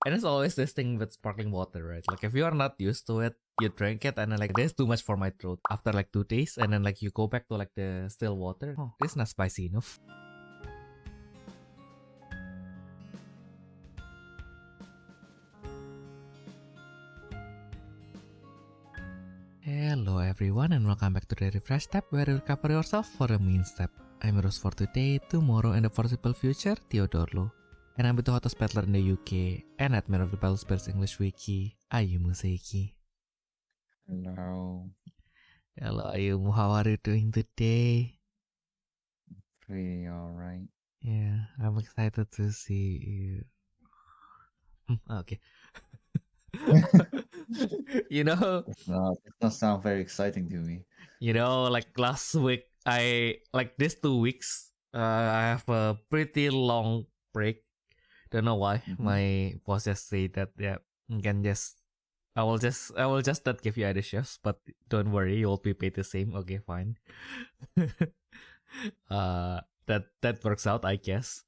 And it's always this thing with sparkling water, right? Like if you are not used to it, you drink it and then like there's too much for my throat after like 2 days, and then like you go back to like the still water. Oh, this is not spicy enough. Hello everyone and welcome back to the Refresh Step, where you recover yourself for a main step. I'm your host for today, tomorrow, and the foreseeable future, Theodorlo. And I'm the hottest peddler in the UK and admin of the Battlespace English Wiki, Ayumu. Hello. Hello Ayumu, how are you doing today? Pretty alright. Yeah, I'm excited to see you. Okay. You know, It does not sound very exciting to me. like last week, like these 2 weeks, I have a pretty long break. Don't know why. My boss just say that you can just I will just not give you any shifts, but don't worry, you'll be paid the same. Okay, fine. That works out, I guess.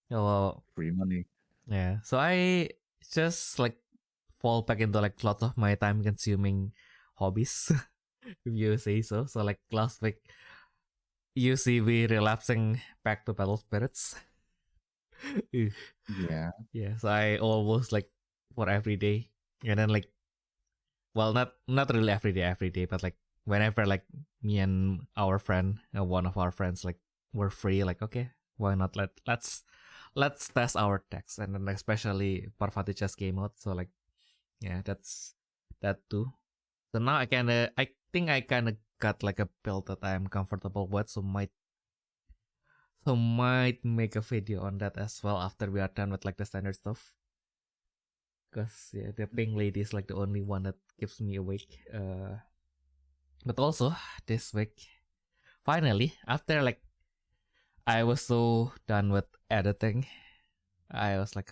Well, Free money. yeah. So I just like fall back into like a lot of my time consuming hobbies, if you say so. So like last week, you see me relapsing back to Battle Spirits. Yeah. Yeah, so I almost like for every day, and then like, well, not really every day, but like whenever like me and our friend, one of our friends, like were free, like okay, why not let's test our decks, and then especially Parvati just came out, so like yeah, that's that too. So now I think I kind of got like a build that I am comfortable with, so might make a video on that as well after we are done with like the standard stuff. Cause yeah, the pink lady is like the only one that keeps me awake. But also this week, finally, after like I was so done with editing, I was like,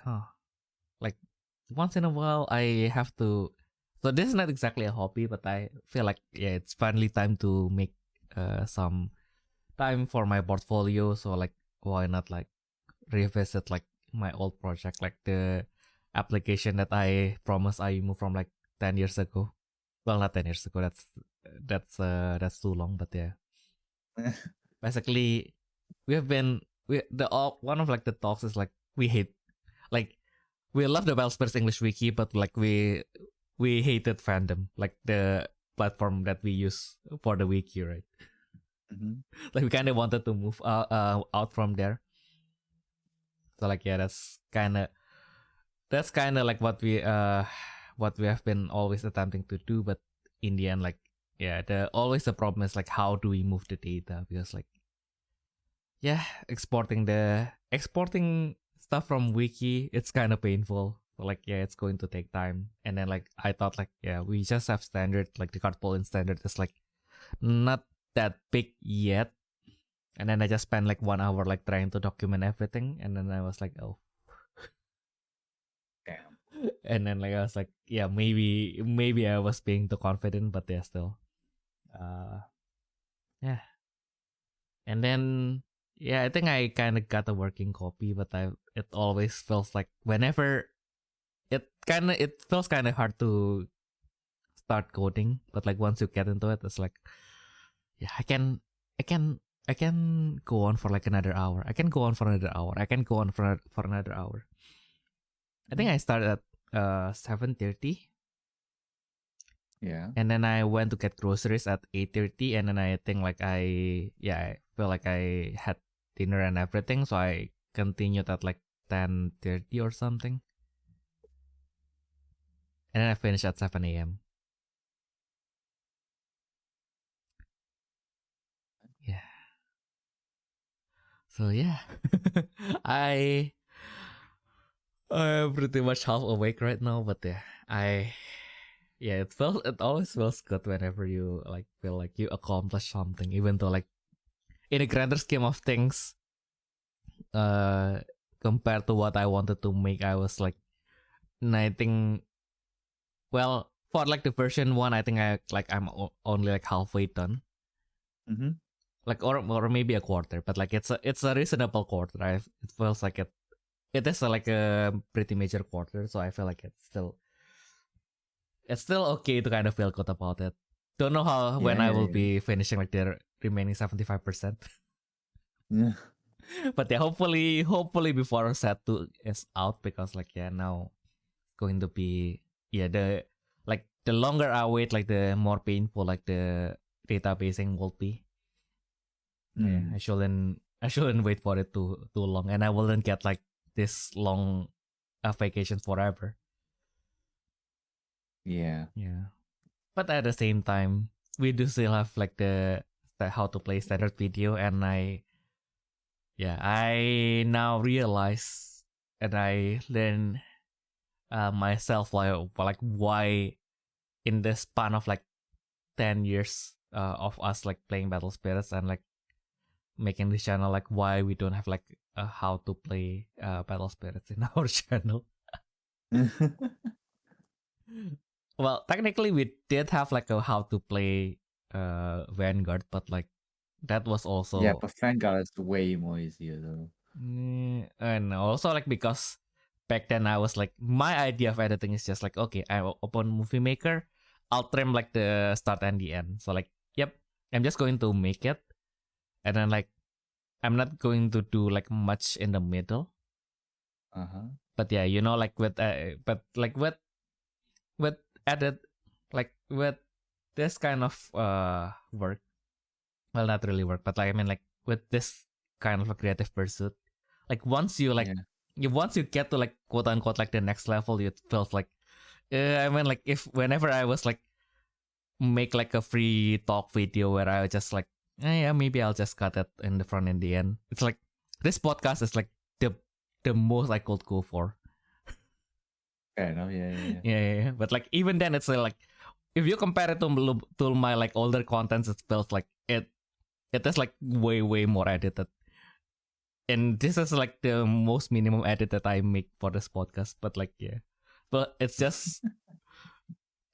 like once in a while I have to. So this is not exactly a hobby, but I feel like it's finally time to make some time for my portfolio. So like, why not like revisit like my old project, like the application that I promised Ayumu from like 10 years ago. Well, not 10 years ago. That's too long, but yeah. Basically, one of like the talks is like we hate, like we love the Battlespace English wiki, but like we hated fandom, like the platform that we use for the wiki, right? Like we kind of wanted to move out from there. So like yeah, that's kind of like what we have been always attempting to do, but in the end, like yeah, the problem is like how do we move the data, because like yeah, exporting stuff from wiki, it's kind of painful. So like yeah, it's going to take time, and then like I thought like yeah, we just have standard, like the card pulling standard is like not that big yet. And then I just spent like 1 hour like trying to document everything, and then I was like, oh, Damn. and then like I was like, yeah, maybe I was being too confident, but yeah, still, yeah. And then yeah, I think I kind of got a working copy, but it always feels like whenever it feels kind of hard to start coding, but like once you get into it, it's like yeah, I can go on for like another hour. I can go on for another hour. I can go on for another hour. I think I started at 7:30. Yeah. And then I went to get groceries at 8:30, and then I think like I feel like I had dinner and everything, so I continued at like 10:30 or something. And then I finished at 7 a.m. Yeah. So yeah. I'm pretty much half awake right now, but it always feels good whenever you like feel like you accomplish something, even though like in a grander scheme of things, compared to what I wanted to make, I was like, I think, well, for like the version 1, I think I'm only like halfway done. Like or maybe a quarter, but like it's a reasonable quarter. It feels like it it is like a pretty major quarter, so I feel like it's still okay to kind of feel good about it. Don't know how when Yeah, I yeah, will yeah. be finishing like the remaining 75%. Yeah. But yeah, hopefully before set 2 is out, because like yeah, now it's going to be, yeah, the longer I wait, like the more painful like the databasing will be. Yeah, Mm. I shouldn't wait for it too long, and I wouldn't get like this long vacation forever. Yeah. Yeah. But at the same time, we do still have like the how to play standard video, and I now realize, and I learn myself like why in the span of like 10 years of us like playing Battle Spirits and like making this channel, like why we don't have like how to play Battle Spirits in our channel. Well, technically we did have like a how to play Vanguard, but like that was Yeah, also but Vanguard is way more easier though. and also like because back then I was like, my idea of editing is just like, okay, I will open Movie Maker, I'll trim like the start and the end. So like, yep, I'm just going to make it, and then like I'm not going to do like much in the middle. Uh-huh. But yeah, you know, like but like with edit, like with this kind of work, well, not really work, but like I mean like with this kind of a creative pursuit, like Yeah. once you get to like quote unquote like the next level, it feels like I mean like if whenever I was like make like a free talk video where I just like yeah, maybe I'll just cut it in the front and the end, it's like this podcast is like the most I could go for. Fair enough. Yeah, yeah, yeah. Yeah. But like even then it's like if you compare it to my like older contents, it feels like it is like way more edited, and this is like the most minimum edit that I make for this podcast. But like yeah, but it's just,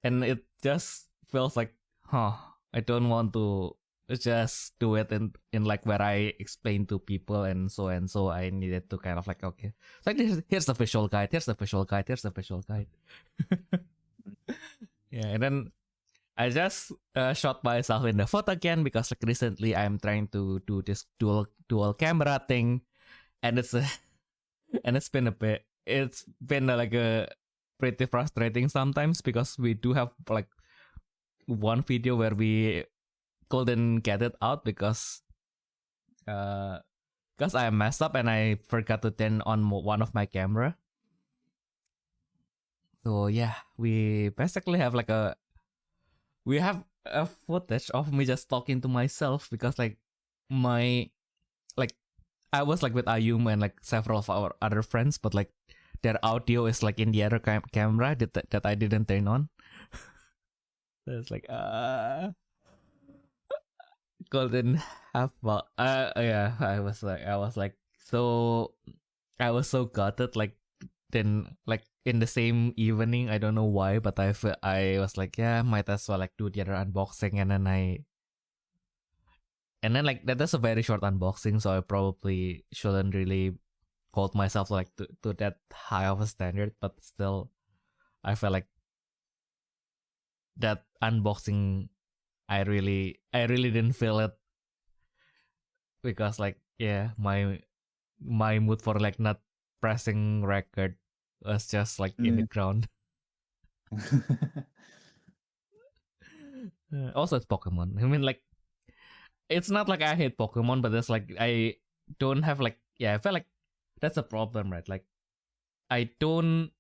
and it just feels like, I don't want to just do it in like where I explain to people and so I needed to kind of like, okay, it's like here's the visual guide, here's the visual guide, here's the visual guide. Yeah, and then I just shot myself in the foot again, because like recently I'm trying to do this dual camera thing, and and it's been like a pretty frustrating sometimes, because we do have like one video where we couldn't get it out uh because I messed up and I forgot to turn on one of my camera. So yeah, we have a footage of me just talking to myself, because like my like I was like with Ayumu and like several of our other friends, but like their audio is like in the other camera that I didn't turn on. So it's like couldn't have yeah, I was so gutted, like then like in the same evening, I don't know why, but I was like, yeah, might as well like do the other unboxing, and then like that's a very short unboxing, so I probably shouldn't really hold myself like to that high of a standard, but still I felt like that unboxing, I really didn't feel it, because like yeah, my mood for like not pressing record was just like in the Mm. ground. Also it's Pokemon, I mean like it's not like I hate Pokemon, but it's like I don't have like, yeah, I feel like that's a problem, right? Like I don't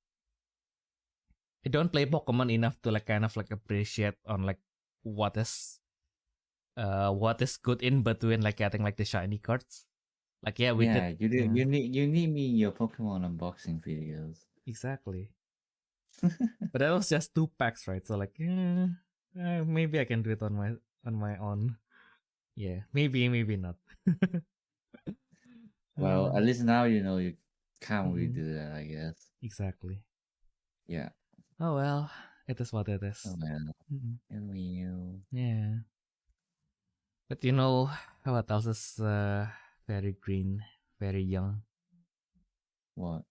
I don't play Pokemon enough to like kind of like appreciate on like what is what is good in between like getting like the shiny cards. Like yeah, we did, Yeah, you do. yeah, You need me in your Pokemon unboxing videos. exactly. But that was just 2 packs, right? So like maybe I can do it on my own. Yeah, maybe not. Well, at least now you know you can't really Mm-mm, do that, I guess. exactly. Yeah. Oh well, it is what it Oh is. man. Mm-mm. Well, Yeah, but you know what else is very green, very young? what?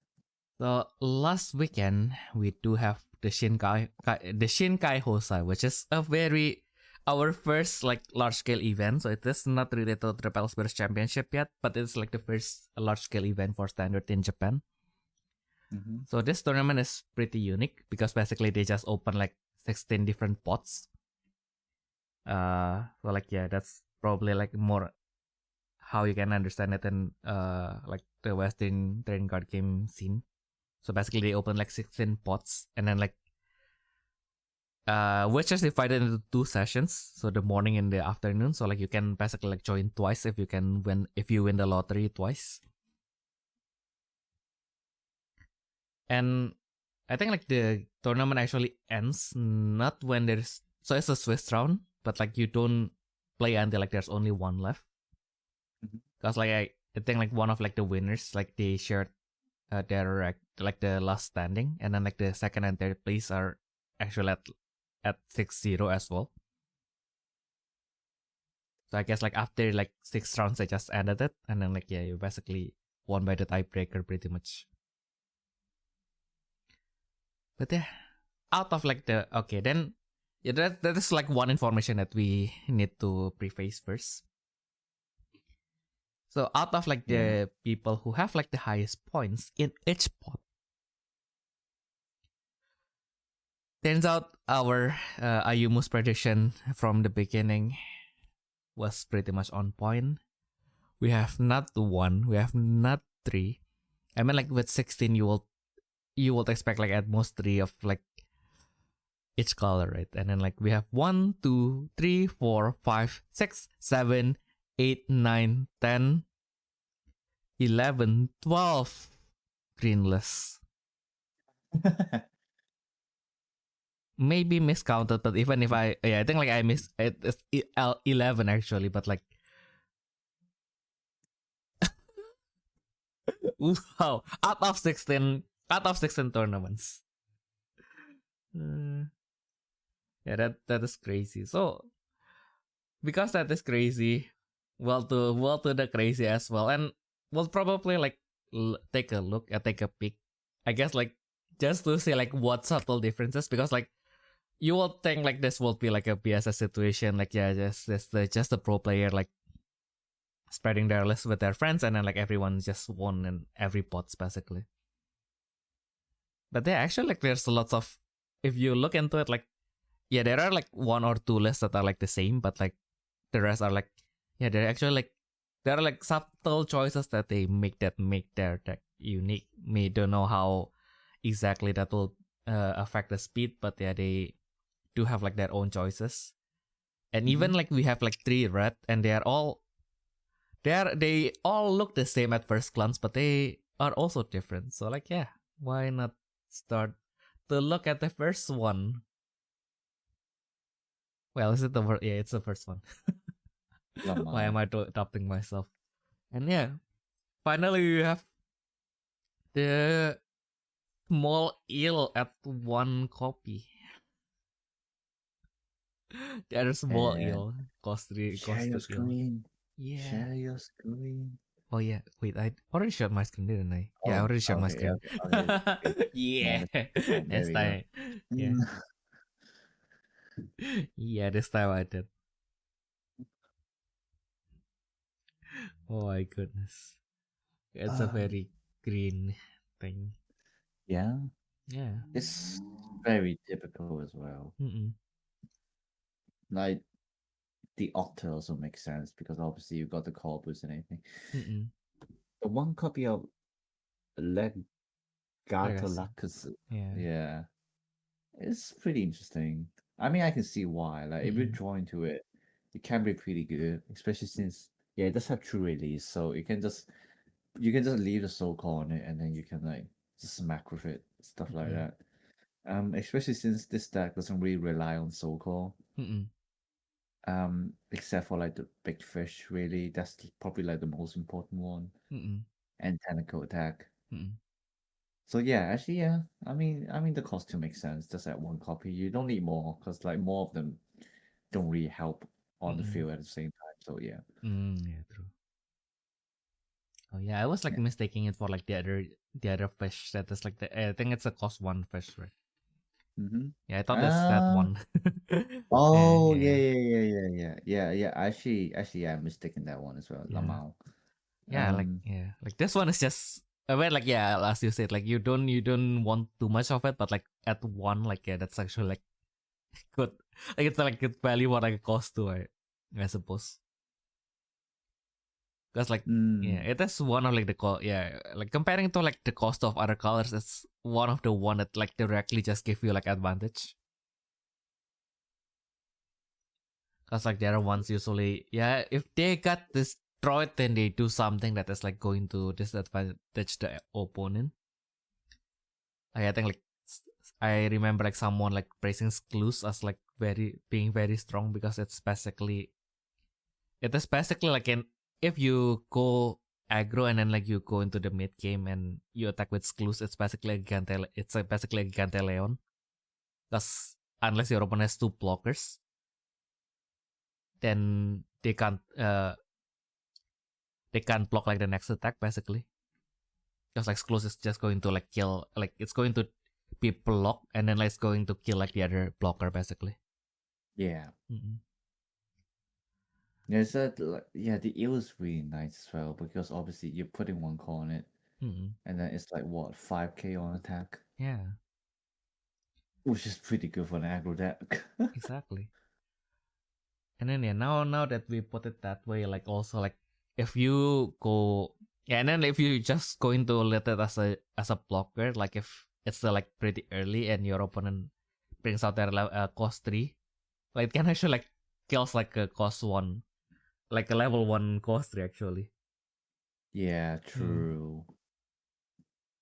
So last weekend we do have the Shin Kaihou-sai, which is our first like large scale event. So it is not related to the Repel Spirits Championship yet, but it's like the first large scale event for standard in Japan. Mm-hmm. So this tournament is pretty unique because basically they just open like 16 different pots. So like yeah, that's probably like more how you can understand it in like the Western trading card game scene. So basically they open like 16 pots and then like which is divided into 2 sessions. So the morning and the afternoon. So like you can basically like join twice if you win the lottery twice. And I think like the tournament actually ends not when it's a Swiss round, but like you don't play until like there's only one left. Because like I think like one of like the winners like they shared their like the last standing, and then like the second and third place are actually at 6-0 as well. So I guess like after like 6 rounds I just ended it, and then like yeah, you basically won by the tiebreaker pretty much. But yeah, out of like the then yeah, that is like one information that we need to preface first. So out of like the people who have like the highest points in each pot, turns out our Ayumu's prediction from the beginning was pretty much on point. We have not 1, we have not 3. I mean like with 16 you will expect like at most 3 of like each color, right? And then like we have 1, 2, 3, 4, 5, 6, 7, 8, 9, 10, 11, 12 greenless. Maybe miscounted, but even if I think like I missed it, it's 11 actually, but like wow, out of 16 tournaments. Yeah, that is crazy. So because that is crazy, well to the crazy as well, and we'll probably like take a peek. I guess like just to see like what subtle differences, because like you will think like this will be like a BSS situation, like yeah, just the pro player like spreading their list with their friends, and then like everyone just won in every pots basically. But yeah, actually like there's lots of, if you look into it, like yeah, there are like 1 or 2 lists that are like the same, but like the rest are like yeah, they're actually like there are like subtle choices that they make their deck unique. Me don't know how exactly that will affect the speed, but yeah, they do have like their own choices. And even like we have like 3 red, and they all look the same at first glance, but they are also different. So like yeah, why not start to look at the first one? Well, is it the first? Yeah, it's the first one. Why am I adopting myself? And yeah, finally we have the small eel at 1 copy. The other small eel cost 3. Share your screen. Yeah. Share your screen. Oh yeah, wait, I already shared my screen, didn't I? Yeah, I already shared my screen. Okay. Yeah, There this we time. go. Yeah, yeah, this time I did. Oh my goodness, it's a very green thing. Yeah, Yeah. it's very typical as well. Mm-mm. Like the otter also makes sense because obviously you've got the corpus and everything. Mm-mm. The 1 copy of Legatolacus, Yeah. it's pretty interesting. I mean, I can see why. Like, if you're drawn to it, it can be pretty good, especially since it does have true release, so you can just leave the soul core on it, and then you can like just smack with it, stuff like that. Especially since this deck doesn't really rely on soul core. Mm-mm. Except for like the big fish, really. That's probably like the most important one. Mm-mm. And tentacle attack. Mm-mm. So yeah, actually, yeah. I mean, the costume makes sense. Just at 1 copy, you don't need more because like more of them don't really help on the field at the same time. So yeah. Yeah, true. Oh yeah, I was like mistaking it for like the the other fish that is like I think it's a cost 1 fish, right? Mm-hmm. Yeah, I thought that's that one. Oh, yeah, Yeah. yeah, yeah, yeah, yeah, yeah, yeah. Actually, yeah, I'm mistaken that one as well. Yeah. Lamau. Yeah, like this one is just well, like yeah, as you said, like you don't want too much of it, but like at one, like yeah, that's actually like good. Like it's like good value what like it cost to, I suppose. Because like yeah, Mm, it is one of like yeah, like comparing to like the cost of other colors, it's one of the one that like directly just give you like advantage. Because like the other ones usually, yeah, if they got destroyed, then they do something that is like going to disadvantage the opponent. Like, I think like I remember like someone like praising Clues as like being very strong because it is basically like an if you go aggro and then like you go into the mid game and you attack with Clues, it's like basically a Ganteleon. Because unless your opponent has two blockers, then they can't block like the next attack basically. Because like Clues is just going to like kill, like it's going to be blocked and then like it's going to kill like the other blocker basically. yeah. Mm-mm. There's that, yeah, the eel is really nice as well because obviously you're putting one call on it, Mm-mm. and then it's like what 5k on attack, Yeah, which is pretty good for an aggro deck. exactly. And then yeah, now that we put it that way, like also like if you go yeah, and then if you just going to let it as a blocker, like if it's still like pretty early and your opponent brings out their cost 3, like it can actually like kills like a cost 1, like a level 1 cost 3 actually. Yeah, Yeah, true.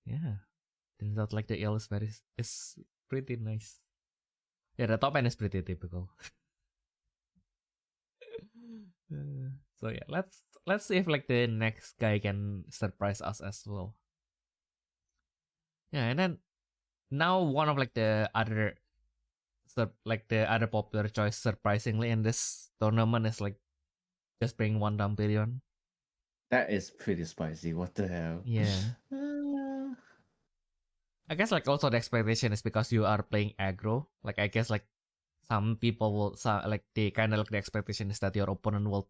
yeah. Turns out like the L is pretty nice. Yeah, the top end is pretty typical. So yeah, let's see if like the next guy can surprise us as well. Yeah, and then now one of like the other like the other popular choice surprisingly in this tournament is like just bring one Damperion. That is pretty spicy. What the hell? Yeah. I guess like also the expectation is because you are playing aggro. Like I guess like some people will like they kind of like the expectation is that your opponent will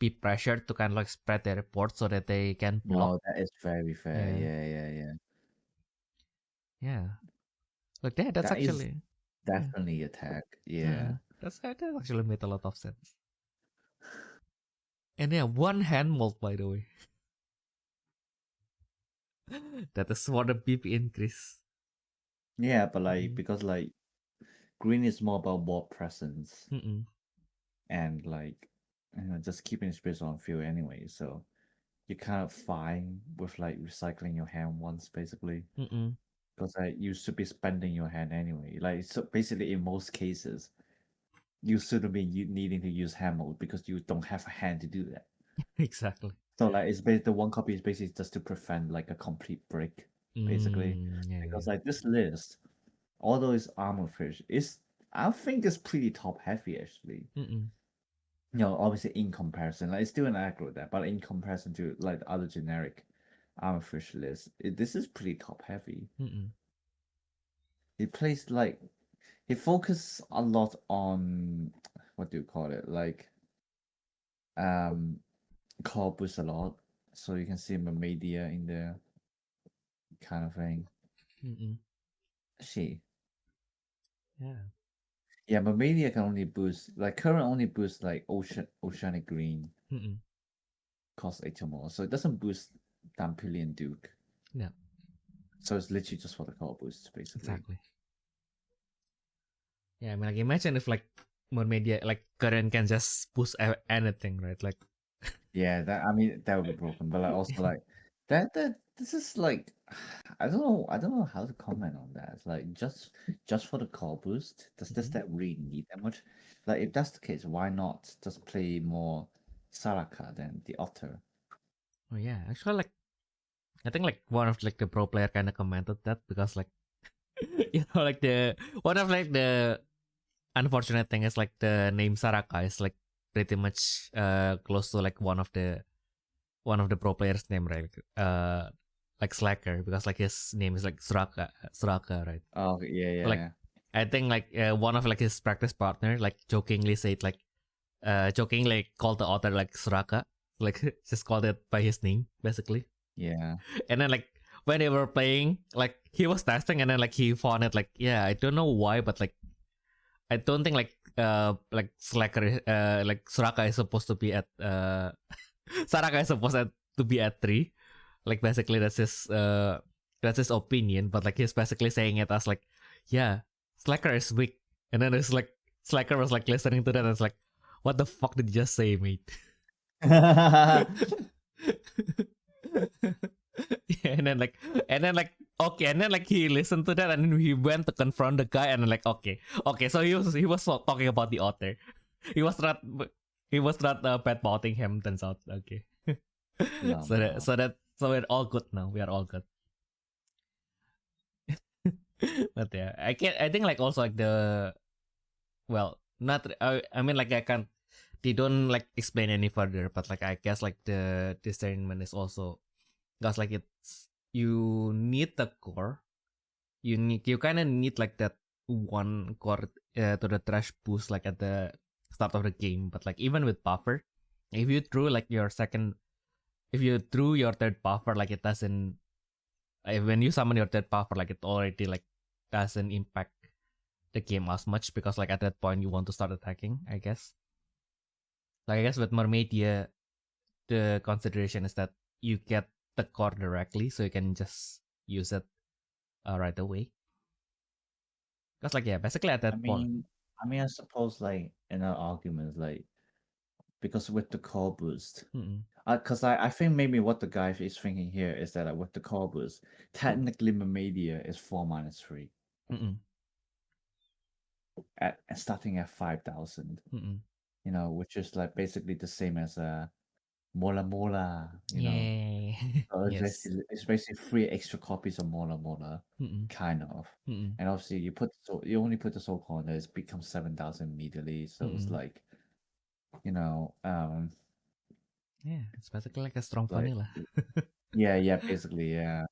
be pressured to kind of like spread their report so that they can block. No, that is very fair. Yeah. Yeah, yeah, yeah. Yeah. Like that's That is actually yeah. definitely attack. Yeah. That actually made a lot of sense. And yeah, one hand mold by the way. That is for the BP increase. Yeah, but like Mm-mm. because like green is more about board presence Mm-mm. and like just keeping space on field anyway. So you're kind of fine with like recycling your hand once basically. Mm-mm. Because like you should be spending your hand anyway. Like so basically in most cases, you shouldn't be needing to use hand mode because you don't have a hand to do that. Exactly. So like it's the one copy is basically just to prevent like a complete break, basically. Yeah. Because like this list, although it's armor fish, is I think it's pretty top heavy actually. Mm-mm. Obviously in comparison, like it's still an aggro deck, but in comparison to like the other generic armor fish list, this is pretty top heavy. Mm-mm. It plays like he focuses a lot on what do you call it? Like um corpus a lot. So you can see Mamedia in there kind of thing. Mm-mm. She. Yeah. Yeah, Mamedia can only boost like current only boosts like oceanic green Mm-mm. cost 8 or more. So it doesn't boost Dampilian Duke. Yeah. So it's literally just for the core boost, basically. Exactly. Yeah, I mean, like imagine if like more media like current can just push anything, right? Like, Yeah, that I mean that would be broken, but like also like that this is like I don't know how to comment on that. Like just for the core boost, does Mhm. that really need that much? Like if that's the case, why not just play more Saraka than the Otter? Oh yeah, actually, like I think like one of like the pro player kind of commented that because like like the one of like the unfortunate thing is like the name Saraka is like pretty much close to like one of the pro players name, right? like slacker because like his name is like Suraka, right? Oh yeah, So, like yeah, I think like one of like his practice partner like jokingly said like jokingly called the author like Suraka, like just called it by his name basically. yeah. And then like when they were playing, like he was testing and then like he found it like yeah, I don't know why, but like I don't think like slacker like Suraka is supposed to be at Saraka is supposed to be at 3. Like basically that's his opinion, but like he's basically saying it as like, yeah, Slacker is weak. And then it's like Slacker was like listening to that and it's like, what the fuck did you just say, mate? Yeah. Yeah, and then like okay, and then like he listened to that and then he went to confront the guy and then like okay, so he was talking about the author. He was not bad mouthing him. Turns out okay. No, so that no. so that so we're all good now. We are all good. But yeah, I think like also like the well not I mean like I can't they don't like explain any further, but like I guess like the discernment is also because like it's you need the core, you kind of need like that one core to the trash boost like at the start of the game, but like even with buffer, if you threw like your second if you threw your third buffer like it doesn't when you summon your third buffer like it already like doesn't impact the game as much because like at that point you want to start attacking, I guess. Like I guess with Mermaid, yeah, the consideration is that you get the core directly, so you can just use it right away. Because like yeah, basically at I that point, mean, I suppose like in our arguments, like because with the core boost, mm-mm, because I think maybe what the guy is thinking here is that with the core boost, technically Mermaidia is 4-3 mm-mm, at starting at 5,000. mm-mm. You know, which is like basically the same as Mola Mola. You know, Yay! so Yes. it's basically 3 extra copies of Mola Mola, Mm-mm, kind of. mm-mm, And obviously you only put the soul corner, it becomes 7,000 immediately. So it's mm-mm. like, you know, Yeah, it's basically like a strong like vanilla. yeah, basically, yeah.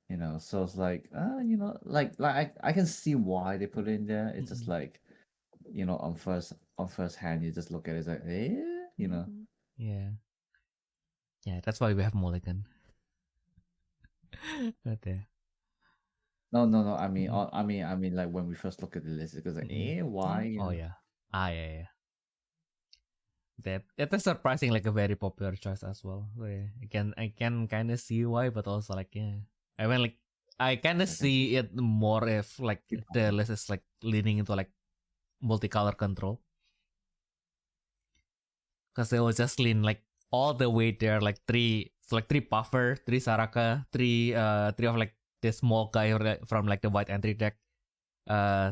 You know, so it's like, I can see why they put it in there. It's just Mm-mm, like, on first hand, you just look at it, it's like, you know. mm-mm. Yeah, yeah, that's why we have Mulligan. But yeah. No, no, no. I mean, Mm-mm, like when we first look at the list, it goes like, mm-mm. why? You Oh know? yeah. Yeah, yeah. That is surprising like a very popular choice as well. So, yeah, I can kind of see why, but also like yeah, I mean like I kind of I can see it more if like keep the going. list is like leaning into like multicolor control because they will just lean like all the way there like three buffer, three Saraka, three of like the small guy from like the white entry deck,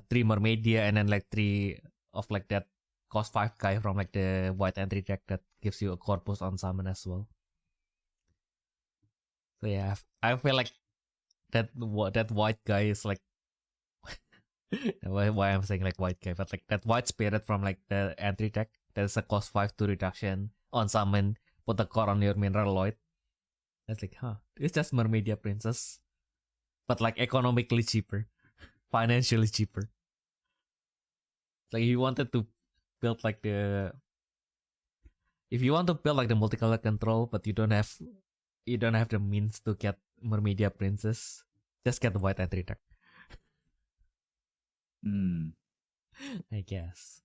three Mermaidia, and then like three of like that cost 5 guy from like the white entry deck that gives you a corpus on summon as well. So yeah, I feel like that white guy is like why I'm saying like white guy, but like that white spirit from like the entry deck. There's a cost 5 2 reduction on summon. Put the core on your mineral Lloyd. That's like, it's just Mermaidia Princess, but like economically cheaper, financially cheaper. Like you wanted to build like the if you want to build like the multicolor control, but you don't have the means to get Mermaidia Princess, just get the white entry deck, Mm. I guess.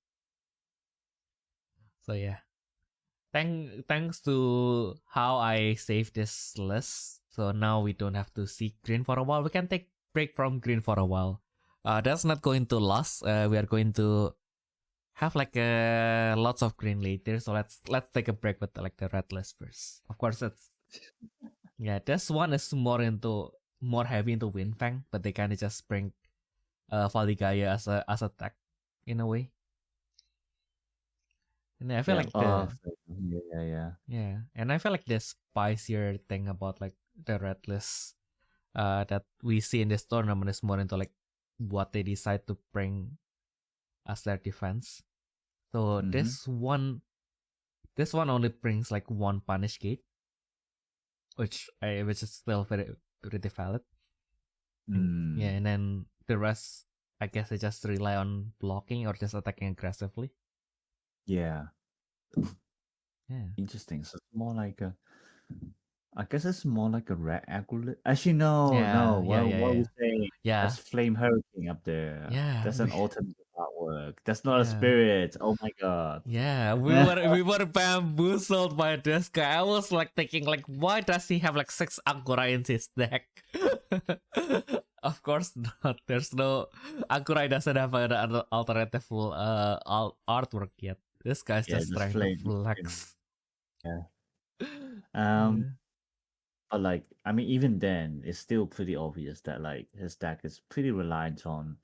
So yeah, thanks to how I saved this list. So now we don't have to see green for a while. We can take break from green for a while. That's not going to last. We are going to have like lots of green later. So let's take a break with like the red list first. Of course, it's yeah. This one is more heavy into Windfang, but they kind of just bring Valigaya as a tech in a way. And I feel Yeah. like Oh, yeah, yeah, yeah. yeah, and I feel like the spicier thing about like the red list that we see in this tournament is more into like what they decide to bring as their defense. So Mm-hmm. this one only brings like one punish gate, which is still very pretty valid. Mm, And then the rest, I guess, they just rely on blocking or just attacking aggressively. yeah, Yeah. interesting. So it's more like a, I guess it's more like a red aggregate. Actually, no, no. Yeah. Yeah. What Yeah. what we Yeah. say? Yeah. That's flame hurricane up there. Yeah. That's an alternative artwork. That's not a Yeah. spirit. Oh my god. Yeah, we were bamboozled by this guy. I was like thinking like, why does he have like 6 Angkora in his deck? Of course not. There's no Angkora doesn't have an alternative artwork yet. This guy's Yeah, just just trying to flame. flex. Yeah. Um, Yeah. but like, I mean, even then, it's still pretty obvious that like his deck is pretty reliant on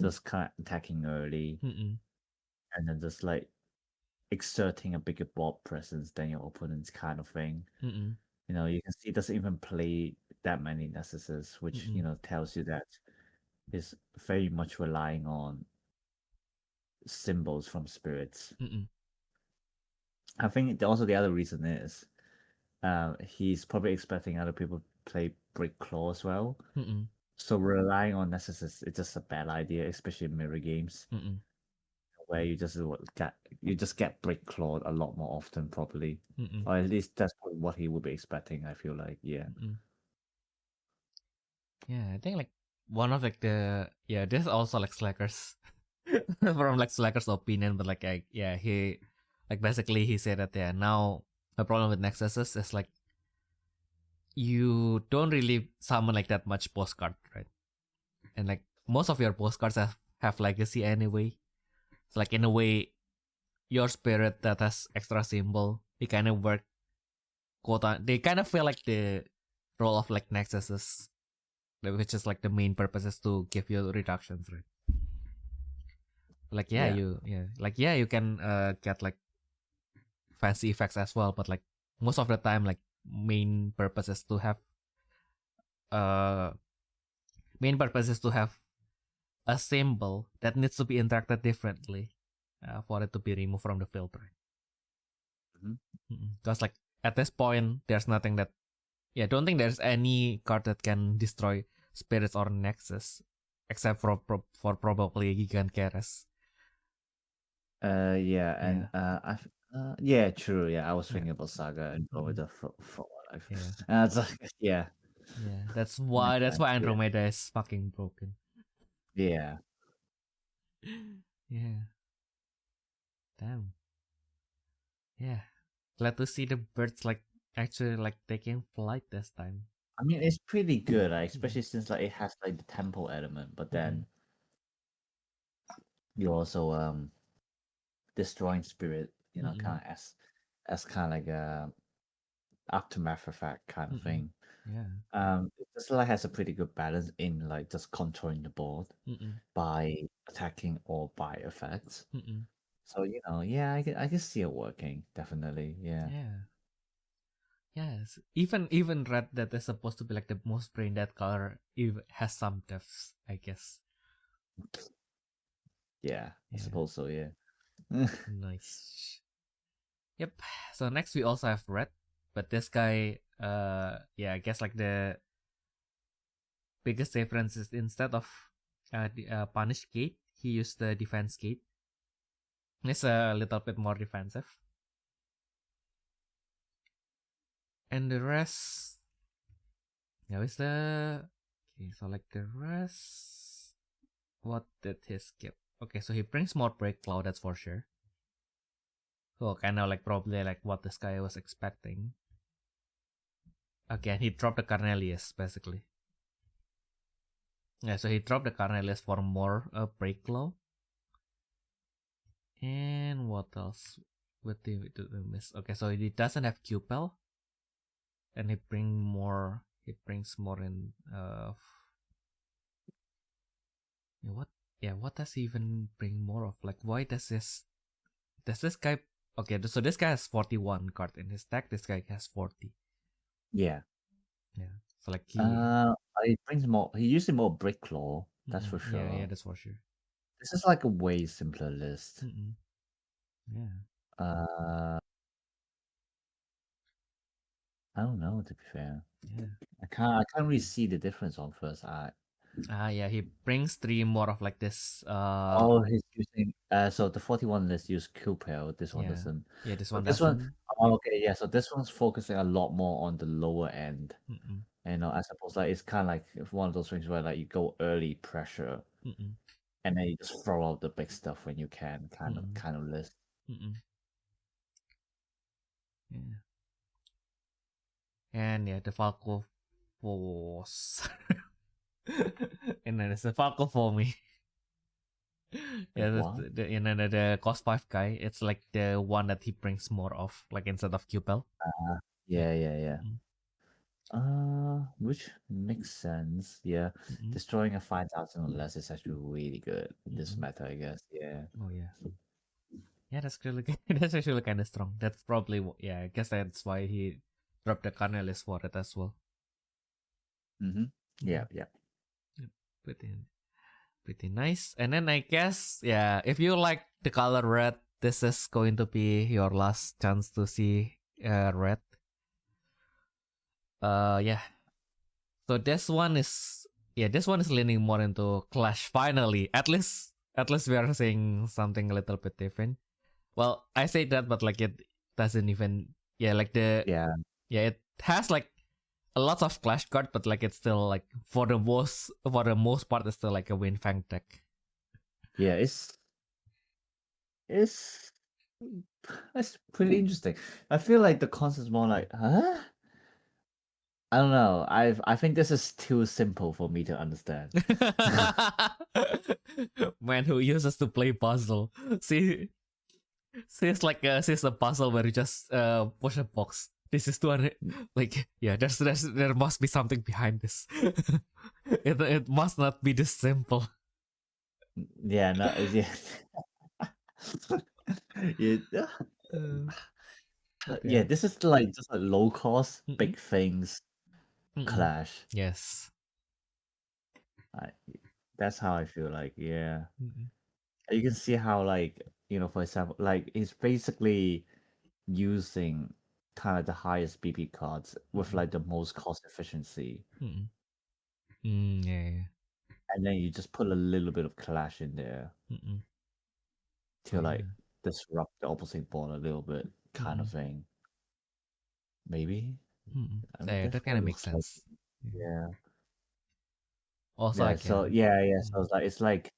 just kind of attacking early Mm-mm. and then just like exerting a bigger board presence than your opponent's kind of thing. Mm-mm. You know, you can see he doesn't even play that many Nessuses, which Mm-mm. tells you that he's very much relying on symbols from spirits. Mm-mm. I think also the other reason is he's probably expecting other people to play Brick Claw as well. Mm-mm. So relying on Nessus is just a bad idea, especially in mirror games Mm-mm. where you just get Brick Clawed a lot more often, probably, Mm-mm. or at least that's probably what he would be expecting. I feel like, yeah, Mm-mm. Yeah, I think like one of like the there's also like Slackers from like Slackers opinion, but like he like basically he said that now the problem with Nexuses is like you don't really summon like that much postcard, right? And like most of your postcards have legacy anyway. It's like in a way your spirit that has extra symbol, they kind of work they kind of feel like the role of like Nexuses, which is like the main purpose is to give you reductions, right? Like yeah, you can get like fancy effects as well, but like most of the time like main purpose is to have uh main purpose is to have a symbol that needs to be interacted differently for it to be removed from the filter. Mhm. Because like at this point there's nothing that don't think there's any card that can destroy spirits or nexus except for probably Gigant Keres. yeah, Yeah. and yeah, true, yeah. I was Yeah. thinking about Saga and go with Mm-mm. the for life. Yeah. It's like, yeah, Yeah. That's makes why sense. Yeah, Andromeda is fucking broken. yeah. Yeah. Damn. Yeah. Glad to see the birds like actually like taking flight this time. I mean, it's pretty good, Mm-mm. especially since like it has like the temple element, but Mm-mm. then you also destroying spirit, Mm-mm. kind of as kind of like a aftermath effect kind of Mm-mm. thing. Yeah. It just like has a pretty good balance in like just controlling the board Mm-mm. by attacking or by effects. Mm-mm. So yeah, I can see it working definitely. Yeah, Yeah. Yes. Even red that is supposed to be like the most brain dead color has some depths, I guess. yeah, I Yeah. suppose so. Yeah. Nice. Yep. So next we also have red, but this guy, I guess like the biggest difference is instead of punish gate, he used the defense gate. It's a little bit more defensive, and the rest, is the okay. So like the rest, what did he skip? Okay, so he brings more break cloud, that's for sure. So kind of like probably like what this guy was expecting. Again, he dropped the Carnelius basically. Yeah, so he dropped the Carnelius for more break law. And what else would he miss? Okay, so he doesn't have Cupel, and he brings more in what what does he even bring more of? Like why does this guy okay, so this guy has 41 card in his deck, this guy has 40. Yeah. Yeah. So like he He brings more. He uses more brick claw. That's mm-mm, for yeah, sure. that's for sure. This is like a way simpler list. Mm-mm, yeah. Uh, I don't know, to be fair. Yeah. I can't really see the difference on first eye. Yeah, he brings three more of like this. Oh, he's using so the 41 let's use Cupel, this one Yeah, doesn't. yeah. This So one this one, doesn't. oh, okay, yeah, so this one's focusing a lot more on the lower end. Mm-mm, You know, I suppose like it's kind of like one of those things where like you go early pressure mm-mm, and then you just throw out the big stuff when you can, kind of mm-mm, kind of list. mm-mm. Yeah. And yeah, the Falco Force. And then it's the Falco for me. Wait, Yeah, what? the cost 5 guy. It's like the one that he brings more of, like instead of Cupel. Yeah. Yeah, yeah, yeah. Mm-mm, Which makes sense. Yeah, mm-mm, destroying a 5,000 or less is actually really good in this mm-mm. meta, I guess. Yeah. Oh yeah. Yeah, that's really good. That's actually kind of strong. That's probably yeah. I guess that's why he dropped the Carnelis for it as well. Mm-hmm. Yeah, Mm-mm. yeah. Yep. Pretty pretty nice. And then I guess yeah, if you like the color red, this is going to be your last chance to see red. Yeah. So this one is leaning more into Clash finally. At least we are seeing something a little bit different. Well, I say that, but like it doesn't even yeah like the Yeah. yeah it has like a lot of Clash card, but like it's still like for the most part it's still like a Windfang deck. Yeah, it's it's pretty interesting. I feel like the concept's more like, huh? I don't know. I think this is too simple for me to understand. Man who uses to play puzzle. She's a puzzle where you just push a box. This is 200 like yeah, there must be something behind this. It must not be this simple. Yeah, no, yeah. Yeah, Uh, but yeah, yeah. this is like just a low cost, Mm-mm, big things mm-mm. clash. Yes. I, that's how I feel like, yeah. Mm-mm, You can see how like, for example, like it's basically using kind of the highest BP cards with mm-mm, like the most cost efficiency. mm-mm. Yeah, yeah. And then you just put a little bit of clash in there Mm-mm. Oh to like yeah. disrupt the opposite board a little bit, kind of Mm-mm, thing. Maybe. mm-mm. I mean, Yeah, that's that what kind it of makes looks like. sense. Yeah. Yeah. Also, Yeah. So again. yeah, yeah. So Mm, it's like,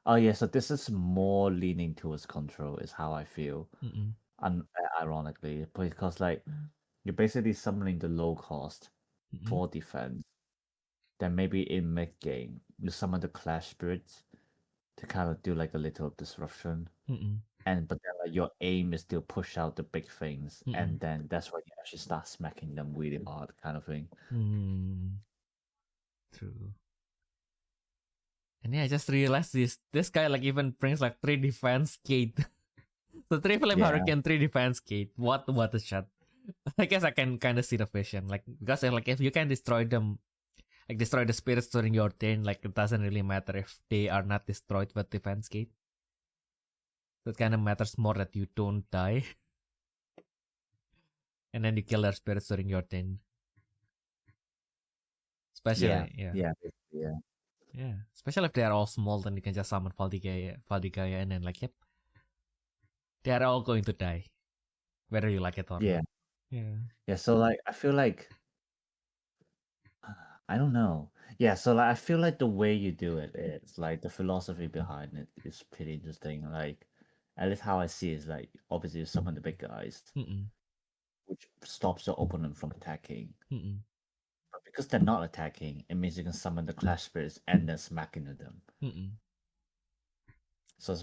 oh yeah. So this is more leaning towards control, is how I feel. mm-mm, Ironically, because like you're basically summoning the low cost mm-mm, for defense. Then maybe in mid game you summon the clash spirits to kind of do like a little disruption. mm-mm, And but then like your aim is to push out the big things, mm-mm, and then that's when you actually start smacking them really hard, kind of thing. mm. True. And yeah, I just realized this guy like even brings like 3 defense gate. So 3 flame Yeah, hurricane, 3 defense gate. What a shot. I guess I can kind of see the vision. Like because like if you can destroy them, like destroy the spirits during your turn, like it doesn't really matter if they are not destroyed with defense gate. So it kind of matters more that you don't die, and then you kill their spirits during your turn. yeah, Especially yeah, yeah, yeah, yeah. Especially if they are all small, then you can just summon Valdigaya, and then like yep, they are all going to die, whether you like it or yeah, not. Yeah. yeah. So like, I feel like I don't know. Yeah, so like I feel like the way you do it is like the philosophy behind it is pretty interesting. Like at least how I see it is like obviously you summon the big guys, Mm-mm. which stops your opponent from attacking. Mm-mm. But because they're not attacking, it means you can summon the clash spirits and then smack into them. Mm-mm. So it's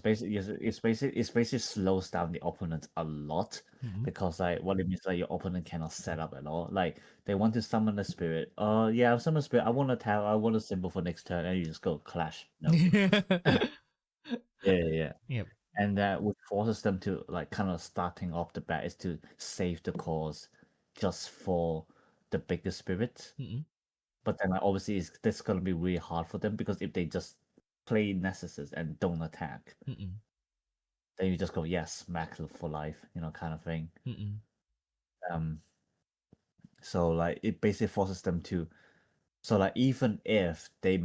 basically slows down the opponent a lot Mm-mm. because like what it means like your opponent cannot set up at all. Like they want to summon a spirit. Yeah, I'll summon a spirit. I want to tap. I want a symbol for next turn, and you just go clash. No. Yeah, yeah, yeah. Yep. And that would forces them to like kind of starting off the bat is to save the cause just for the bigger spirit. Mm-mm. But then like, obviously this gonna be really hard for them because if they just play Nessus and don't attack, Mm-mm. then you just go yes, smack for life, kind of thing. Mm-mm. Um, So like it basically forces them to. So like even if they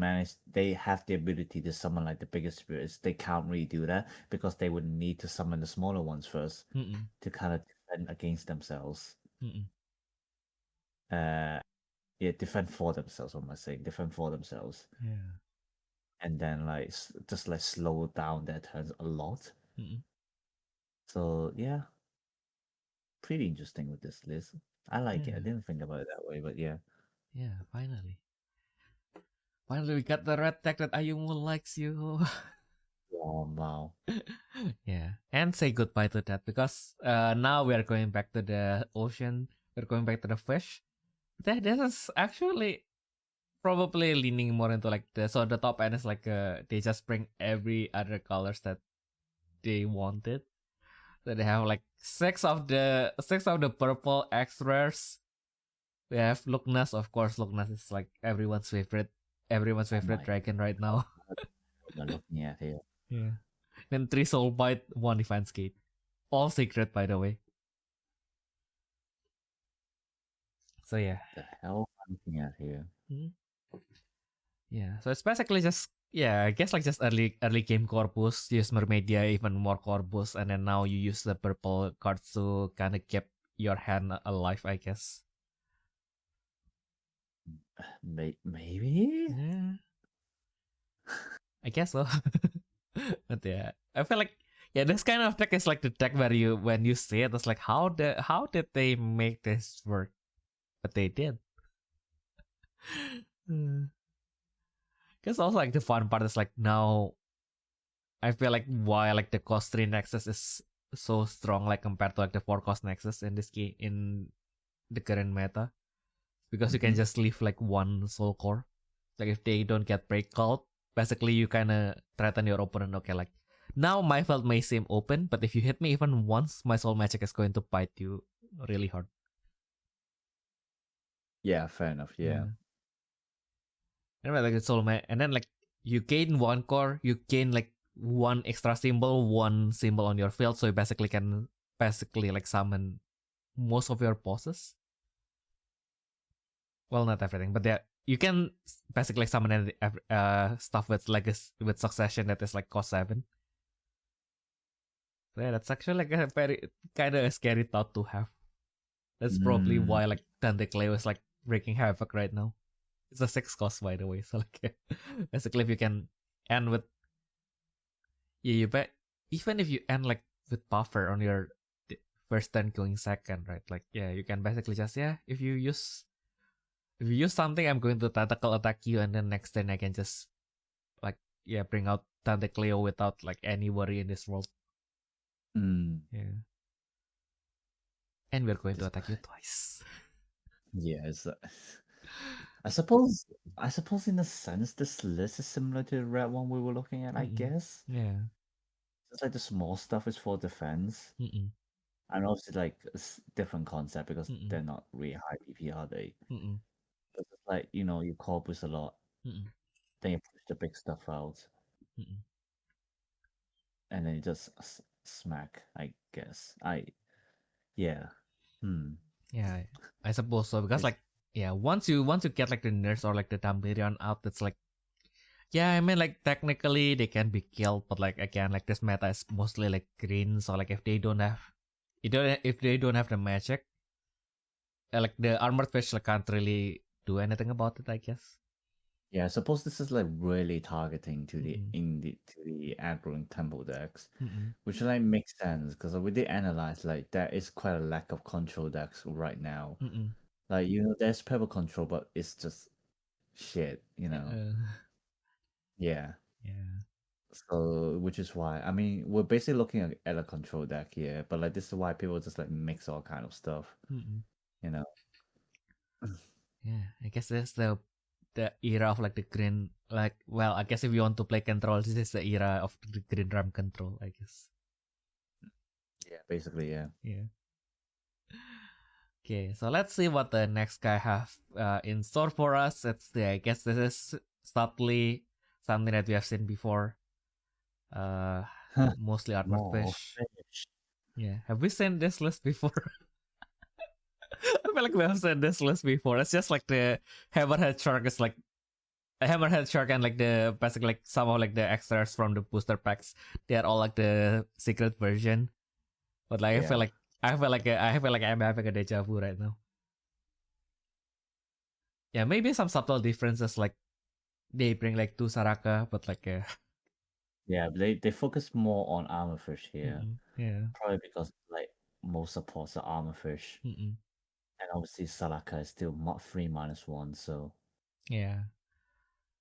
have the ability to summon like the biggest spirits, they can't really do that because they would need to summon the smaller ones first Mm-mm. to kind of defend against themselves. Mm-mm. Uh, yeah, defend for themselves. What am I saying? Defend for themselves, Yeah. and then like just like slow down their turns a lot. Mm-mm. So yeah, pretty interesting with this list. I like it. I Yeah. didn't think about it that way, but yeah. Yeah. Finally. Finally, we got the red tag that Ayumu likes you. Wow. Yeah. And say goodbye to that because now we are going back to the ocean. We're going back to the fish. This is actually probably leaning more into like the so the top end is like they just bring every other colors that they wanted. So they have like six of the purple X rares. We have Lugnas, of course. Lugnas is like everyone's Oh favorite my dragon right god, now. what am I looking at here? Yeah. Then three soul bite, one defense gate. All secret, by the way. So yeah. The hell am I looking at here? Mhm. Yeah. So it's basically just yeah, I guess like just early game corpus, use Mermaidia, even more corpus, and then now you use the purple cards to kind of keep your hand alive, I guess. Maybe? Yeah, I guess so. But yeah, I feel like yeah, this kind of deck is like the deck where you when you see it, it's like how did they make this work? But they did. Because also like the fun part is like now I feel like why like the cost 3 Nexus is so strong like compared to like the 4 cost Nexus in this game in the current meta. Because you can Mhm. just leave like one soul core. Like if they don't get break out, basically you kinda threaten your opponent, okay, like now my field may seem open, but if you hit me even once, my soul magic is going to bite you really hard. Yeah, fair enough. Yeah. Yeah. And like it's soul and then like you gain one core, you gain like one extra symbol, one symbol on your field, so you basically can basically like summon most of your bosses. Well, not everything, but yeah, you can basically summon stuff with like with succession that is like cost 7. So yeah, that's actually like a very kind of a scary thought to have. That's probably Mm, why like Dante Cleo is like wreaking havoc right now. It's a 6 cost by the way, so like basically if you can end with yeah, you bet even if you end like with buffer on your first turn going second, right? Like yeah, you can basically just yeah, if you use something, I'm going to tentacle attack you, and then next turn I can just like yeah bring out Dante Cleo without like any worry in this world. mm. Yeah, and we're going to This, attack you twice. yeah, I suppose in a sense this list is similar to the red one we were looking at, I Mm-mm. guess. Yeah. Just like the small stuff is for defense. Mm-mm. And obviously like it's different concept because Mm-mm. they're not really high PP, are they? Mm-mm. But it's like, you corpus a lot, Mm-mm. then you push the big stuff out, Mm-mm. and then you just smack, I guess. Yeah. Hmm. Yeah, I suppose so because It's like yeah, once you get like the nurse or like the Tambirion out, it's like yeah, I mean like technically they can be killed, but like again like this meta is mostly like green, so like if they don't have the magic, like the armored fish like, can't really do anything about it, I guess. Yeah, I suppose this is like really targeting Mm-mm. to the aggro and temple decks, Mm-mm. which like makes sense because we did analyze like there is quite a lack of control decks right now. Mm-mm. Like there's pebble control, but it's just shit, you know. Uh, Yeah. yeah. So which is why I mean we're basically looking at a control deck here, but like this is why people just like mix all kind of stuff, Mm-mm. you know. Yeah, I guess that's the era of like the green like well, I guess if you want to play control, this is the era of the green ram control, I guess. Yeah, basically, yeah. Yeah. Okay, so let's see what the next guy have in store for us. I guess this is subtly something that we have seen before. Uh, mostly armored More fish. fish. Yeah, have we seen this list before? I feel feel like we have said this list before. It's just like the hammerhead shark is like a hammerhead shark and like the basically like some of like the extras from the booster packs. They are all like the secret version. But like Yeah. I feel like I'm having a deja vu right now. Yeah, maybe some subtle differences like they bring like two Saraka, but like Yeah, they focus more on armor fish here. yeah. Probably because like most supports are armor fish. Mm-mm. And obviously Salaka is still 3-1, so Yeah.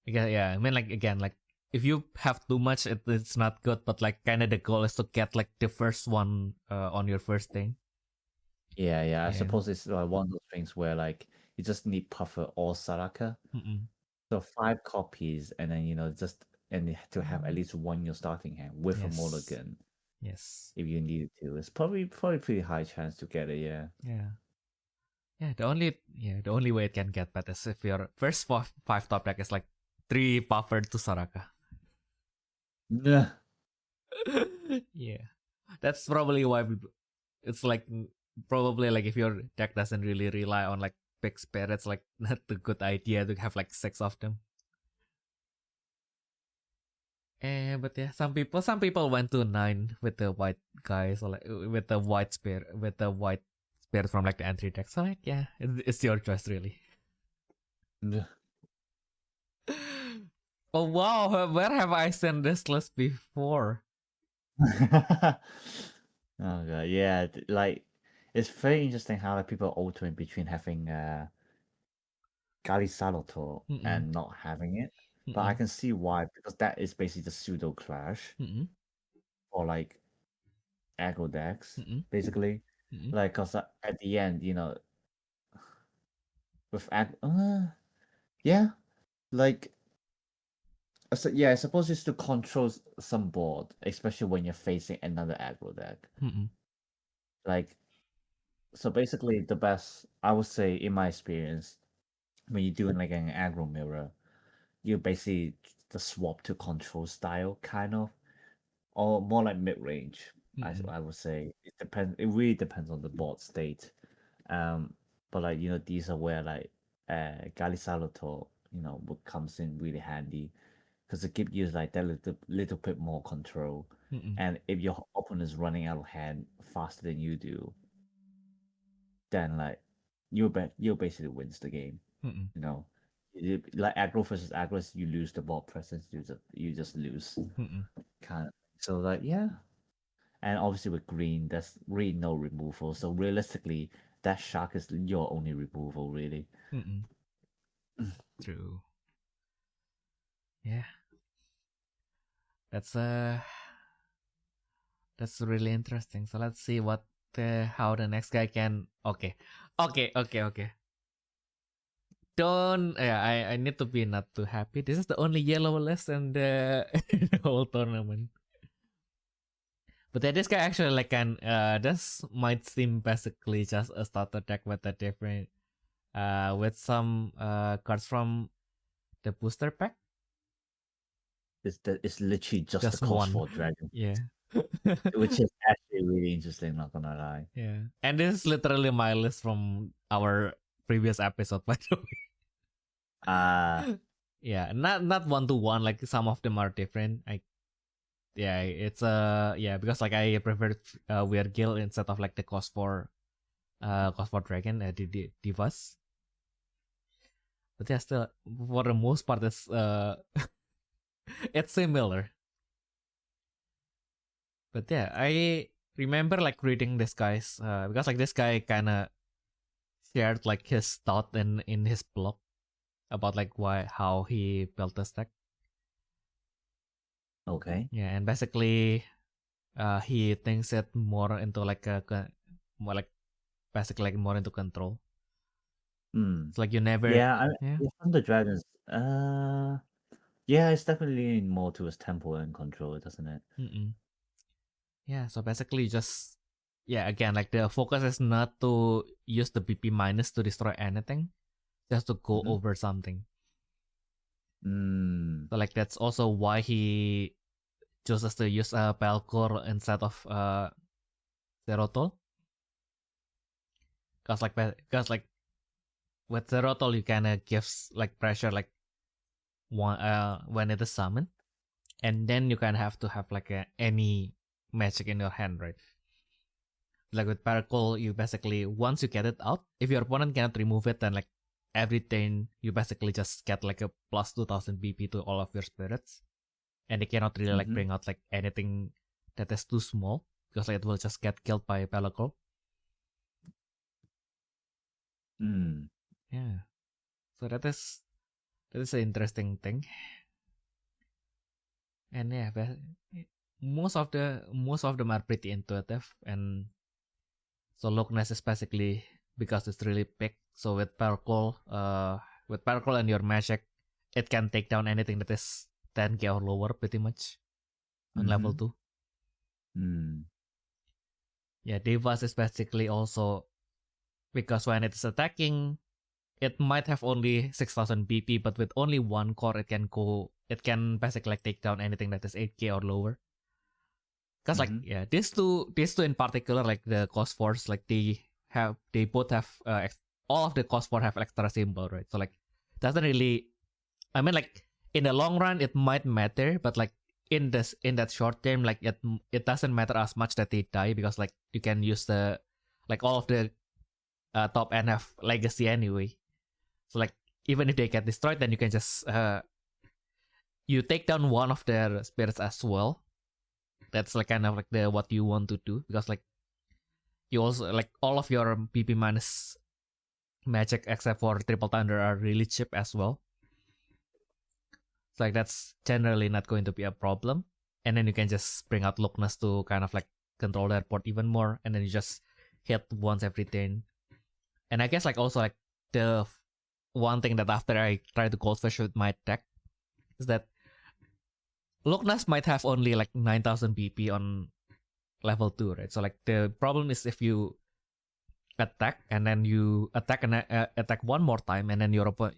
Yeah, I mean like again, like if you have too much it's not good, but like kinda the goal is to get like the first one on your first thing. yeah, I Yeah. suppose it's one of those things where like you just need Puffer or Salaka. Mm-mm. So 5 copies and then just and to have at least one in your starting hand with a Yes. mulligan Yes. if you needed to. It's probably pretty high chance to get it, yeah. Yeah. The only way it can get bad is if your first five top deck is like 3 buffered to Saraka. Nah. Yeah. That's probably why it's like probably like if your deck doesn't really rely on like big spirits, like not a good idea to have like 6 of them. But yeah, some people went to 9 with the white guys or like with the white spirit from like the entry deck. So like yeah, it's your choice really. Nah. Oh wow, where have I seen this list before? Oh god, yeah, like it's very interesting how like people alternate between having Galisaloto Mm-mm, and not having it. But I mm-mm, can see why, because that is basically the pseudo clash mm-mm, or like aggro decks, mm-mm, basically. mm-mm, Like, cause at the end, with yeah, like, so yeah, I suppose it's to control some board, especially when you're facing another aggro deck. mm-mm, Like, so basically, the best I would say, in my experience, when you're doing like an aggro mirror, you basically the swap to control style, kind of, or more like mid range. mm-mm, I would say it depends. It really depends on the board state. Um, but like these are where like Galisaloto, would comes in really handy because it gives you like that little bit more control. mm-mm, And if your opponent is running out of hand faster than you do, then like you basically wins the game. mm-mm, You know, like aggro versus aggro, you lose the ball presence. You just lose, mm-mm, kind of. So like yeah, and obviously with green, there's really no removal. So realistically, that shark is your only removal, really. mm-mm. True. Yeah, that's that's really interesting. So let's see what how the next guy can. Okay. Don't yeah. I need to be not too happy. This is the only yellow list in the, in the whole tournament. But yeah, this guy actually like can this might seem basically just a starter deck with a different with some cards from the booster pack. It's literally just the Just cost one. for dragon, Yeah. which is actually really interesting. Not gonna lie. Yeah. And this is literally my list from our previous episode, by the way. Uh Yeah, not one to one. Like some of them are different. Yeah, it's yeah, because like I prefer weird guild instead of like the cost for dragon the divas. But yeah, still for the most part it's it's similar. But yeah, I remember like reading this guy's because like this guy kind of shared like his thought in his blog about like how he built the stack. okay. Yeah, and basically he thinks it more into like more like basically like more into control. Hmm. It's like you never Yeah, yeah. yeah, Thunder Dragons. Yeah, it's definitely more towards tempo and control, doesn't it? Mm-mm. Yeah, so basically just yeah, again like the focus is not to use the BP minus to destroy anything, just to go Mm-hmm. over something. Mm. So like that's also why he chooses to use Pelkor instead of Zerotol. Cause like with the Rotol you kinda gives like pressure like one when it is summoned, and then you kind of have to have like any magic in your hand, right? Like with Paracle, you basically once you get it out, if your opponent cannot remove it, then like every turn you basically just get like a plus 2000 BP to all of your spirits, and they cannot really like Mm-hmm. bring out like anything that is too small because like it will just get killed by Paracle. Mm. Yeah, so that is an interesting thing, and yeah, most of them are pretty intuitive, and so Loch-Ness is basically because it's really big. So with Paracle and your magic, it can take down anything that is 10k or lower, pretty much on level Mm-hmm. 2. Mm. Yeah, Devas is basically also because when it is attacking, it might have only 6000 BP, but with only one core, it can basically like take down anything that is 8k or lower. Cause like Mm-hmm. yeah, these two in particular, like the cost force, like they both have all of the cost four have extra symbol, right? So like doesn't really, I mean like in the long run it might matter, but like in that short term, like it doesn't matter as much that they die because like you can use the like all of the top end have legacy anyway. So like even if they get destroyed, then you can just you take down one of their spirits as well. That's like kind of like the what you want to do because like you also like all of your PP minus magic except for Triple Thunder are really cheap as well. So like that's generally not going to be a problem. And then you can just bring out Loch-Ness to kind of like control the airport even more, and then you just hit once every turn. And I guess like also like the one thing that after I try to goldfish with my deck is that Loch-Ness might have only like 9000 BP on level 2, right? So like the problem is if you attack and then you attack one more time, and then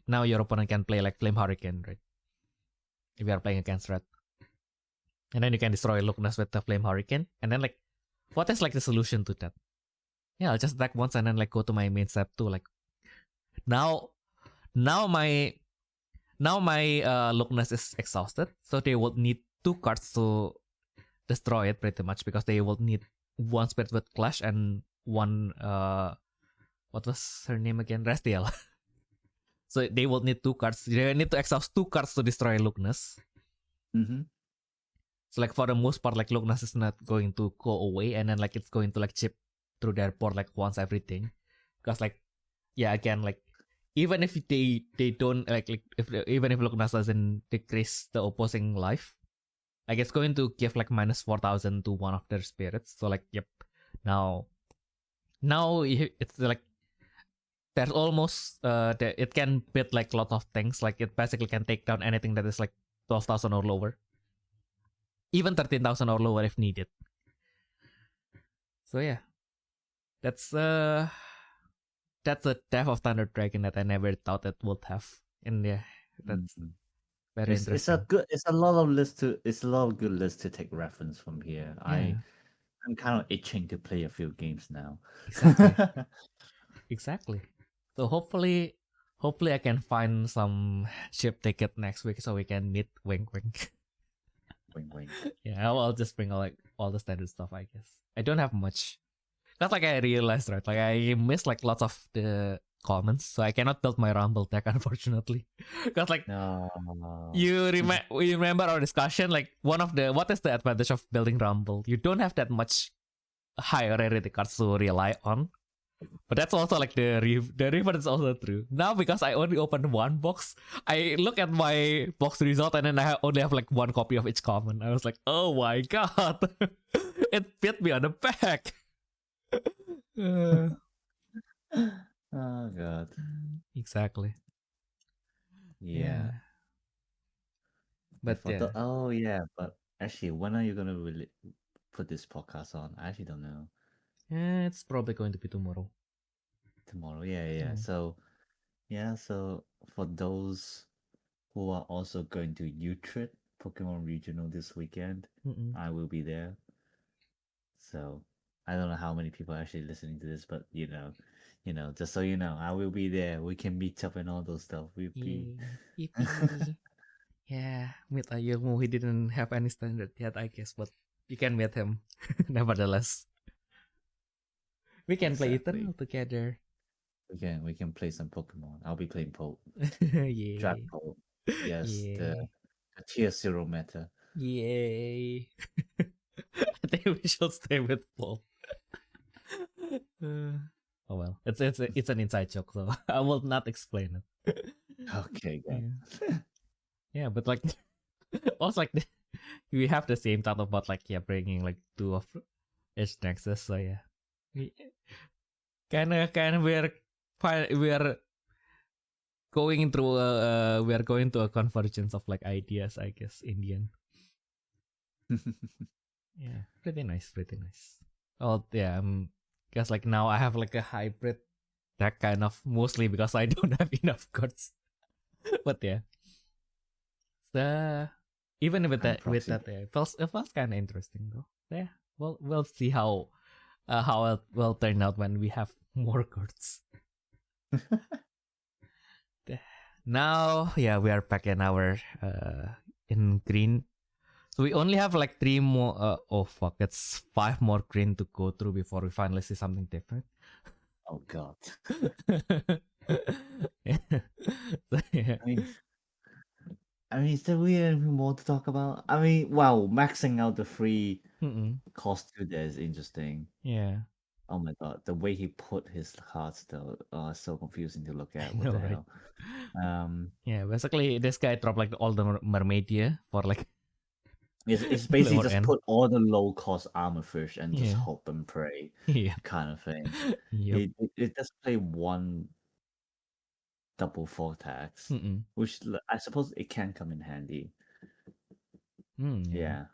now your opponent can play like Flame Hurricane, right? If you are playing against red, and then you can destroy Loch-Ness with the Flame Hurricane, and then like what is like the solution to that? Yeah, I'll just attack once and then like go to my main step too. Like now now my Loch-Ness is exhausted, so they will need two cards to destroy it pretty much because they will need one Spirit with Clash and one what was her name again? Restiel. So they will need two cards. They need to exhaust two cards to destroy Loch-Ness. Mm-hmm. So like for the most part, like Loch-Ness is not going to go away, and then like it's going to like chip through their port like once everything. Because like yeah, again like even if they don't like if even if Loch-Ness doesn't decrease the opposing life, like it's going to give like minus 4000 to one of their spirits. So like yep, now it's like there's almost it can beat like a lot of things. Like it basically can take down anything that is like 12,000 or lower, even 13,000 or lower if needed. So yeah, that's uh that's a Death of Thunder Dragon that I never thought it would have. And yeah, that's Mm-hmm. very interesting. It's a lot of it's a lot of good lists to take reference from here. Yeah, I'm kind of itching to play a few games now. exactly, exactly. So hopefully I can find some ship ticket next week so we can meet. Wink, wink. Wink, wink. Yeah, I'll just bring like all the standard stuff. I guess I don't have much. That's like I realized, right? Like I missed like lots of the comments, so I cannot build my Rumble deck unfortunately. Because like No. you remember our discussion, like one of the what is the advantage of building Rumble? You don't have that much high rarity cards to rely on. But that's also like the reverse is also true. Now because I only opened one box, I look at my box result and then only have like one copy of each common. I was like, oh my god, it bit me on the back. Uh, Oh god. exactly. Yeah. Yeah. Yeah, But yeah, but actually, when are you gonna really put this podcast on? I actually don't know. it's probably going to be tomorrow. Tomorrow. Yeah, yeah. Yeah. So for those who are also going to Utrecht Pokemon Regional this weekend, Mm-mm. I will be there. So I don't know how many people are actually listening to this, but just so you know, I will be there. We can meet up and all those stuff. We'll be. Yippee. Yeah, meet Ayumu. He didn't have any standard yet, I guess, but you can meet him nevertheless. We can play Exactly. Eternal together. We can play some Pokemon. I'll be playing Dragon Yay. Ball. Yes, Yay. the tier 0 meta. Yay. I think we should stay with Paul. Oh well, it's an inside joke, so I will not explain it. Okay, Yeah, guys. yeah, but like, also like we have the same thought about like bringing like two of each nexus. So yeah, we kind of we're going through we are going to a convergence of like ideas, I guess. Indian. Yeah, pretty nice, pretty nice. Oh yeah, guess like now I have like a hybrid deck kind of mostly because I don't have enough cards. But yeah, the even with I'm that proxy. yeah, it was kind of interesting though. Yeah, we'll see how it will turn out when we have more cards. Now, yeah, we are back in our in green. So we only have like three more. Oh fuck, it's five more green to go through before we finally see something different. Oh god. Yeah. So, yeah. I mean, is there really anything more to talk about? I mean, wow, maxing out the free Mm-mm. cost to there is interesting. Yeah, Oh my god, the way he put his cards though, so confusing to look I at. What know, the right? hell? Um, Yeah, basically this guy dropped like all the mermaidia for like it's basically lower just end. put all the low cost armor fish and just Yeah, hope and pray yeah, kind of thing. yep. It does play one double four tax, Mm-mm. which I suppose it can come in handy. Yeah, Yeah.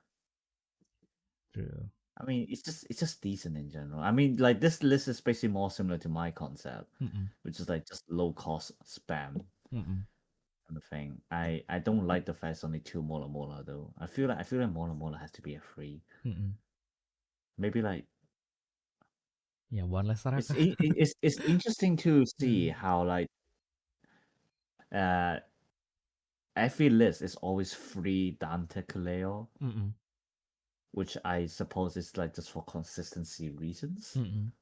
true. I mean, it's just decent in general. I mean, like this list is basically more similar to my concept, Mm-mm. which is like just low cost spam Mm-mm. kind of thing. I don't like the fact it's only two Mola Mola though. I feel like Mola Mola has to be a free. Mm-mm. Maybe like Yeah, one less it's Raka. it's interesting to see Mm. how like uh every list is always free Dante Kaleo, Mm-mm. which I suppose is like just for consistency reasons. Mm-mm.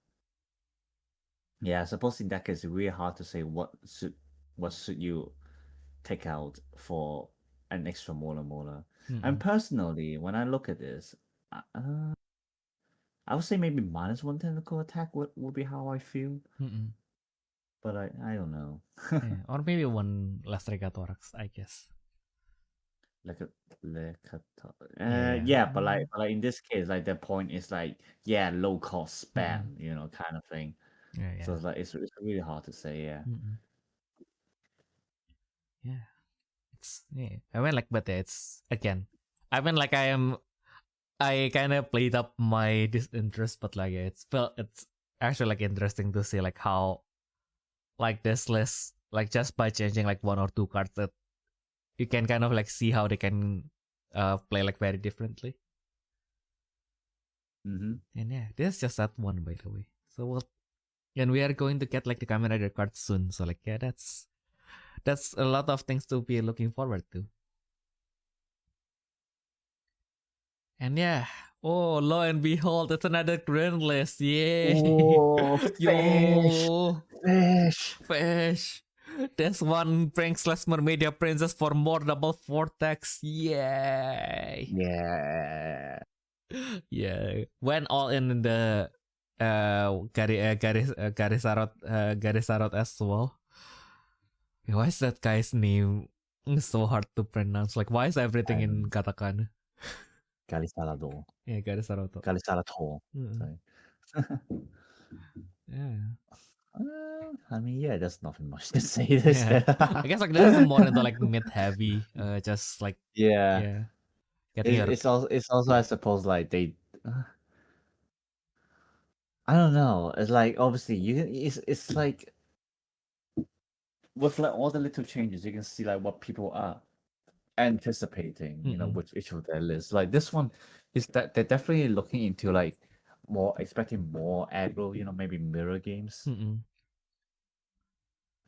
Yeah, I suppose in that case it's really hard to say what should you take out for an extra Mola Mola. And Mm-mm. personally, when I look at this, I would say maybe minus one tentacle attack would be how I feel, Mm-mm. but I don't know. Yeah, or maybe one less Thorax, I guess. like a like Yeah. yeah, but like in this case, like the point is like yeah, low cost Mm-mm. spam, kind of thing. Yeah, So yeah. it's really hard to say, yeah. Mm-mm. Yeah. It's yeah. I mean like but yeah, it's again. I mean like I kind of played up my disinterest, but like yeah, it's actually like interesting to see like how like this list like just by changing like one or two cards that you can kind of like see how they can play like very differently. Mm-hmm. And yeah, this is just that one by the way. So we'll and we are going to get like the Kamen Rider cards soon. So like yeah, that's a lot of things to be looking forward to. And yeah, oh lo and behold, it's another grand list. Yay! Oh, fish, Yo, fish. fish. This one brings less Mermaidia Princess for more double vortex. Yay! Yeah. Yeah, went all in the Garisarot as well. Why is that guy's name so hard to pronounce? Like, why is everything in And katakana? Galisalador. Yeah, Garisarot. Galisalator. Mm. Sorry. Yeah, I mean, yeah, there's nothing much to say this. yeah. I guess like that's more into like mid heavy. Just like Yeah. yeah, getting It's, your it's also it's also I suppose like they I don't know. It's like obviously it's like with like all the little changes you can see like what people are anticipating, mm-mm, with each of their lists. Like this one is that they're definitely looking into like expecting more aggro, maybe mirror games, Mm-mm.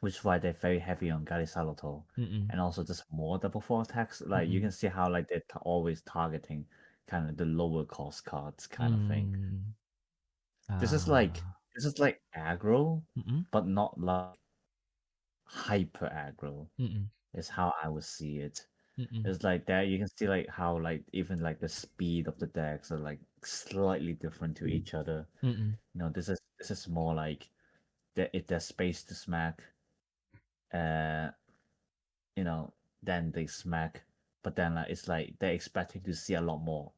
which is why they're very heavy on Galisaloto. Mm-mm. And also just more double four attacks. Like you Mm-mm. can see how like they're always targeting kind of the lower cost cards kind of thing. Mm. This is like Ah. this is like aggro, Mm-mm. but not like hyper aggro Mm-mm. is how I would see it. Mm-mm. It's like that you can see like how like even like the speed of the decks are like slightly different to each other. Mm-mm. This is more like that if there's space to smack, uh, you know, then they smack. But then like it's like they're expecting to see a lot more,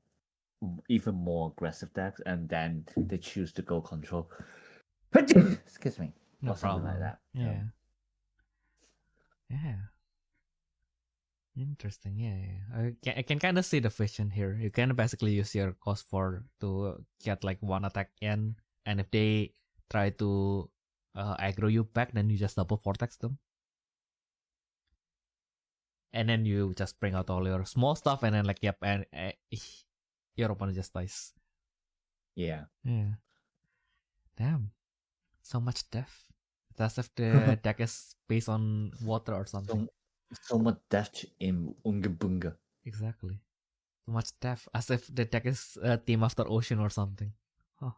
even more aggressive decks, and then they choose to go control. Excuse me, No or something like problem. that. Yeah. Yeah. Interesting. Yeah. Yeah. I can kind of see the vision here. You can basically use your cost for to get like one attack in, and if they try to aggro you back, then you just double vortex them, and then you just bring out all your small stuff, and then like yep, and your opponent just dies. Yeah. Yeah. Damn. So much depth. It's as if the deck is based on water or something. so so much depth in Unga Bunga. Exactly. So much depth. As if the deck is a team after ocean or something. Huh.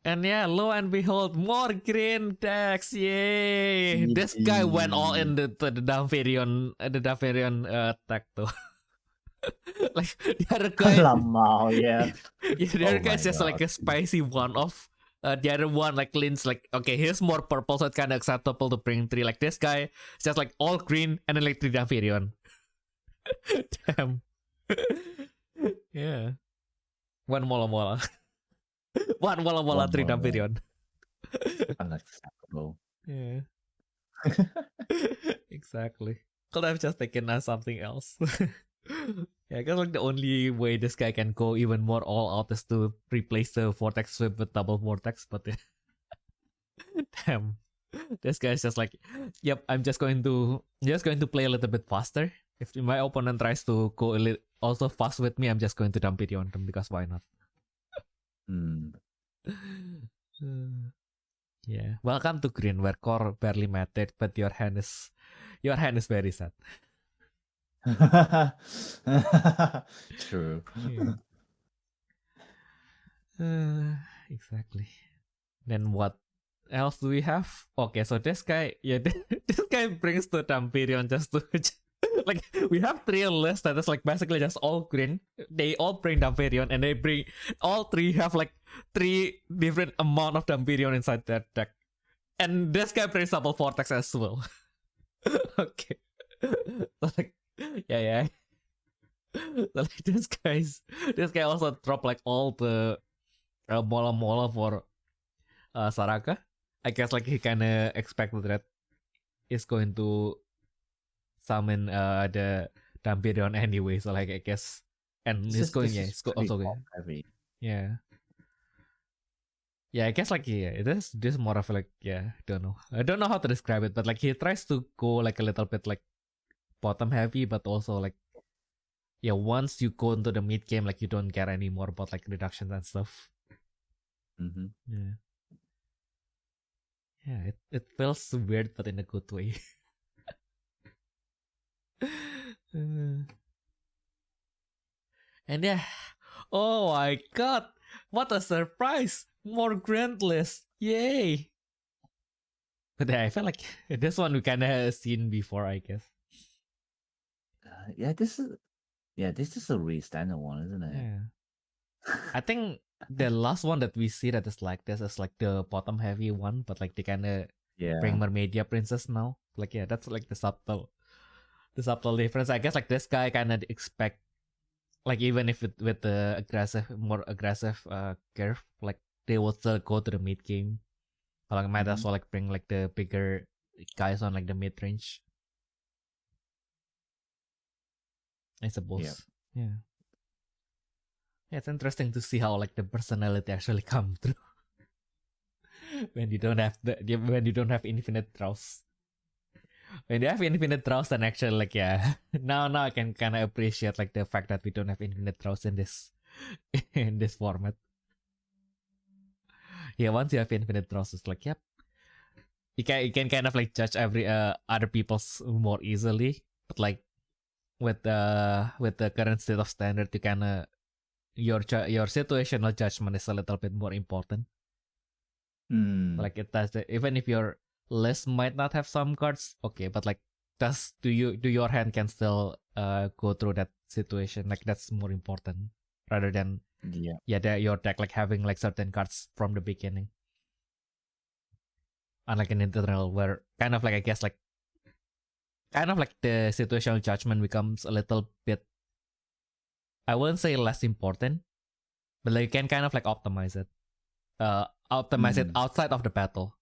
And yeah, lo and behold, more green decks. Yay! This guy went all in the Davirion attack though. Like the other guy, Lamau, yeah. yeah, the other Oh guy's my just like god. a spicy one off. The other one like leans like okay, here's more purple, so it's kind of acceptable to bring three. Like this guy, it's just like all green and then like three Davirion. Damn. Yeah. One mola mola. One mola mola, One three more Davirion. unacceptable. Yeah. Exactly. Could have just taken something else. Yeah, because like the only way this guy can go even more all out is to replace the vortex sweep with double vortex. But damn, this guy's just like, yep, I'm just going to play a little bit faster. If my opponent tries to go also fast with me, I'm just going to dump it on them because why not? Hmm. Yeah. Welcome to green where core barely mattered, but your hand is very sad. True. Yeah. Exactly. Then what else do we have? Okay, so this guy, yeah, this guy brings the Dampirion just to like we have three lists that is like basically just all green. They all bring Dampirion, and they bring all three have like three different amount of Dampirion inside that deck. And this guy brings double vortex as well. Okay. So like, yeah. So like this guy also dropped like all the mola mola for Saraka. I guess like he kind of expected that he's going to summon the Dampirion anyway. So like I guess, and This he's is going this yeah, is he's pretty also top heavy. yeah. Yeah, I guess like yeah, this is more of like yeah, I don't know how to describe it, but like he tries to go like a little bit like bottom heavy, but also like yeah, once you go into the mid game, like you don't care anymore about like reductions and stuff. Mm-hmm. Yeah, yeah, it feels weird, but in a good way. And yeah, oh my god, what a surprise! More grand list, yay! But yeah, I feel like this one we kind of seen before, I guess. Yeah, this is a really standard one, isn't it? Yeah, I think the last one that we see that is like this is like the bottom heavy one, but like they kind of bring Yeah. Mermaidia Princess now. Like yeah, that's like the subtle difference. I guess like this guy kind of expect like even if with the more aggressive curve, like they will still go to the mid game. Like might as Mm-hmm. well like bring like the bigger guys on like the mid range. I Yeah. suppose. Yeah. Yeah, it's interesting to see how like the personality actually come through when you don't have infinite draws. When you have infinite draws, then actually like yeah, now I can kind of appreciate like the fact that we don't have infinite draws in this in this format. Yeah, once you have infinite draws, it's like, yep, you can kind of like judge every other people's more easily. But like with the current state of standard, you kind of your situational judgment is a little bit more important. Mm, Like it does even if your list might not have some cards, okay, but like do your hand can still go through that situation, like that's more important rather than yeah. your deck like having like certain cards from the beginning, unlike an internal where kind of like I guess like kind of like the situational judgment becomes a little bit, I wouldn't say less important, but like you can kind of like optimize it Mm, outside of the battle.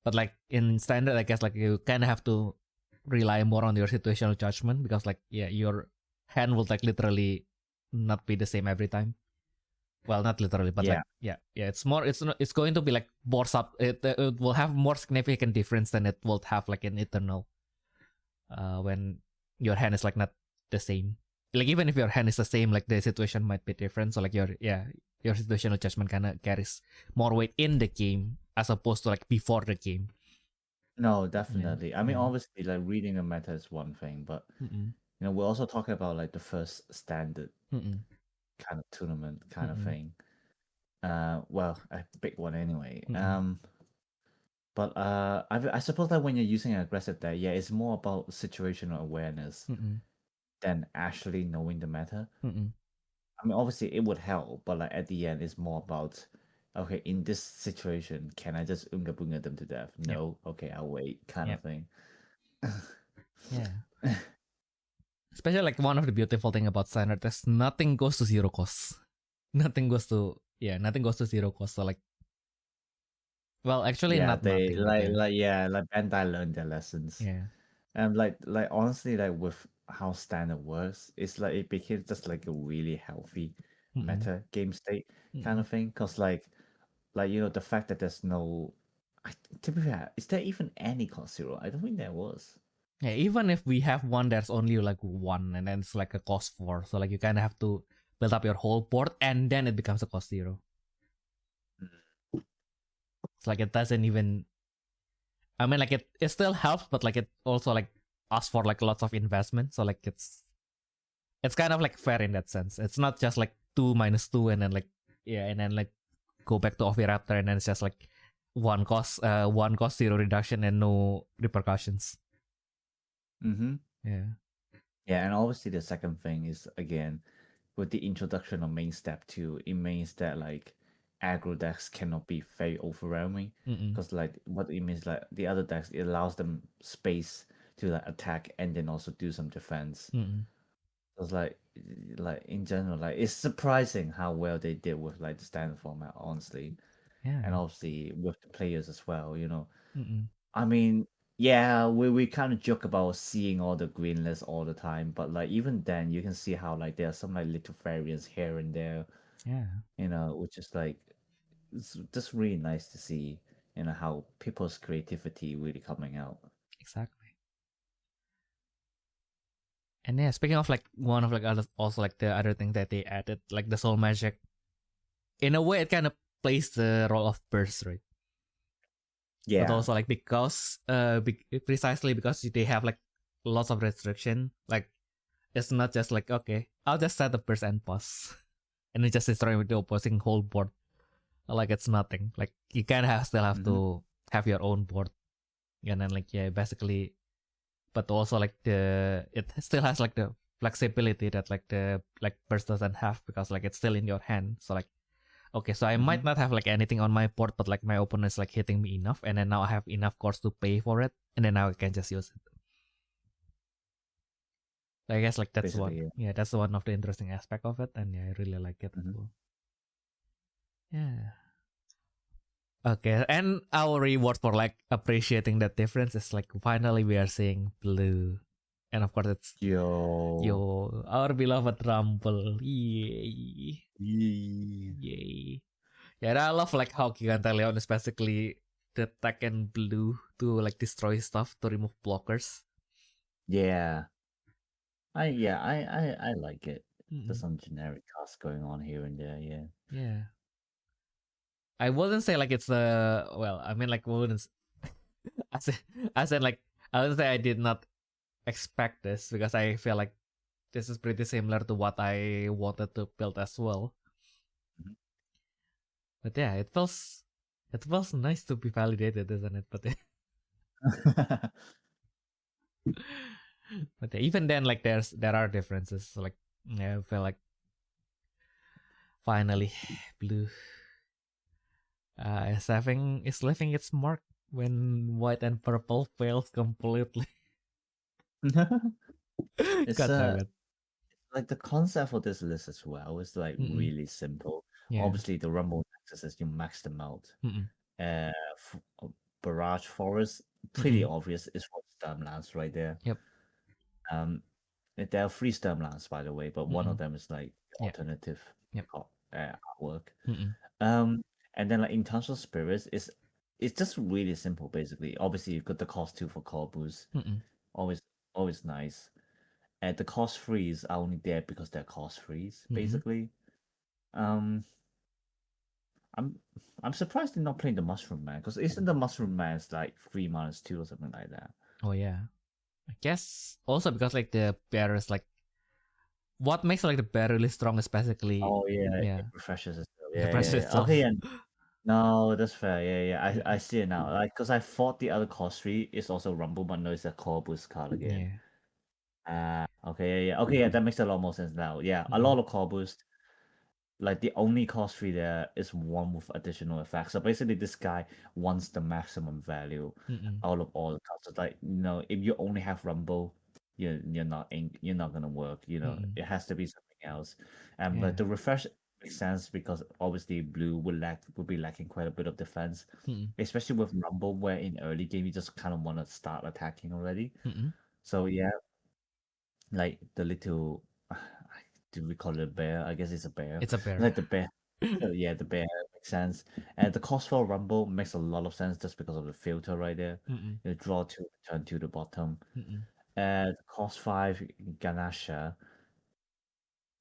But like in standard, I guess like you kind of have to rely more on your situational judgment because like yeah, your hand will like literally not be the same every time. Well, not literally, but like yeah. yeah, it's more it's going to be like more it will have more significant difference than it will have like an eternal when your hand is like not the same. Like even if your hand is the same, like the situation might be different. So like your situational judgment kind of carries more weight in the game as opposed to like before the game. No, Yeah, definitely. I mean, yeah. obviously, like reading the meta is one thing, but Mm-mm. we're also talking about like the first standard Mm-mm. kind of tournament kind of Mm-mm. thing. Well, a big one anyway. Mm-mm. But I suppose that when you're using an aggressive deck, yeah, it's more about situational awareness Mm-mm. than actually knowing the meta. Mm-mm. I mean, obviously it would help, but like at the end, it's more about, okay, in this situation, can I just unga bunga them to death? Yep. No, okay, I'll wait, kind of Yep. thing. Yeah. Especially like one of the beautiful thing about standard is nothing goes to zero cost. Nothing goes to zero cost. So like, well, actually Yeah, not they nothing, but yeah, like Bandai learned their lessons. yeah. And like honestly, like with how standard works, it's like it became just like a really healthy Mm-mm. meta game state kind Mm-mm. of thing. Cause like the fact that there's no, to be fair, is there even any cost zero? I don't think there was. Yeah, even if we have one, there's only like one, and then it's like a cost four. So like you kind of have to build up your whole board, and then it becomes a cost zero. It's like it doesn't even. I mean, like it still helps, but like it also like asks for like lots of investment. So like it's kind of like fair in that sense. It's not just like 2 minus 2 and then like yeah, and then like go back to Oviraptor and then it's just like one cost zero reduction and no repercussions. Mm-hmm. Yeah. Yeah, and obviously the second thing is again with the introduction of main step two, it means that like aggro decks cannot be very overwhelming Mm-mm. because like what it means like the other decks it allows them space to like attack and then also do some defense. Mm-mm. So it's like in general like it's surprising how well they did with like the standard format honestly, and Yeah. obviously with the players as well. Mm-mm. I mean, yeah, we kind of joke about seeing all the green lists all the time, but like even then, you can see how like there are some like little variants here and there, Yeah. which is like it's just really nice to see, how people's creativity really coming out. Exactly. And yeah, speaking of like one of like other also like the other thing that they added, like the soul magic, in a way it kind of plays the role of burst, right? But Yeah. also like because precisely because they have like lots of restriction, like it's not just like okay, I'll just set the burst and pause, and then just destroy with the opposing whole board. Like it's nothing. Like you kind of still have Mm-hmm. to have your own board, and then like yeah, basically, but also like it still has like the flexibility that like the like burst doesn't have because like it's still in your hand. So like okay, so I Mm-hmm. might not have like anything on my board, but like my opponent is like hitting me enough, and then now I have enough cards to pay for it, and then now I can just use it. I guess like that's Basically, one. yeah. Yeah, that's one of the interesting aspect of it, and yeah, I really like it. Mm-hmm. Cool. Yeah. Okay, and our reward for like appreciating that difference is like finally we are seeing blue, and of course it's Yo. our beloved Rumble. Yay! Yee. Yay! Yeah, and I love like how Gigantaleon is basically the tech and blue to like destroy stuff to remove blockers. Yeah. I like it. There's Mm-mm. some generic cards going on here and there. Yeah. Yeah. I wouldn't say like it's a well. I mean, like wouldn't. I said, I said like I wouldn't say I did not expect this because I feel like this is pretty similar to what I wanted to build as well. But yeah, it feels nice to be validated, isn't it? But but yeah, even then, like there are differences. So, like yeah, I feel like finally blue is leaving its mark when white and purple fails completely. It's God damn it. like the concept for this list as well is like Mm-mm. really simple. Yeah. Obviously, the Rumble Nexus is you max them out. Mm-mm. Barrage Forest, pretty Mm-mm. obvious, is for Sturmlands right there. Yep. Um, there are three Sturmlands, by the way, but one of Mm-mm. them is like Yeah. alternative Yep. artwork. Mm-mm. And then like Intentional Spirits is it's just really simple, basically. Obviously, you've got the cost two for core boost, Mm-mm. always always nice. And the cost threes are only there because they're cost threes, Mm-mm. basically. Um, I'm I'm surprised they're not playing the Mushroom Man, because isn't the Mushroom Man's like 3 -2 or something like that? Oh yeah. I guess also because like the bear is like what makes like the bear really strong is basically Oh yeah, yeah it refreshes itself. the Yeah, pressure yeah, yeah. Okay, itself. yeah. No, that's fair. Yeah, yeah. I Mm-mm. see it now. Like, because I thought the other cost three is also Rumble, but no, it's a core boost card again. Yeah. Okay, yeah, yeah. Okay, yeah, that makes a lot more sense now. Yeah, a Mm-mm. lot of core boost. Like the only cost tree there is one with additional effects. So basically, this guy wants the maximum value Mm-mm. out of all the cards. It's like, if you only have Rumble, you're not gonna work. Mm-mm. It has to be something else. And Yeah. but the refresh makes sense because obviously blue would be lacking quite a bit of defense, Mm-mm. especially with Rumble, where in early game you just kind of want to start attacking already. Mm-mm. So yeah, like the little, do we call it a bear? I guess it's a bear. It's a bear. Like the bear. So yeah, the bear makes sense. And the cost for Rumble makes a lot of sense just because of the filter right there. Mm-mm. You draw two, return to the bottom. Mm-mm. And cost 5 Ganesha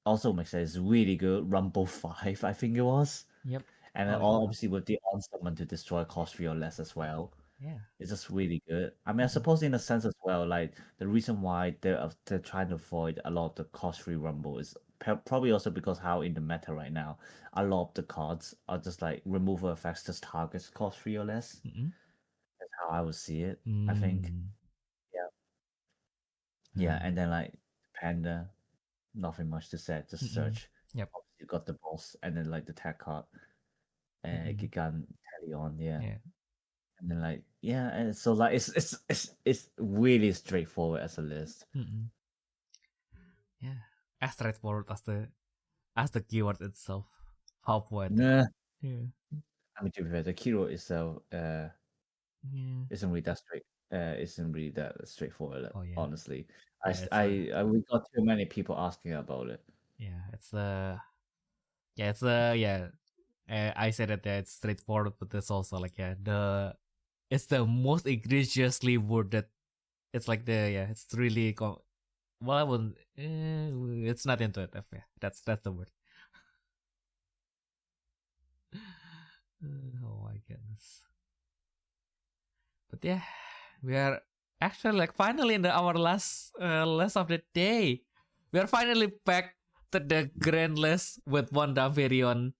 also makes sense. It's really good. Rumble 5, I think it was. Yep. And then Oh yeah. obviously with the on summon to destroy cost 3 or less as well. Yeah. It's just really good. I mean, I Mm-mm. suppose in a sense as well, like the reason why they're trying to avoid a lot of the cost-free rumble is probably also because how in the meta right now, a lot of the cards are just like removal effects just targets cost-free or less. Mm-mm. That's how I would see it. I think. Mm. Yeah, yeah, Uh, and then like Panda, nothing much to say. Just mm-mm. search. Yep. Obviously, you got the boss, and then like the tag card, and Mm-mm. Gigan on, yeah. Yeah. And then like yeah, and so like it's really straightforward as a list. Mm-mm. Yeah. As straightforward as the keyword itself. How poetic. Nah, Yeah. I mean to be fair, the keyword itself Yeah. isn't really that straightforward. Oh yeah. Honestly, Yeah. It's a we got too many people asking about it. yeah. It's a yeah. It's a yeah. I said that it's straightforward, but it's also like yeah. It's the most egregiously worded. It's like the yeah. It's really well. I wouldn't. It's not intuitive. Yeah. That's the word. Oh my goodness. But yeah, we are actually like finally in our last of the day. We are finally back to the grand list with one Davirion.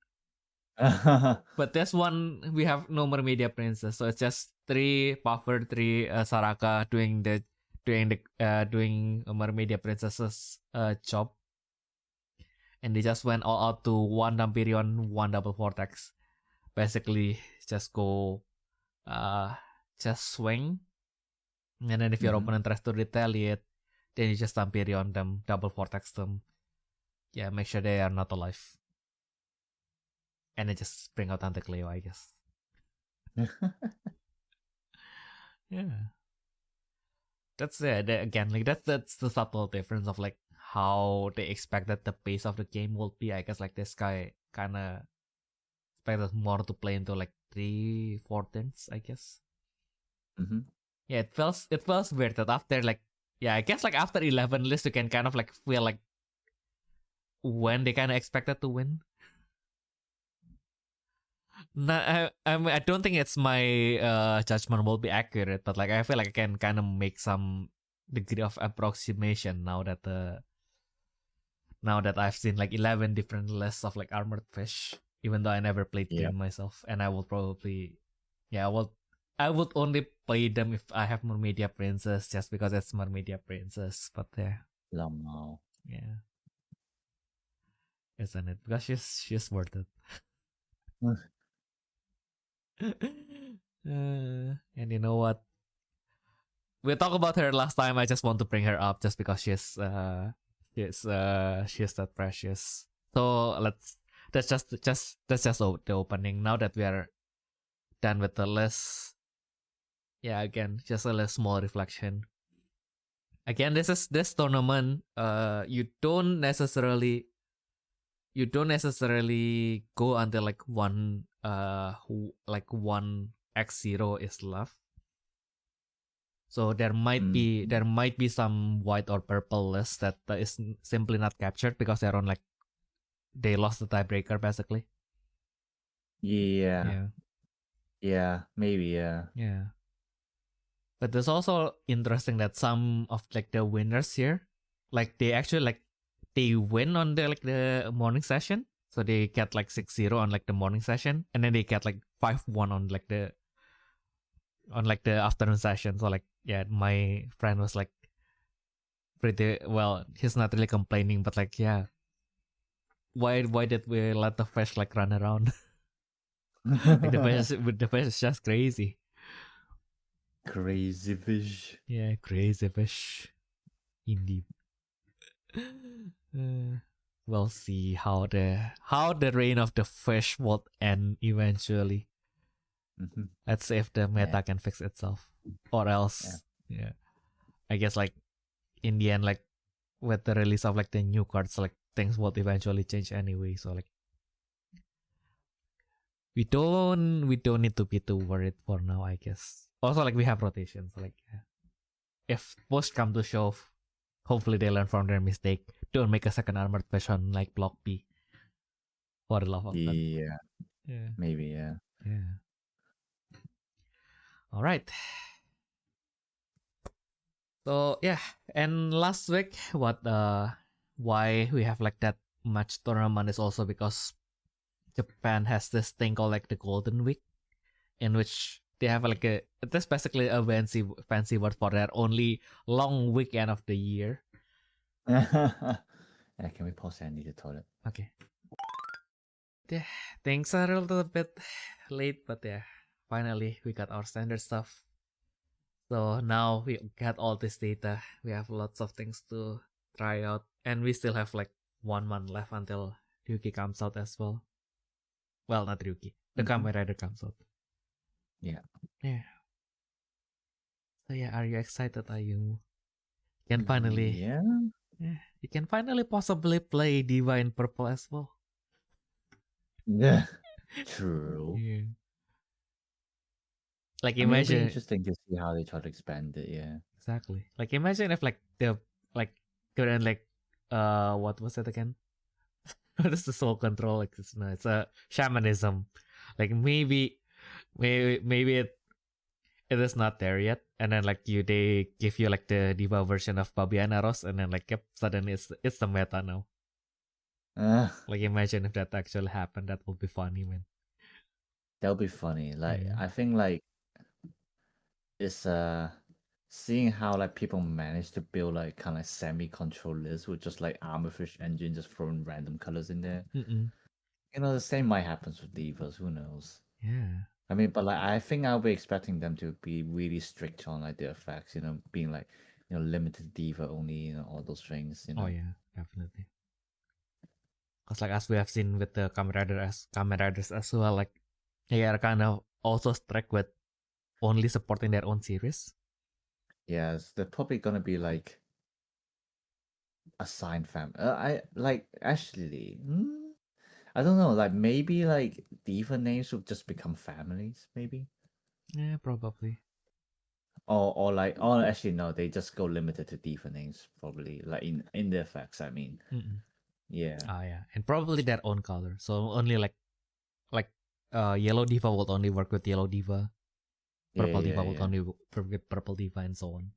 But this one we have no more media princess, so it's just 3 Puffer, 3 Saraka doing Mermedia Princess's job, and they just went all out to one Dampirion, one double vortex. Basically, just go, just swing, and then if your opponent tries to retaliate, then you just Dampirion them, double vortex them. Yeah, make sure they are not alive, and then just bring out Antecleo, I guess. Yeah. That's it. Again, like that's the subtle difference of like how they expect that the pace of the game will be. I guess like this guy kind of expected more to play into like 3/4, I guess. Yeah, it feels weird that after like yeah, I guess like after 11 list you can kind of like feel like when they kind of expected to win. No, I don't think it's my judgment will be accurate, but like I feel like I can kind of make some degree of approximation now that I've seen like 11 different lists of like armored fish, even though I never played Yeah. green myself, and I will probably, yeah, I would only play them if I have Mermaidia Princess, just because it's Mermaidia Princess. But Lamau. yeah, isn't it? Because she's worth it. And you know what? We talked about her last time. I just want to bring her up just because she's that precious. So that's just the opening. Now that we are done with the list, yeah, again, just a little small reflection. Again, this tournament. You don't necessarily go until like one X0 is left. So there might be some white or purple list that is simply not captured because they're on like they lost the tiebreaker basically. Yeah. Yeah, maybe, yeah. Yeah. But there's also interesting that some of like the winners here, like they actually like they win on the morning session. So they get like 6-0 on like the morning session, and then they get like 5-1 on like the afternoon session. So like yeah, my friend was like pretty well, he's not really complaining, but like yeah, why did we let the fish like run around? Like the fish is just crazy. Crazy fish. Yeah, crazy fish. Indeed. We'll see how the reign of the fish will end eventually. Let's see if the meta can fix itself, or else, yeah. I guess like in the end, like with the release of like the new cards, like things will eventually change anyway. So like we don't need to be too worried for now, I guess. Also like we have rotations, so like yeah. If push come to shove, hopefully they learn from their mistake. Don't make a second armored fish on like block B. For the love of God. Yeah. Yeah. Maybe, yeah. Yeah. All right. So yeah, and last week, why we have like that much tournament is also because Japan has this thing called like the Golden Week, in which they have like that's basically a fancy word for their only long weekend of the year. Yeah, can we pause and need the toilet? Okay. Yeah, things are a little bit late, but yeah, finally we got our standard stuff. So now we got all this data. We have lots of things to try out, and we still have like 1 month left until Ryuki comes out as well. Well, not Ryuki. The Kamen Rider comes out. Yeah. Yeah. So yeah, are you excited, Ayumu? You can finally, Yeah. You can finally possibly play Diva in Purple as well. Yeah. True. Yeah. Like I mean, it'll be imagine interesting to see how they try to expand it. Yeah. exactly. Like imagine if like the like current like what was it again? What is the soul control? Like it's a shamanism. Like maybe it is not there yet, and then like they give you like the diva version of Babiana Rose, and then like yep, suddenly it's the meta now. Like imagine if that actually happened, that would be funny, man. That'll be funny. Like Yeah. I think like it's seeing how like people manage to build like kind of like semi-control lists with just like armorfish engine just throwing random colors in there. Mm-mm. You know, the same might happen with divas. Who knows? Yeah. I mean, but like I think I'll be expecting them to be really strict on like the effects. You know, being like limited diva only. You know, all those things. You know. Oh yeah, definitely. Cause like as we have seen with the Kamen Riders as well, like they are kind of also strict with only supporting their own series. Yes, they're probably gonna be like assigned fam. I like actually. I don't know. Like maybe like diva names will just become families. Maybe. Yeah, probably. Or like actually no, they just go limited to diva names probably like in the effects. I mean. Mm-mm. Yeah. Yeah, and probably their own color. So only like yellow diva would only work with yellow diva, Yeah, purple yeah, diva would yeah. only work with purple diva, and so on.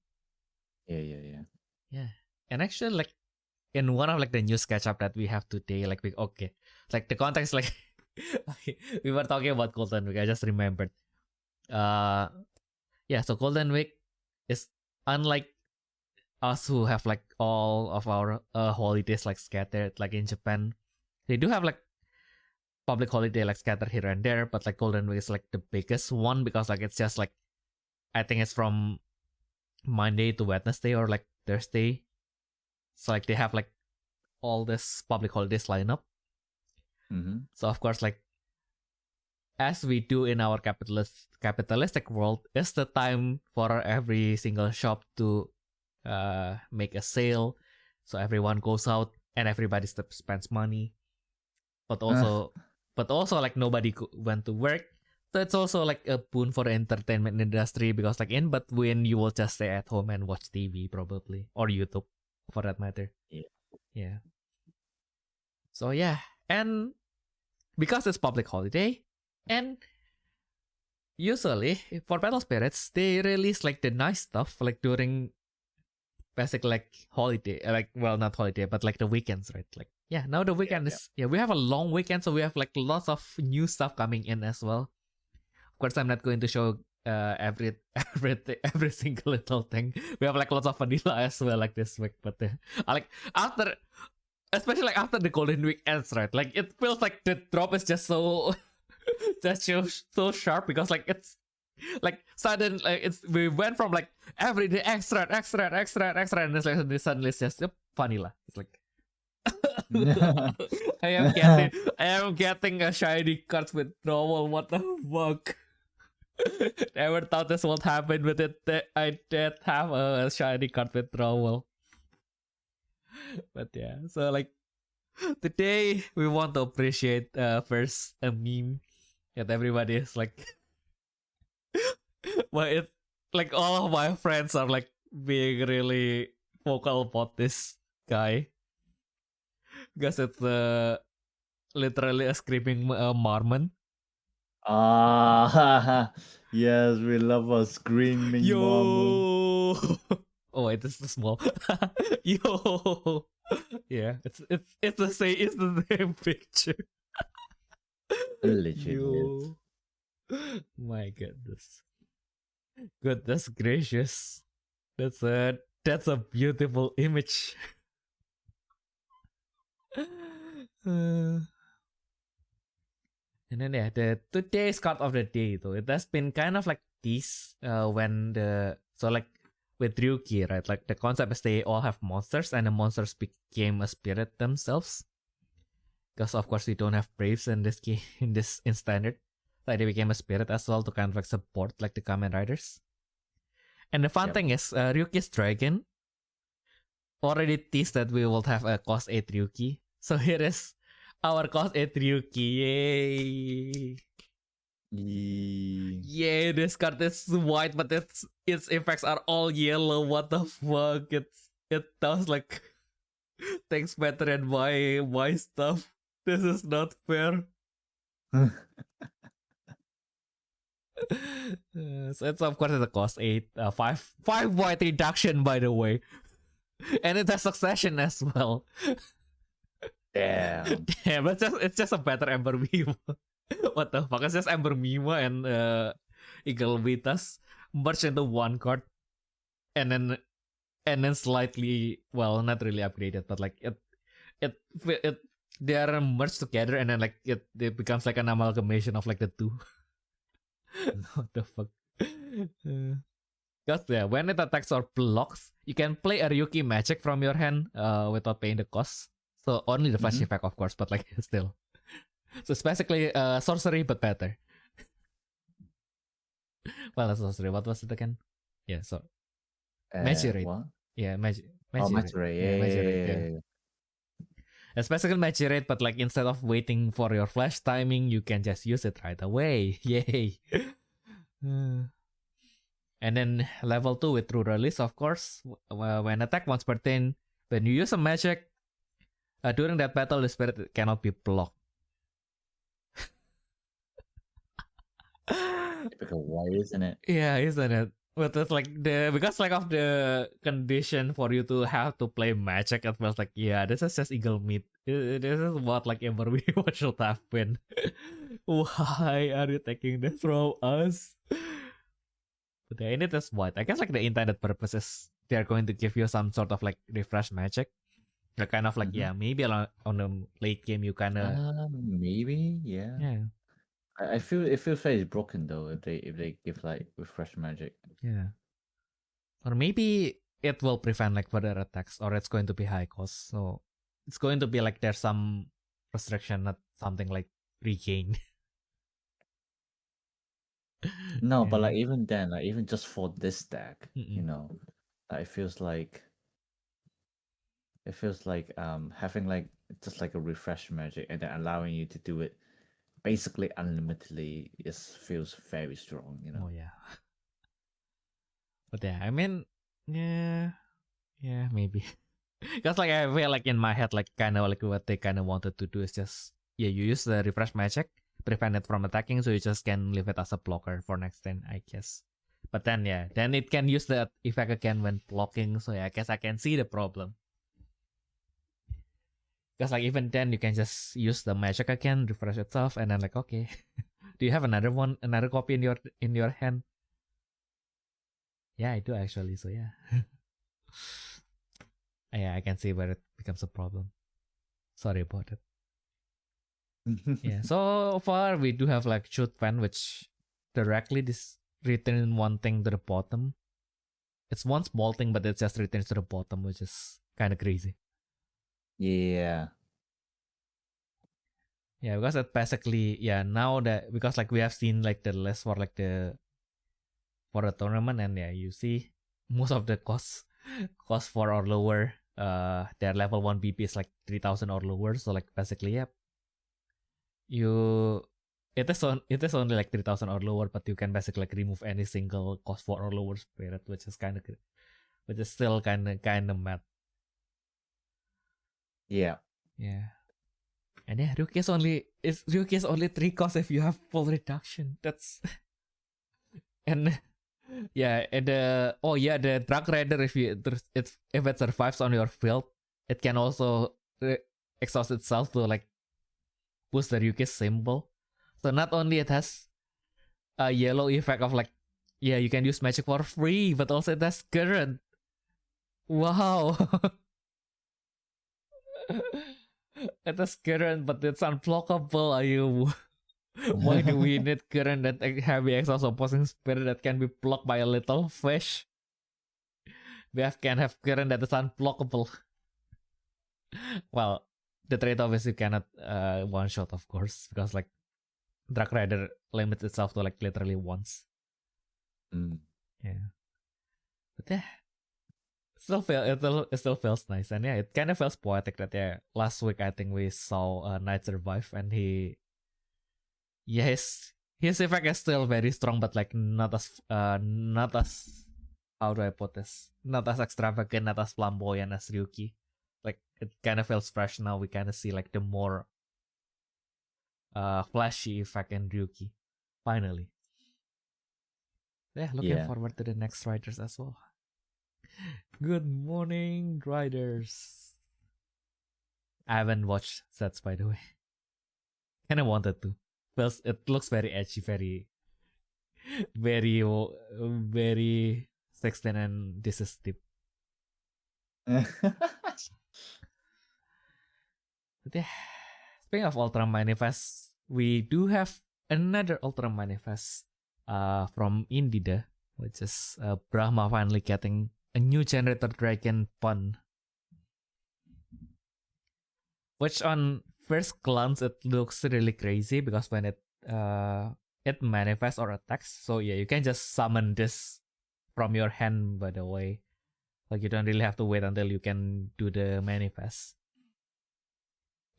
Yeah, yeah, yeah. Yeah, and actually, like in one of like the news catch up that we have today, like like the context, like we were talking about Golden Week. I just remembered. Uh, yeah. So Golden Week is unlike us who have like all of our holidays like scattered. Like in Japan, they do have like public holiday like scattered here and there, but like Golden Week is like the biggest one because like it's just like I think it's from Monday to Wednesday or like Thursday. So like they have like all this public holidays line up. Mm-hmm. So of course, like as we do in our capitalistic world, it's the time for every single shop to make a sale. So everyone goes out and everybody spends money, but also like nobody went to work. So it's also like a boon for the entertainment industry because like in between you will just stay at home and watch TV probably or YouTube for that matter. Yeah. Yeah. So yeah, and because it's public holiday, and usually for Battle Spirits they release like the nice stuff like during basically like holiday, like well not holiday but like the weekends, right? Like yeah, now the weekend is we have a long weekend, so we have like lots of new stuff coming in as well. Of course, I'm not going to show every single little thing. We have like lots of vanilla as well like this week, but like after, especially like after the Golden Week ends, right? Like it feels like the drop is just so just so sharp because like it's like sudden like it's we went from like every day extra and it's like suddenly it's just vanilla. It's like I am getting a shiny cards withdrawal. What the fuck? Never thought this would happen with it. I did have a shiny card withdrawal. But yeah, so like today we want to appreciate first a meme that everybody is like well it like all of my friends are like being really vocal about this guy because it's literally a screaming Mormon. Yes, we love a screaming mama. Yo. Oh wait, this is small. Yo. Yeah, it's the same picture. Legit. Yo. My goodness. Goodness gracious. That's a beautiful image. And then yeah, the today's card of the day though, it has been kind of like this when the so like with Ryuki, right? Like the concept is they all have monsters and the monsters became a spirit themselves. Because of course we don't have braves in this game in standard. Like they became a spirit as well to kind of like support like the Kamen Riders. And the fun thing is Ryuki's dragon already teased that we will have a cost 8 Ryuki. So here is our cost 8 Ryuki. Yay! Yay! This card is white, but its effects are all yellow. What the fuck? It does like things better than my stuff. This is not fair. So it's of course it's a cost 8, 5 white reduction by the way, and it has succession as well. Damn. Damn, it's just a better Ember Mima. What the fuck? It's just Ember Mima and Eagle Vitas merged into one card, and then slightly, well, not really upgraded, but like it they are merged together, and then like it becomes like an amalgamation of like the two. What the fuck? Because yeah, when it attacks or blocks, you can play a Ryuki magic from your hand without paying the cost. So only the flash effect, of course, but like still. So it's basically sorcery but better. Well, that's sorcery. What was it again? Yeah, so magic rate. What? Yeah, magic. Magic rate. Yeah, magic rate. Yeah. Yeah. It's basically magic rate, but like instead of waiting for your flash timing, you can just use it right away. Yay! And then level 2 with true release, of course. When attack once per turn, when you use a magic, During that battle, the spirit cannot be blocked. Typical white, isn't it? Yeah, isn't it? But it's like because like of the condition for you to have to play magic, it feels like yeah, this is just eagle meat. This is what like every what should have been. Why are you taking this from us? But yeah, it is what I guess like the intended purpose is they're going to give you some sort of like refresh magic. Like kind of like Mm-hmm. yeah, maybe on the late game you kind of Maybe, yeah. yeah I feel it feels very broken though if they give like refresh magic. yeah, or maybe it will prevent like further attacks, or it's going to be high cost. So it's going to be like there's some restriction, not something like regain. No, but Yeah. like even then, like even just for this deck, Mm-mm. like, it feels like having like just like a refresh magic and then allowing you to do it basically unlimitedly is feels very strong. Oh yeah. But yeah, I mean, yeah, yeah, maybe. Because like I feel like in my head, like kind of like what they kind of wanted to do is just yeah, you use the refresh magic, prevent it from attacking, so you just can leave it as a blocker for next turn, I guess. But then yeah, then it can use that effect again when blocking. So yeah, I guess I can see the problem. Because like even then you can just use the magic again, refresh itself, and then like okay, do you have another one, another copy in your hand? Yeah, I do actually. So yeah, yeah, I can see where it becomes a problem. Sorry about it. Yeah, so far we do have like shoot fan, which directly this return one thing to the bottom. It's one small thing, but it just returns to the bottom, which is kind of crazy. Yeah. Yeah, because it basically yeah now that because like we have seen like the list for like the for the tournament, and yeah you see most of the cost 4 or lower their level 1 BP is like 3000 or lower, so like basically yeah you it is only like 3000 or lower, but you can basically like remove any single cost 4 or lower spirit, which is kind of which is still kind of mad. Yeah. Yeah, and yeah Ryuki is only 3 costs if you have full reduction. That's and yeah, and oh yeah, the drug rider if it survives on your field, it can also exhaust itself to like boost the Ryuki symbol. So not only it has a yellow effect of like yeah you can use magic for free, but also it has current. Wow. It has current, but it's unblockable. Are you? Why do we need current that heavy exhaust opposing spirit that can be blocked by a little fish? Can have current that is unblockable. Well, the trade-off is you cannot one shot, of course, because like Drag Rider limits itself to like literally once. Mm. Yeah, but yeah, it still feels nice, and yeah, it kind of feels poetic that yeah. Last week I think we saw Knight survive, and yeah his effect is still very strong, but like not as how do I put this? Not as extravagant, not as flamboyant as Ryuki. Like it kind of feels fresh now. We kind of see like the more flashy effect in Ryuki. Finally. Yeah, looking Yeah. forward to the next riders as well. Good morning, riders. I haven't watched sets by the way. Kind of wanted to. Feels it looks very edgy, very, very 16 and this is deep. But yeah, speaking of Ultra Manifest, we do have another Ultra Manifest from Indida, which is Brahma finally getting a new generator dragon pun. Which on first glance it looks really crazy because when it manifests or attacks, so yeah, you can just summon this from your hand by the way. Like you don't really have to wait until you can do the manifest.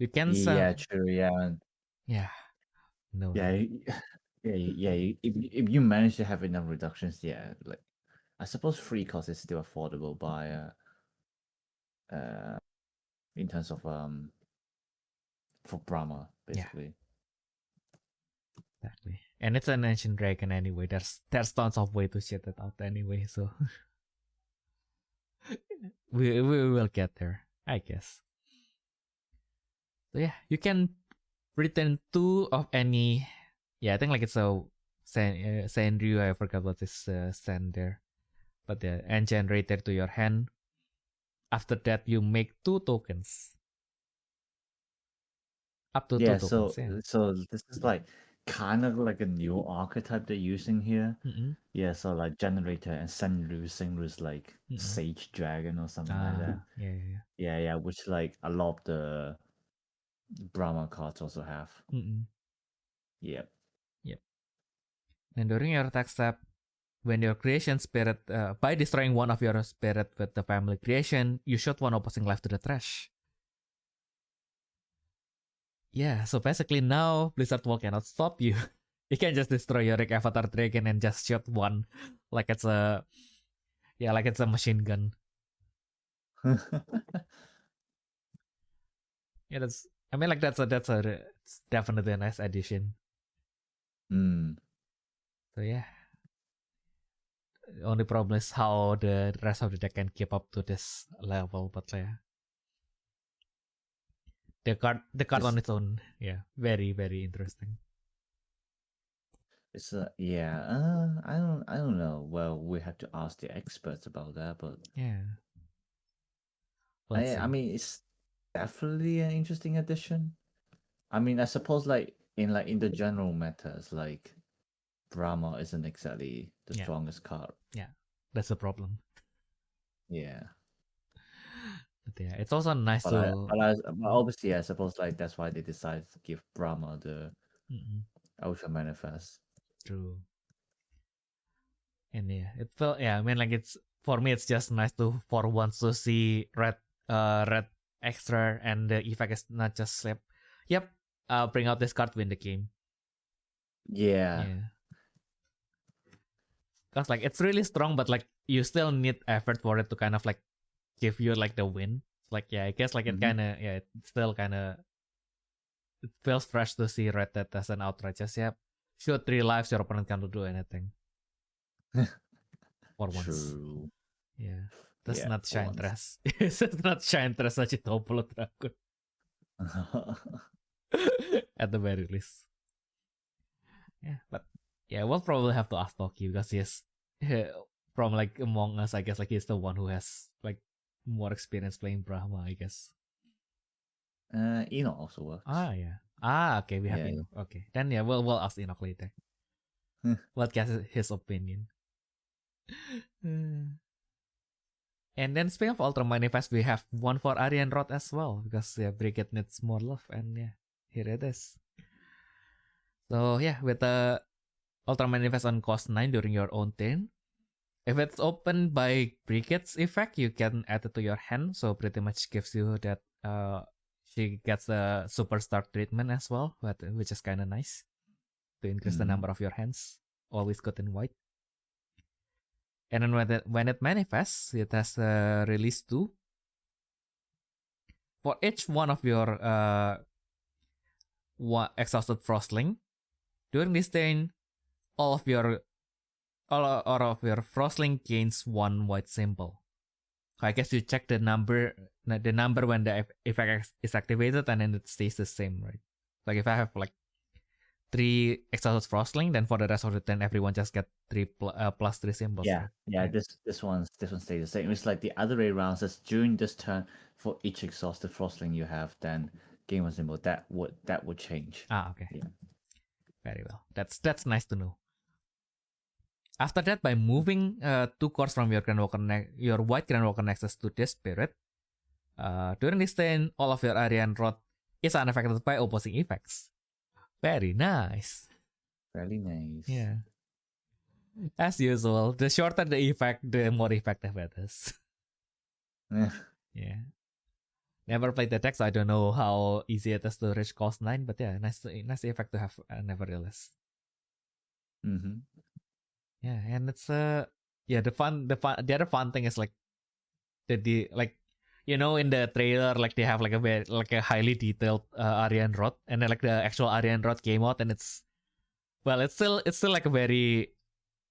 You can Yeah, true. Yeah. yeah. No, Yeah. no. If you manage to have enough reductions, yeah, like I suppose free cost is still affordable by in terms of for Brahma Yeah, basically. exactly. And it's an ancient dragon anyway. There's tons of way to shit it out anyway. So we will get there, I guess. So yeah, you can return two of any. Yeah, I think like it's a Senryu. I forgot what is Sen there, but the and generator to your hand. After that, you make two tokens. Up to two Yeah, tokens. so Yeah. this is like kind of like a new archetype they're using here. Mm-mm. Yeah, so like generator and Senru, Senru is like Mm-mm. sage dragon or something like that. Ah, yeah. Yeah, yeah, which like a lot of the Brahma cards also have. Mm-mm. Yep. Yep. And during your attack step, when your creation spirit, by destroying one of your spirit with the family creation, you shoot one opposing life to the trash. Yeah, so basically now Blizzard Wall cannot stop you. You can just destroy your Rick Avatar Dragon and just shoot one, like it's a like it's a machine gun. Yeah, that's. I mean, like it's definitely a nice addition. Mm. So yeah, the only problem is how the rest of the deck can keep up to this level. But yeah, the card on This its own, yeah, very interesting. it's yeah, I don't know. Well, we have to ask the experts about that, but Yeah, we'll I see. mean it's definitely an interesting addition. I mean, I suppose like in the general matters, like Brahma isn't exactly the Yeah, strongest card. yeah, that's the problem. Yeah. But yeah, it's also nice to. But obviously I suppose like that's why they decided to give Brahma the Mm-mm, Ultra Manifest. true. And yeah, it felt I mean like it's for me it's just nice to for once to see red extra and the effect is not just slip. Yep, bring out this card win the game. Yeah. Yeah. Cause like it's really strong, but like you still need effort for it to kind of like give you like the win. Like yeah, I guess like it Hmm. kinda it still kinda it feels fresh to see red that as an outright just shoot 3 lives, your opponent can't do anything. For once. True. Yeah. Does Yeah, not for shine once. dress. Does not shine dress such a double dragon. At the very least. Yeah, but yeah, we'll probably have to ask Toki because he's from like among us, I guess like he's the one who has like more experience playing Brahma, I guess. Eno also works. Ah yeah. Ah okay, we have Yeah. Enoch. Okay. Then yeah, we'll ask Enoch later. We'll get his opinion. And then speaking of Ultra Manifest, we have one for Aryan Rod as well because yeah, Brigade needs more love and yeah, here it is. So yeah, with the Ultra Manifest on cost 9 during your own turn. If it's opened by Brigade's effect, you can add it to your hand. So pretty much gives you that she gets the superstar treatment as well, which is kind of nice to increase the Hmm. number of your hands. Always good in white. And then when it manifests, it has release 2. For each one of your exhausted frostling, during this turn, all of your all of your frostling gains 1 white symbol. I guess you check the number when the effect is activated, and then it stays the same, right? Like if I have like 3 exhausted frostling, then for the rest of the turn, everyone just get plus 3 symbols, Yeah, right? yeah. Yeah. This one stays the same. It's like the other way around. Says during this turn, for each exhausted frostling you have, then gain one symbol. That would change. Ah, okay. Yeah. Very well. That's nice to know. After that, by moving 2 cores from your white Grandwalker Nexus to this spirit, during this turn, all of your Aryan Rod is unaffected by opposing effects. Very nice. Very nice. Yeah. As usual, the shorter the effect, the more effective it is. Yeah. Never played the deck, so I don't know how easy it is to reach cost 9, but yeah, nice effect to have nevertheless. Mm-hmm. Yeah, and it's the other fun thing is like the like in the trailer, like they have like a highly detailed Aryan Rod, and then like the actual Aryan Rod came out, and it's still like a very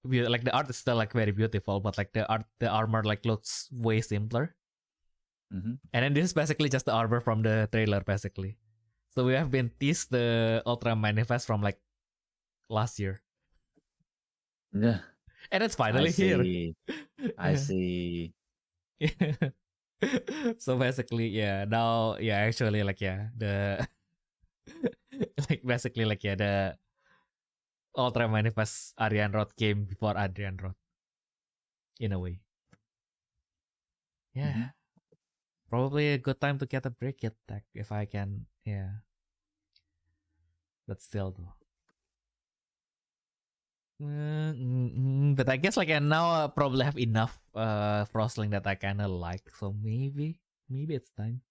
like the art is still like very beautiful, but like the armor like looks way simpler. Mm-hmm. And then this is basically just the armor from the trailer, basically. So we have been teased the Ultra Manifest from like last year, Yeah, and it's I finally here. see. I see. So basically, yeah. Now, yeah, actually, like, yeah, the like basically, like, yeah, the Ultra Manifest Aryan Rod came before Adrian Rod, in a way. Yeah, Mm-hmm. probably a good time to get a break yet, tech, if I can. Yeah, but still though. But I guess like and now I probably have enough Frostling that I kind of like, so maybe it's time.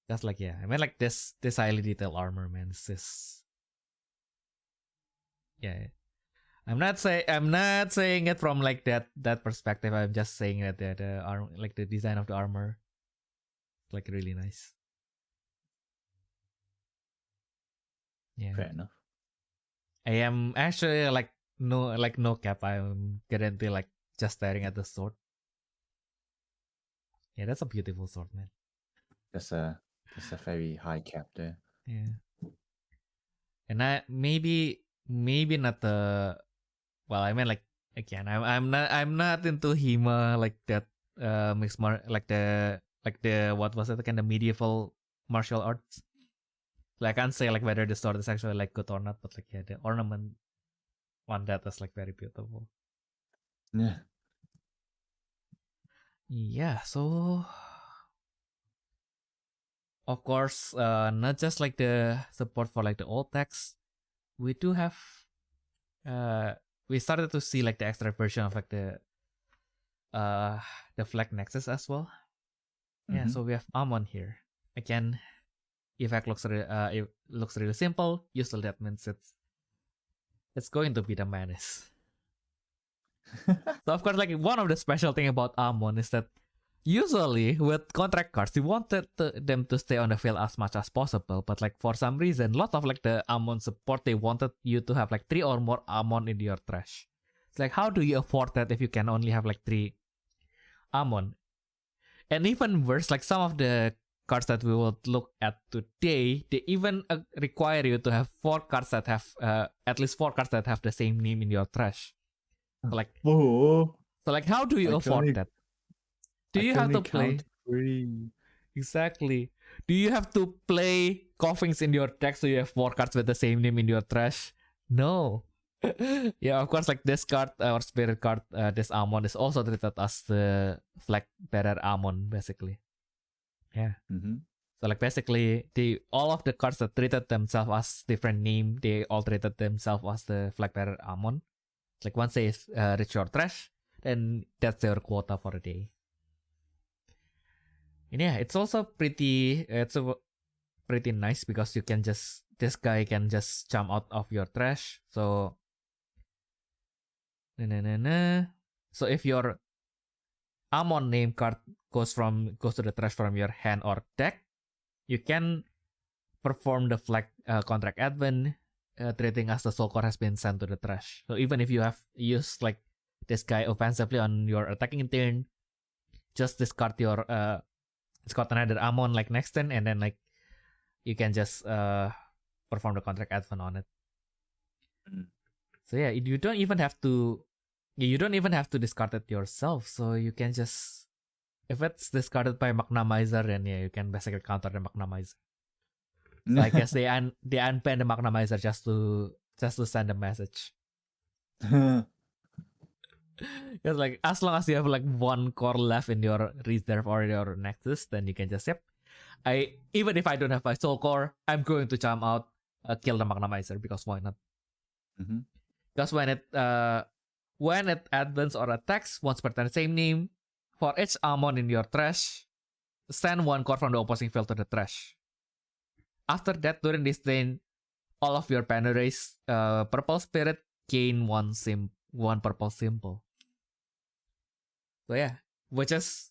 That's like, yeah, I mean, like this highly detailed armor, man. This is, yeah. I'm not saying it from like that perspective. I'm just saying that the arm, like the design of the armor, like really nice. Yeah, Fair enough. I am actually like no cap. I'm currently like just staring at the sword. Yeah, that's a beautiful sword, man. That's a very high cap there. Yeah, and I maybe not the, well, I mean, like, again, I'm not into Hima like that mixed like the what was it again, the medieval martial arts. Like, I can't say like whether the sword is actually like good or not, but like, yeah, the ornament on that is like very beautiful. Yeah. Yeah, so of course, not just like the support for like the old text, we do have we started to see like the extra version of like uh the flag nexus as well. Yeah, Mm-hmm. so we have Amon here. Again, effect it looks really simple. Usually that means it's going to be the menace. So of course, like one of the special thing about Amon is that usually with contract cards, you wanted them to stay on the field as much as possible, but like for some reason, a lot of like the Amon support, they wanted you to have like 3 or more Amon in your trash. It's like, how do you afford that if you can only have like 3 Amon? And even worse, like some of the cards that we will look at today, they even require you to have 4 cards that have at least 4 cards that have the same name in your trash. So like, Oh, how do you I can afford only that? Do I you can have only to play count 3. exactly? Do you have to play coffins in your deck so you have 4 cards with the same name in your trash? No. Yeah, of course, like this card or spirit card, this Amon is also treated as the flag bearer Amon, basically. Yeah. Mm-hmm. So like basically, all of the cards that treated themselves as different name, they all treated themselves as the flag bearer Amon. Like once they reach your trash, then that's their quota for the day. And yeah, it's also pretty nice because this guy can just jump out of your trash. So so if your Amon name card goes to the trash from your hand or deck, you can perform the flag contract advent, treating as the soul core has been sent to the trash. So even if you have used like this guy offensively on your attacking turn, just discard another Amon like next turn, and then like you can just perform the contract advent on it. Mm. So yeah, you don't even have to discard it yourself. So you can just, if it's discarded by Magnamizer, then yeah, you can basically counter the Magnamizer. So I guess they unban the Magnamizer just to send a message. Because like as long as you have like 1 core left in your reserve or your nexus, then you can just even if I don't have my soul core, I'm going to jump out, kill the Magnamizer, because why not? Mm-hmm. Because when it advances or attacks once per turn, same name, for each Amon in your trash, send 1 core from the opposing field to the trash. After that, during this turn, all of your banner race purple spirit gain one purple symbol. So yeah, which is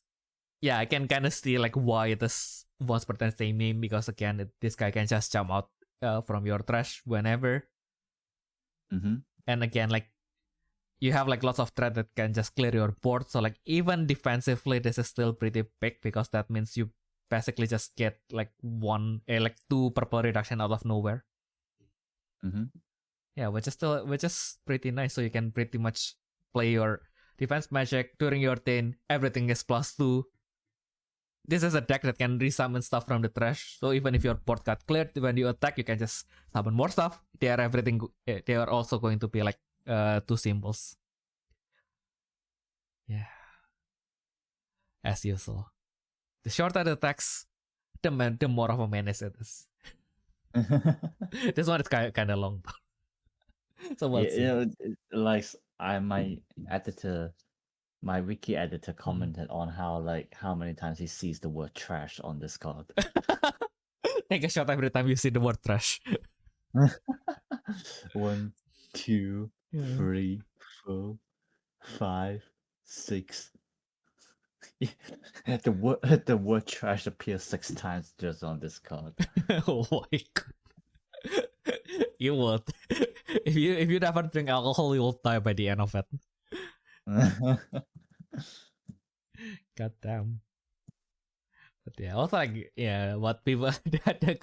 I can kind of see like why it is once per the same name, because again this guy can just jump out from your trash whenever, and again like you have like lots of threat that can just clear your board. So like even defensively, this is still pretty big, because that means you basically just get like like 2 purple reduction out of nowhere. Yeah, which is pretty nice. So you can pretty much play your defense magic during your turn. Everything is +2. This is a deck that can resummon stuff from the trash. So even if your board got cleared, when you attack, you can just summon more stuff. They are also going to be like 2 symbols. Yeah. As usual. The shorter the attacks, the more of a menace it is. This one is kind of long. So we'll see. Like my wiki editor commented on how many times he sees the word trash on this card. Take a shot every time you see the word trash. 1, 2, 3, 4, 5, 6. The word trash appears 6 times just on this card. Oh my god. You would. If you never drink alcohol, you will die by the end of it. God damn. But yeah, also like what people the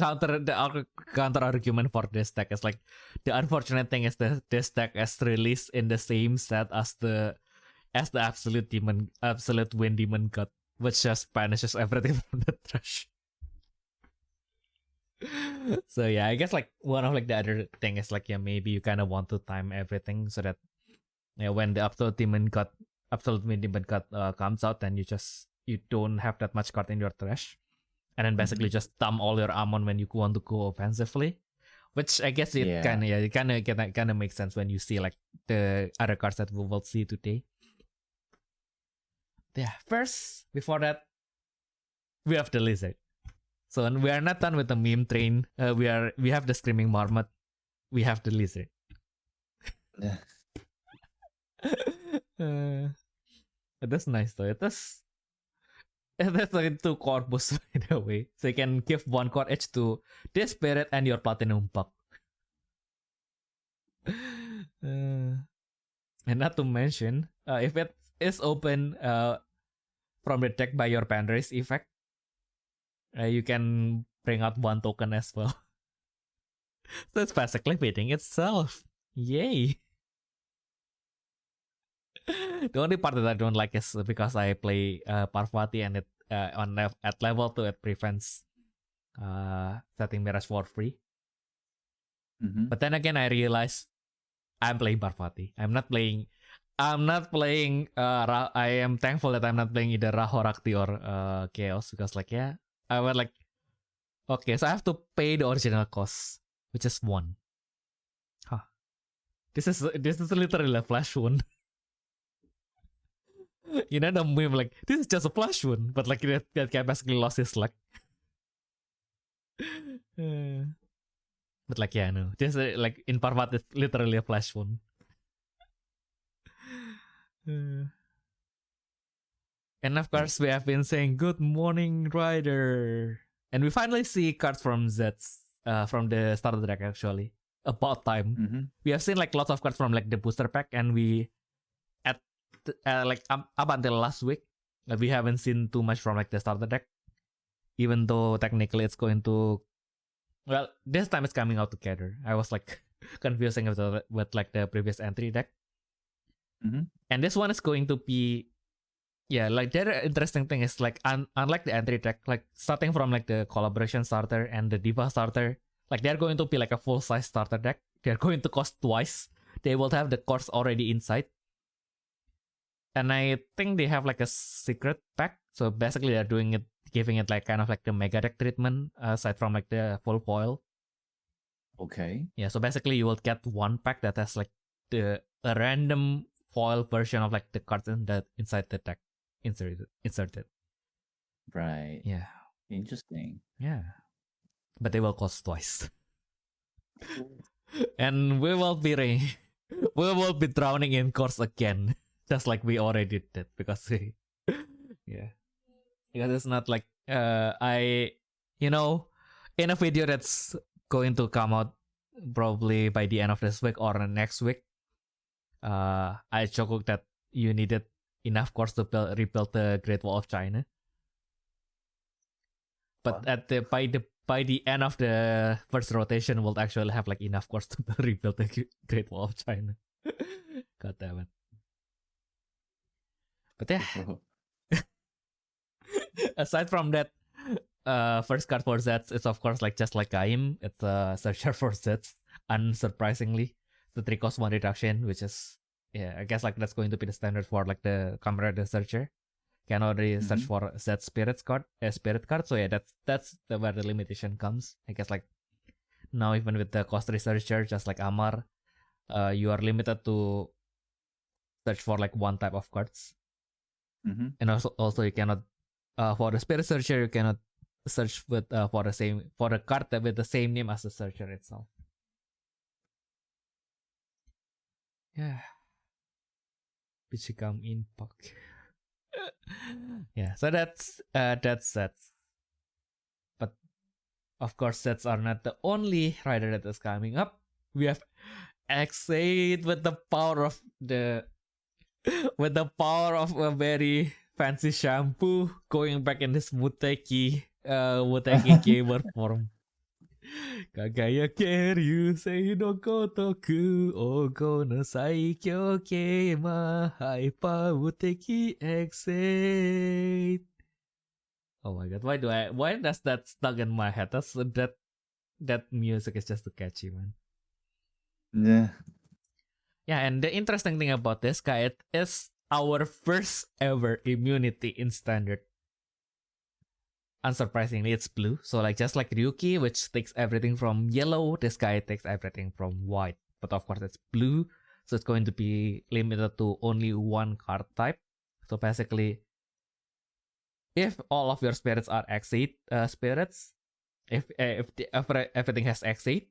counter argument for this deck is like, the unfortunate thing is that this deck is released in the same set as the absolute wind demon god, which just banishes everything from the trash. So yeah, I guess like one of like the other thing is like, maybe you kind of want to time everything so that when the absolute wind demon god comes out, then you don't have that much card in your trash, and then basically just dump all your Amon when you want to go offensively, which I guess it kind of makes sense when you see like the other cards that we will see today. Yeah, first, before that, we have the lizard. So we are not done with the meme train. We have the screaming marmot. We have the lizard. That's nice though. That's like 2 corpus by the way. So you can give 1 core each to this spirit and your platinum pack. And not to mention, if it is open from the deck by your Pandaris effect, you can bring out 1 token as well. So it's basically beating itself. Yay! The only part that I don't like is because I play Parvati, and it at level 2 it prevents setting Mirage for free. But then again, I realize I'm playing Parvati. I'm not playing. I am thankful that I'm not playing either Rahorakti or Chaos, because like I was like, okay, so I have to pay the original cost, which is 1. Huh. This is literally a flash wound. You know the meme like, this is just a flash wound, but like that guy basically lost his luck. But like no, this like in Parvat it's literally a flash wound. And of course we have been saying good morning Rider, and we finally see cards from Zeds from the starter deck actually. About time. We have seen like lots of cards from like the booster pack, and we like up until last week, we haven't seen too much from like the starter deck, even though technically it's going to, well, this time it's coming out together. I was like confusing with like the previous entry deck, and this one is going to be, like the other interesting thing is like unlike the entry deck, like starting from like the collaboration starter and the diva starter, like they're going to be like a full size starter deck. They're going to cost twice. They will have the cores already inside. And I think they have like a secret pack. So basically they're giving it like kind of like the mega deck treatment aside from like the full foil. Okay. Yeah, so basically you will get 1 pack that has like a random foil version of like the cards inside the deck inserted. Right. Yeah. Interesting. Yeah. But they will cost twice. And we will be drowning in cores again. Just like we already did, because Yeah, because it's not like you know, in a video that's going to come out probably by the end of this week or next week, I joked that you needed enough cores to rebuild the Great Wall of China. But What? by the end of the first rotation, we'll actually have like enough cores to rebuild the Great Wall of China. God damn it! But yeah, aside from that, first card for Zeds is of course like just like Gaim. It's a searcher for Zeds. Unsurprisingly, the 3 cost 1 reduction, which is I guess like that's going to be the standard for like the Comrade searcher. Can already search for Z spirit card. So yeah, that's where the limitation comes. I guess like now even with the cost researcher, just like Amar, you are limited to search for like one type of cards. And also you cannot for the spirit searcher you cannot search with for a card with the same name as the searcher itself. Yeah. Pichikam Impact. Yeah, so that's sets. But of course, sets are not the only rider that is coming up. We have X8 with the power of a very fancy shampoo going back in this Muteki gamer form. Kagaya keryu sei no kotoku ogo no saikyo keima hyper Muteki X8. Oh my god, why does that stuck in my head? That music is just too catchy, man. Yeah. Yeah, and the interesting thing about this guy, it is our first ever immunity in standard. Unsurprisingly, it's blue. So like just like Ryuki, which takes everything from yellow, this guy takes everything from white. But of course it's blue, so it's going to be limited to only one card type. So basically, if all of your spirits are X8 spirits, if everything has X8,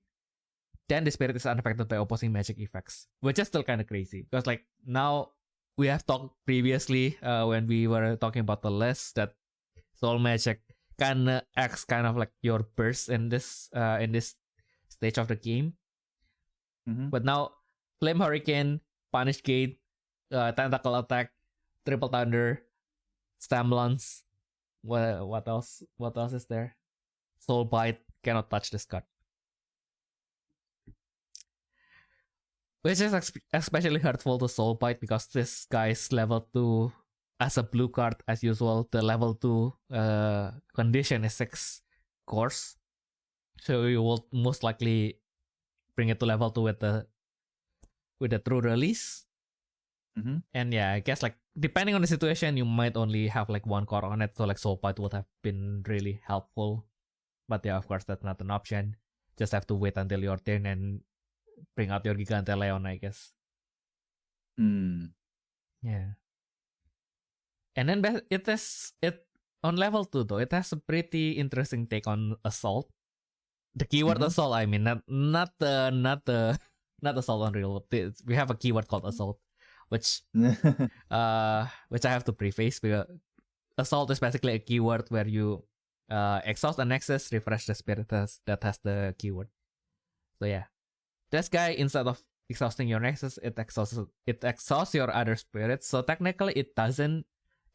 then the spirit is unaffected by opposing magic effects, which is still kind of crazy because like now we have talked previously when we were talking about the list that soul magic kind of acts kind of like your burst in this stage of the game. But now Flame Hurricane, Punish Gate, Tentacle Attack, Triple Thunder, Stamlance. What else? What else is there? Soul Bite cannot touch this card. Which is especially hurtful to Soul Bite because this guy's level 2 as a blue card as usual. The level 2 condition is 6 cores. So you will most likely bring it to level 2 with the true release. And yeah, I guess like depending on the situation, you might only have like one core on it. So like Soul Bite would have been really helpful. But yeah, of course that's not an option. Just have to wait until your turn and bring out your Gigante Leon, I guess. Yeah. And then it on level 2 though, it has a pretty interesting take on assault. The keyword assault, I mean, not the assault on real. We have a keyword called assault, which I have to preface because assault is basically a keyword where you exhaust a nexus, refresh the spirit that has the keyword. So yeah, this guy, instead of exhausting your nexus, it exhausts your other spirits. So technically, it doesn't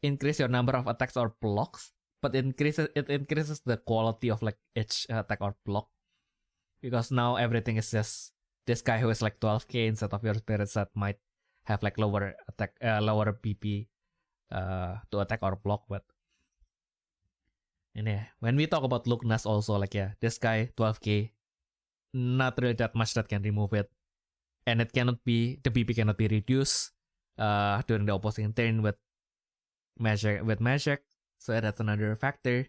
increase your number of attacks or blocks, but it increases the quality of like each attack or block. Because now everything is just this guy who is like 12k instead of your spirits that might have like lower attack, lower PP to attack or block. But and yeah, when we talk about Lugnas also, like yeah, this guy 12k, not really that much that can remove it, and the PP cannot be reduced during the opposing turn with magic. So that's another factor.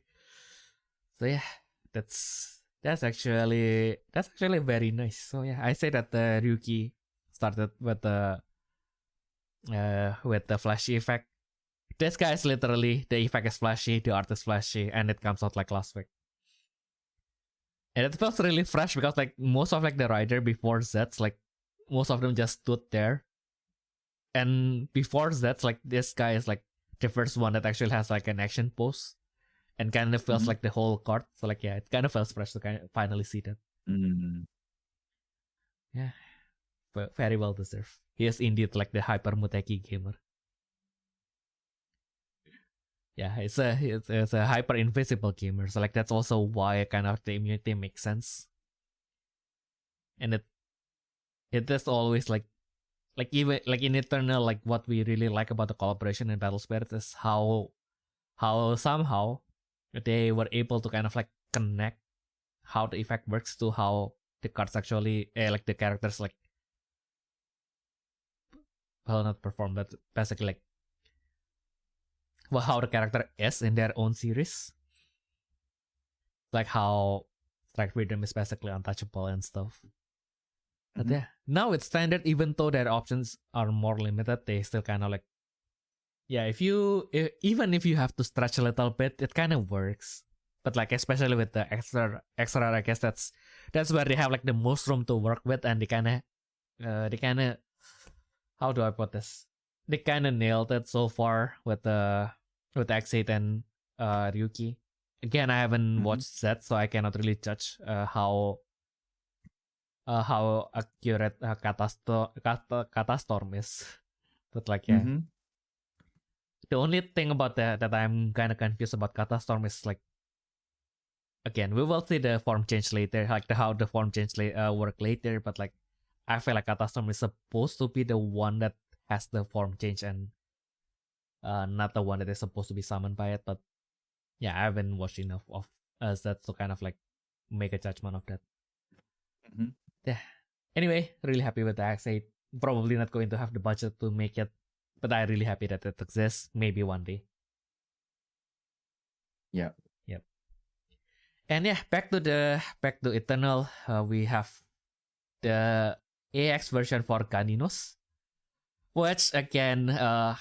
So yeah, that's actually very nice. So yeah, I say that the Ryuki started with the flashy effect. This guy is literally, the effect is flashy, the art is flashy, and it comes out like last week. And it feels really fresh because like most of like the rider before Zeds, like most of them just stood there. And before Zeds, like this guy is like the first one that actually has like an action pose and kind of feels like the whole card. So like it kind of feels fresh to kind of finally see that. Yeah, but very well deserved. He is indeed like the hyper Muteki gamer. Yeah, it's a hyper invisible gamer. So like that's also why kind of the immunity makes sense. And it is always like even like in Eternal, like what we really like about the collaboration in Battle Spirit is how somehow they were able to kind of like connect how the effect works to how the cards actually like the characters like well not perform but basically like well how the character is in their own series, like how Strike Freedom is basically untouchable and stuff. But yeah, now it's standard. Even though their options are more limited, they still kind of like yeah. Even if you have to stretch a little bit, it kind of works. But like especially with the extra, I guess that's where they have like the most room to work with, and they kind of how do I put this? They kind of nailed it so far with X8 and Ryuki. Again, I haven't watched Z, so I cannot really judge how accurate Katastorm is. But like yeah, the only thing about that I'm kind of confused about Katastorm is like again we will see the form change later, like how the form change work later. But like I feel like Katastorm is supposed to be the one that has the form change and not the one that is supposed to be summoned by it. But yeah, I haven't watched enough of that to kind of like make a judgment of that. Yeah. Anyway, really happy with the X8. Probably not going to have the budget to make it, but I'm really happy that it exists. Maybe one day. Yep. And yeah, back to Eternal. We have the AX version for Ganinos, which again, I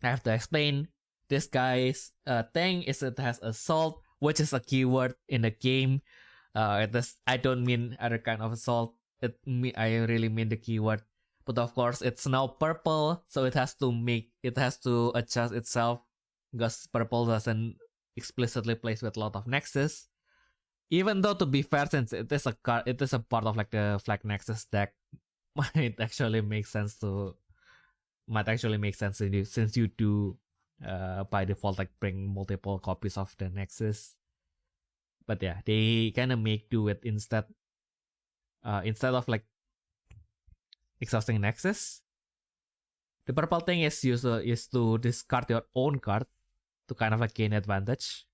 have to explain. This guy's thing is it has assault, which is a keyword in the game. I don't mean other kind of assault. I really mean the keyword. But of course, it's now purple, so it has to adjust itself because purple doesn't explicitly plays with a lot of nexus. Even though to be fair, since it is a part of like the flag nexus deck, might actually make sense to you since you do by default like bring multiple copies of the nexus. But yeah, they kind of make do it instead of like exhausting nexus. The purple thing is to discard your own card to kind of like gain advantage.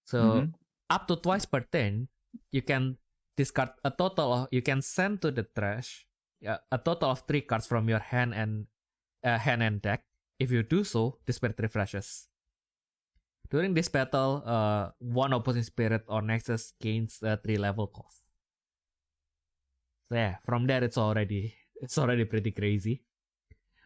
So up to twice per turn, you can discard you can send to the trash a total of 3 cards from your hand and deck. If you do so, the spirit refreshes. During this battle, one opposing spirit or nexus gains a 3 level cost. So yeah, from there it's already pretty crazy.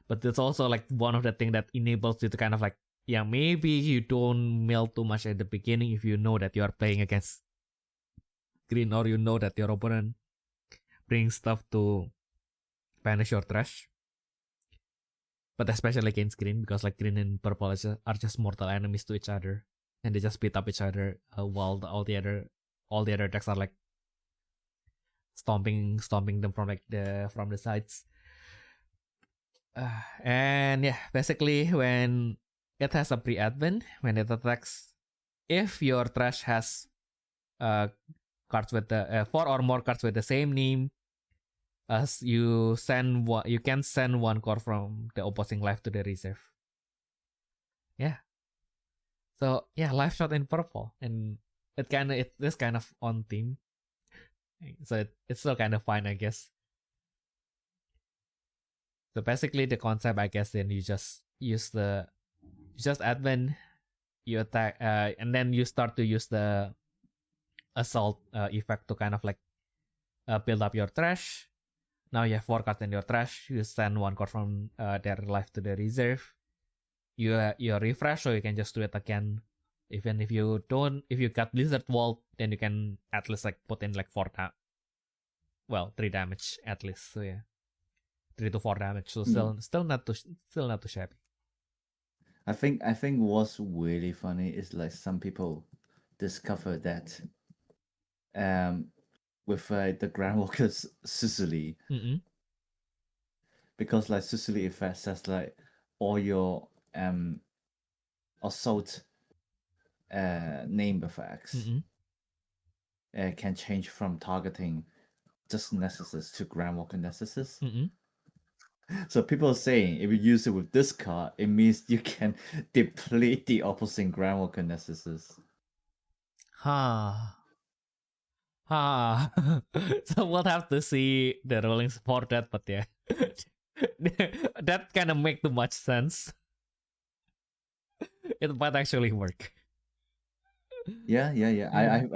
But it's also like one of the things that enables you to kind of like yeah, maybe you don't mill too much at the beginning if you know that you are playing against green or you know that your opponent brings stuff to banish your trash. But especially against green because like green and purple are just mortal enemies to each other, and they just beat up each other while all the other decks are like stomping them from the sides. And yeah, basically when it has a pre-advent, when it attacks, if your trash has cards with the 4 or more cards with the same name, as you can send 1 core from the opposing life to the reserve. Yeah. So yeah, life shot in purple, and it is kind of on theme. So it's still kind of fine, I guess. So basically, the concept, I guess, then you just advent, you attack, and then you start to use the assault effect to kind of like build up your trash. Now you have 4 cards in your trash. You send 1 card from their life to the reserve. You refresh, so you can just do it again. Even if you got Blizzard Wall, then you can at least like put in like 3 damage at least. So yeah, 3 to 4 damage. So Mm. still not too shabby. I think what's really funny is like some people discover that with the Grandwalker's Sicily, Mm-mm. because like Sicily effect says like all your assault name effects Mm-mm. can change from targeting just Nessuses to Grandwalker Nessuses. Mm-mm. So people are saying if you use it with this card, it means you can deplete the opposing Grandwalker Nessuses. Ha. Ha. So we'll have to see the rulings for that, but yeah. That kind of make too much sense. It might actually work. Yeah. Yeah. I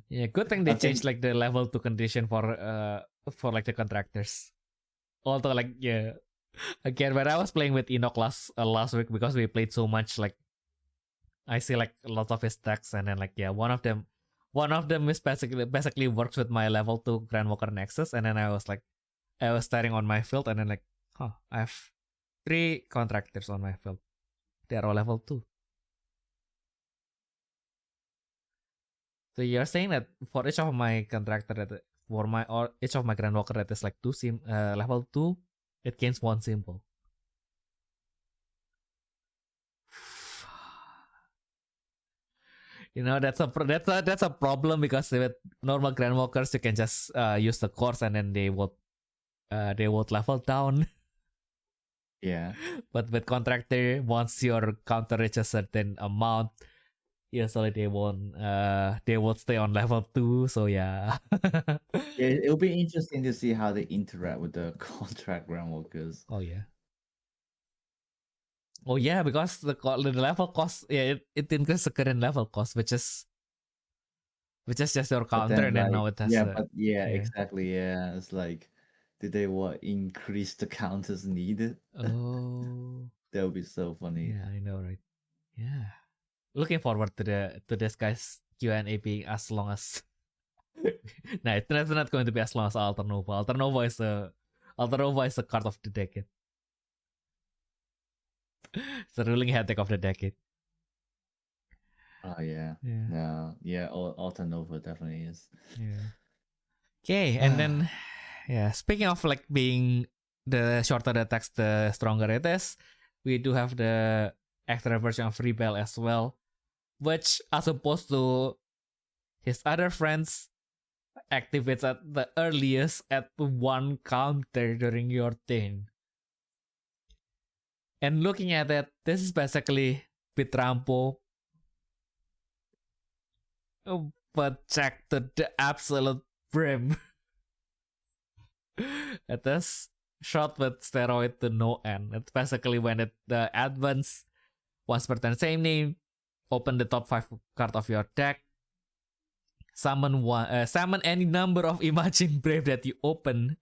Yeah, good thing they I changed think like the level 2 condition for like the contractors. Although like yeah, again when I was playing with Enoch last week because we played so much, like I see like a lot of his decks, and then like yeah, one of them is basically works with my level 2 Grandwalker Nexus, and then I was staring on my field, and then like, I have 3 contractors on my field. They are all level 2. So you're saying that for each of my contractor for my or each of my Grandwalker that is like level 2, it gains 1 symbol. That's a problem, because with normal Grandwalkers you can just use the course, and then they would level down. yeah. But with contractor, once your counter reaches a certain amount, usually they won't stay on level 2. So yeah. Yeah, it'll be interesting to see how they interact with the contract Grandwalkers. Oh yeah. Oh yeah, because the level cost, yeah, it increases the current level cost, which is just your But counter, then and then like now it has yeah, a but yeah, yeah. exactly, yeah. It's like did they increase the counters needed? Oh That would be so funny. yeah, I know, right? Yeah. Looking forward to this guy's Q&A being as long as no, it's not going to be as long as Alternova. Alternova is the card of the decade. It's the ruling headache of the decade. Oh yeah. Yeah. No, yeah, Alta Nova definitely is. Yeah. Okay, and then yeah, speaking of like being the shorter the text, the stronger it is, we do have the extra version of Rebel as well, which as opposed to his other friends activates at the earliest at 1 counter during your turn. And looking at it, this is basically Pitrampo, but check to the absolute brim. It is shot with steroid to no end. It's basically when the advance once per turn, same name, open the top 5 card of your deck, summon any number of Imagine Brave that you open.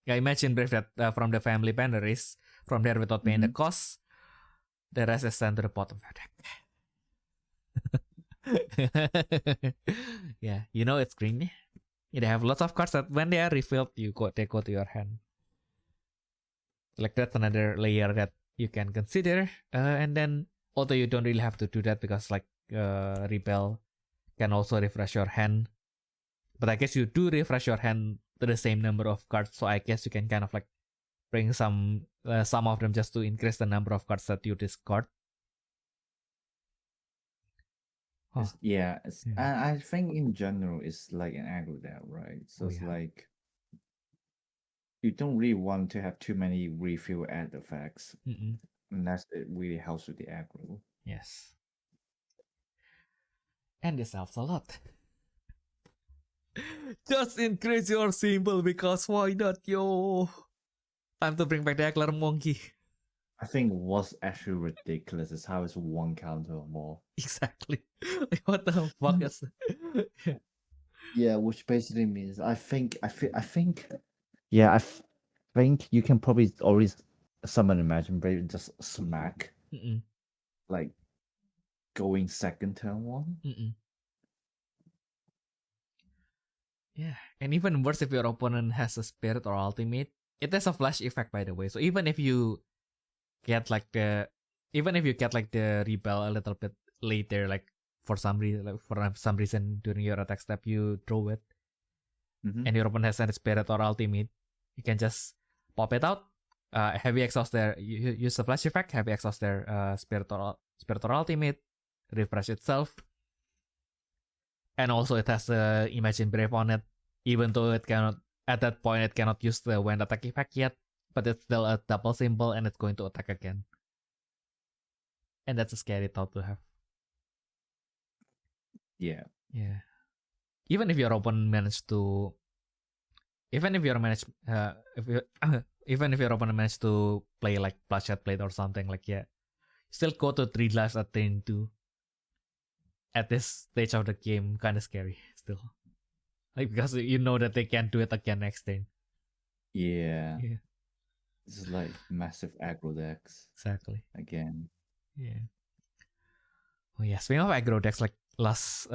Imagine Brave that from the family binaries from there without paying the Mhm. cost. The rest is sent to the bottom of your deck. Yeah, it's green. They have lots of cards that when they are refilled, they go to your hand. Like that's another layer that you can consider. And then although you don't really have to do that, because like Rebel can also refresh your hand. But I guess you do refresh your hand to the same number of cards, so I guess you can kind of like bring some of them just to increase the number of cards that you discard. Oh, Yeah, yeah. I think in general it's like an aggro deck, right? So Oh it's yeah. like you don't really want to have too many refill ad effects Mm-mm. unless it really helps with the aggro. Yes. And this helps a lot. Just increase your symbol, because why not, yo? Time to bring back the Eckler Monkey. I think what's actually ridiculous is how it's 1 counter or more. Exactly. Like, what the fuck is? Yeah, which basically means I think yeah, think you can probably always summon Imagine Brave and just smack Mm-mm. like going second turn 1. Mm-mm. Yeah, and even worse if your opponent has a spirit or ultimate. It has a flash effect, by the way. So even if you get like the, even if you get like the rebel a little bit later, like for some reason, during your attack step, you draw it, Mm-hmm. and your opponent has a spirit or ultimate, you can just pop it out. Heavy exhaust their, you use the flash effect, heavy exhaust their spirit or ultimate, refresh itself, and also it has the Imagine Brave on it, even though it cannot, at that point it cannot use the wind attack effect yet, but it's still a double symbol and it's going to attack again. And that's a scary thought to have. Yeah. Yeah. Even if your opponent managed to, even if your manage, if you, even if your opponent managed to play like Bloodshed Blade or something, like yeah, still go to 3 lives at turn 2. At this stage of the game, kind of scary still. Like because you know that they can't do it again next turn. Yeah. Yeah, This is like massive aggro decks exactly. again. Yeah. Oh yeah, speaking of aggro decks, like last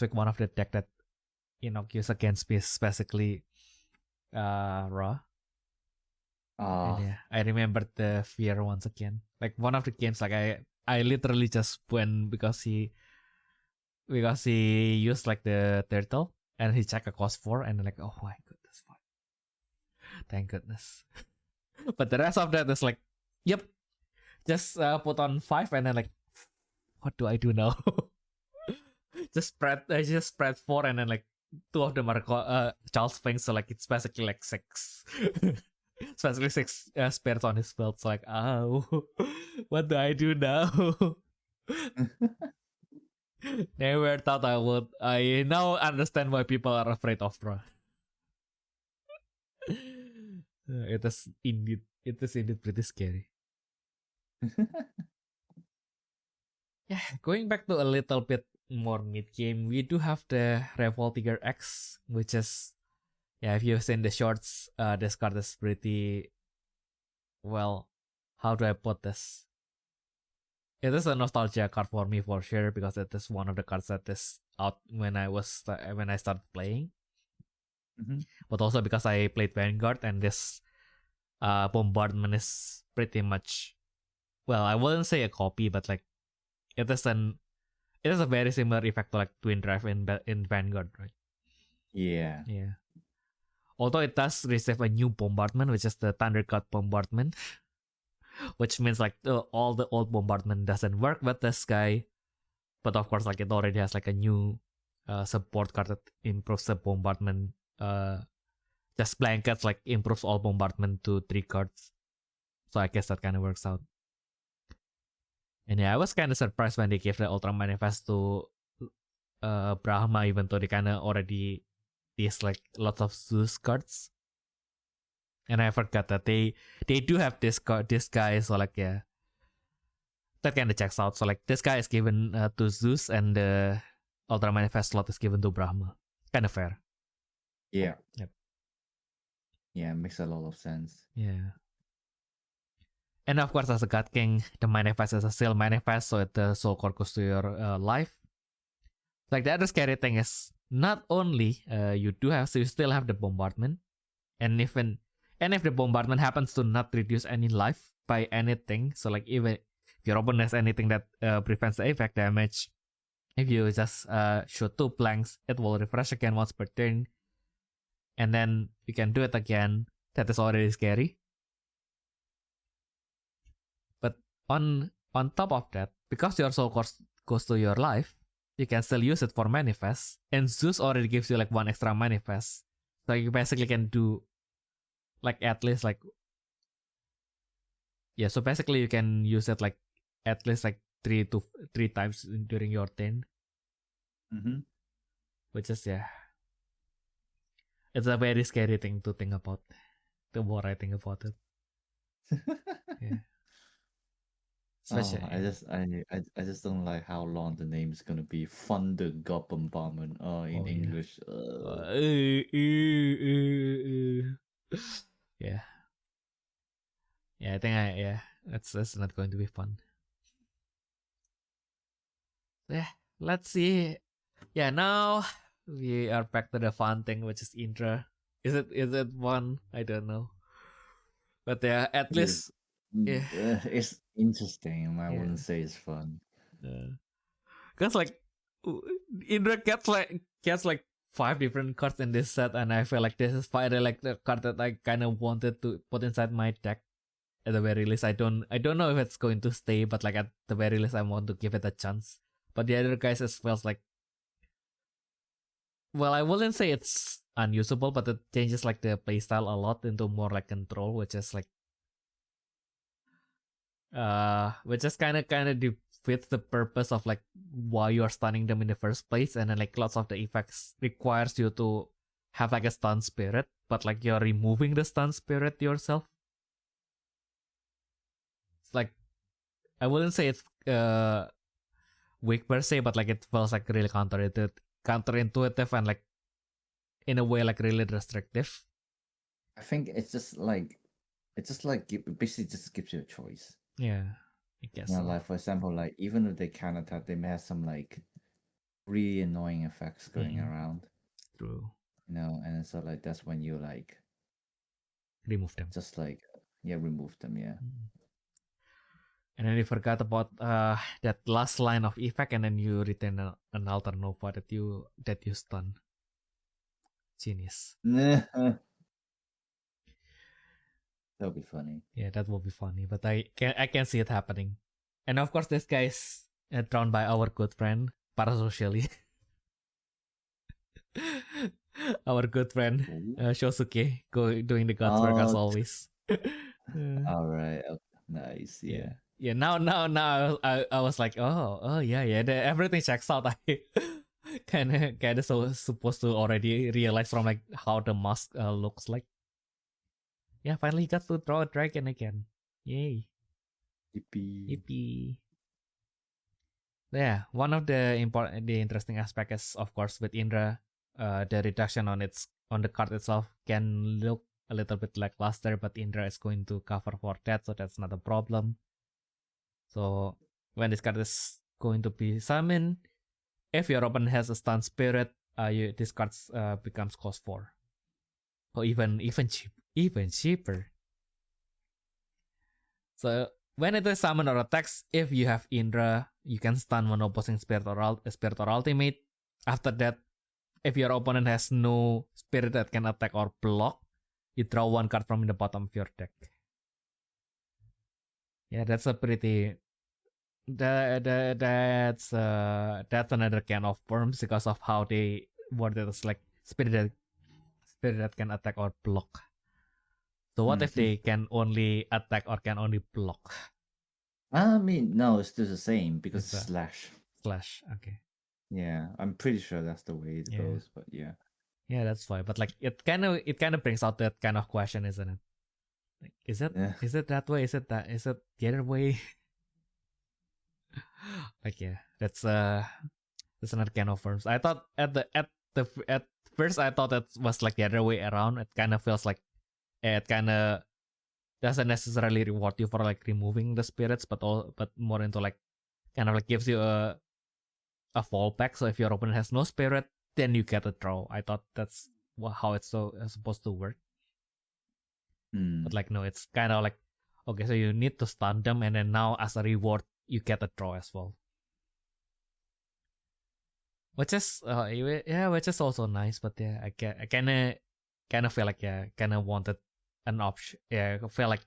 week one of the deck that Enoch against me is basically Raw. And yeah, I remembered the fear once again. Like one of the games, like I literally just went because he used like the turtle and he checked a cost 4 and then like, oh my goodness, thank goodness. But the rest of that is like, yep, just put on 5 and then like, what do I do now? just spread 4 and then like 2 of them are Charles Sphinx, so like it's basically like 6. It's basically 6 spirits on his belt. So like, oh, what do I do now? Never thought I would. I now understand why people are afraid of Ra. It is indeed pretty scary. Yeah, going back to a little bit more mid game, we do have the Revoltiger X, which is, yeah, if you've seen the shorts, this card is pretty, well, how do I put this? It is a nostalgia card for me for sure because it is one of the cards that is out when I started playing. Mm-hmm. But also because I played Vanguard and this bombardment is pretty much, well, I wouldn't say a copy, but like it is a very similar effect to like Twin Drive in Vanguard, right? Yeah. Yeah. Although it does receive a new bombardment, which is the Thundercut bombardment, which means like all the old bombardment doesn't work with this guy. But of course, like it already has like a new support card that improves the bombardment. Just blankets like improves all bombardment to 3 cards. So I guess that kind of works out. And yeah, I was kind of surprised when they gave the Ultra Manifest to Brahma, even though they kind of already teased like lots of Zeus cards. And I forgot that they do have this guy, so like yeah, that kind of checks out. So like this guy is given to Zeus, and the Ultra Manifest slot is given to Brahma. Kind of fair. Yeah. Yep. Yeah, it makes a lot of sense. Yeah. And of course, as a God King, the manifest is a still manifest, so the soul core goes to your life. Like the other scary thing is not only you still have the bombardment, and if the bombardment happens to not reduce any life by anything, so like even if your opponent has anything that prevents the effect damage, if you just shoot 2 blanks, it will refresh again once per turn, and then you can do it again. That is already scary. But on top of that, because your soul core goes to your life, you can still use it for manifest, and Zeus already gives you like 1 extra manifest, so you basically can do like at least like, yeah, so basically you can use it like at least like 3 times during your turn. Mm-hmm. Which is, yeah, it's a very scary thing to think about. The more I think about it, yeah. Especially, I just don't like how long the name is gonna be Thunder God Bombardment in English. Yeah, yeah. I think that's not going to be fun. Yeah, let's see. Yeah, now we are back to the fun thing, which is Indra. Is it one? I don't know. But yeah, at It is. least yeah, It's interesting. I yeah. wouldn't say it's fun. Cause like Indra gets like 5 different cards in this set, and I feel like this is finally like the card that I kind of wanted to put inside my deck. At the very least, I don't know if it's going to stay, but like at the very least, I want to give it a chance. But the other guys, it feels like, well, I wouldn't say it's unusable, but it changes like the playstyle a lot into more like control, which is like which is kind of defeats the purpose of like why you are stunning them in the first place, and then like lots of the effects requires you to have like a stun spirit, but like you're removing the stun spirit yourself. It's like, I wouldn't say it's weak per se, but like it feels like really counterintuitive and like in a way like really restrictive. I think it's just like it basically just gives you a choice. Yeah, I guess You know, so. like for example, like even if they can attack, they may have some like really annoying effects going around. True. You know, and so like that's when you like Remove them. just like remove them. Yeah. And then you forgot about that last line of effect, and then you retain an alter nova that you stun. Genius. That would be funny. Yeah, that will be funny, but I can see it happening. And of course, this guy is drawn by our good friend Parasocially. Our good friend Shosuke doing the God's work as always. All right. Okay. Nice. Yeah. Yeah. Now I was like, oh yeah. Everything checks out. I kind of so supposed to already realize from like how the mask looks like. Yeah, finally got to draw a dragon again. Yay. Yippee. Yeah, one of the interesting aspect is of course with Indra, the reduction on the card itself can look a little bit lackluster, but Indra is going to cover for that, so that's not a problem. So when this card is going to be summoned, if your opponent has a stun spirit, this card becomes cost 4. Or even cheaper. So when it is summoned or attacks, if you have Indra, you can stun one opposing spirit or ultimate. After that, if your opponent has no spirit that can attack or block, you draw one card from the bottom of your deck. Yeah, that's a pretty that's another can of worms because of how they word it as like spirit that can attack or block. So what if they can only attack or can only block? I mean, no, it's still the same because It's a slash. Slash, okay. Yeah, I'm pretty sure that's the way it goes, but yeah. Yeah, that's why. But like it kind of brings out that kind of question, isn't it? Like, is it that way? Is it the other way? Like that's another can of worms. I thought at first I thought it was like the other way around. It kind of feels like it kind of doesn't necessarily reward you for like removing the spirits, but more into like kind of like gives you a fallback. So if your opponent has no spirit, then you get a draw. I thought that's how it's supposed to work. But like no, it's kind of like, okay, so you need to stun them, and then now as a reward you get a draw as well. Which is which is also nice. But yeah, I kind of feel like kind of wanted an option. Yeah, I feel like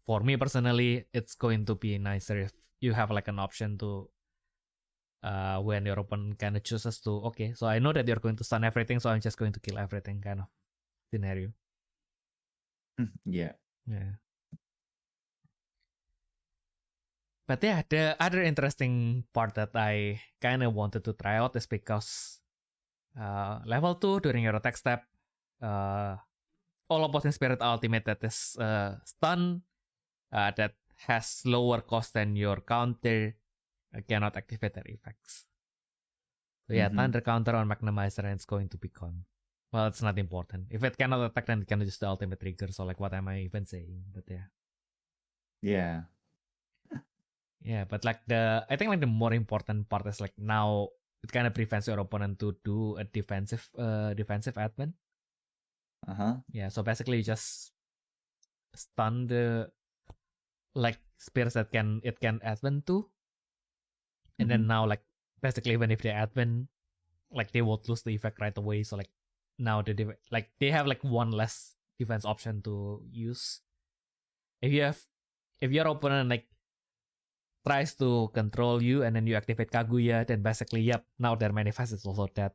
for me personally, it's going to be nicer if you have like an option to when your opponent kind of chooses to, okay, so I know that you're going to stun everything, so I'm just going to kill everything kind of scenario. Yeah. But yeah, the other interesting part that I kind of wanted to try out is because level 2 during your attack step, all opposing spirit ultimate that is stun that has lower cost than your counter cannot activate their effects. So yeah, Thunder counter on Magnemizer and it's going to be gone. Well, it's not important. If it cannot attack, then it can use the ultimate trigger. So like, what am I even saying? But yeah. Yeah, but like I think like the more important part is like now it kind of prevents your opponent to do a defensive advent. Yeah, so basically you just stun the like spirits that it can advent to, and then now like basically even if they advent, like they won't lose the effect right away. So like now they have like one less defense option to use. If your opponent like tries to control you and then you activate Kaguya, then basically yep, now their manifest is also dead.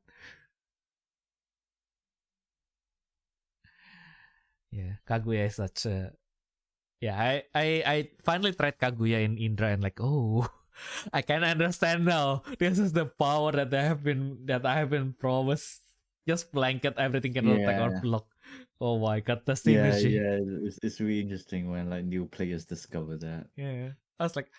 Yeah, Kaguya is such a I finally tried Kaguya in Indra and like, oh, I can understand now. This is the power that I have been promised. Just blanket everything can attack or block. Oh my god, the synergy. Yeah. It's really interesting when like new players discover that. Yeah, I was like,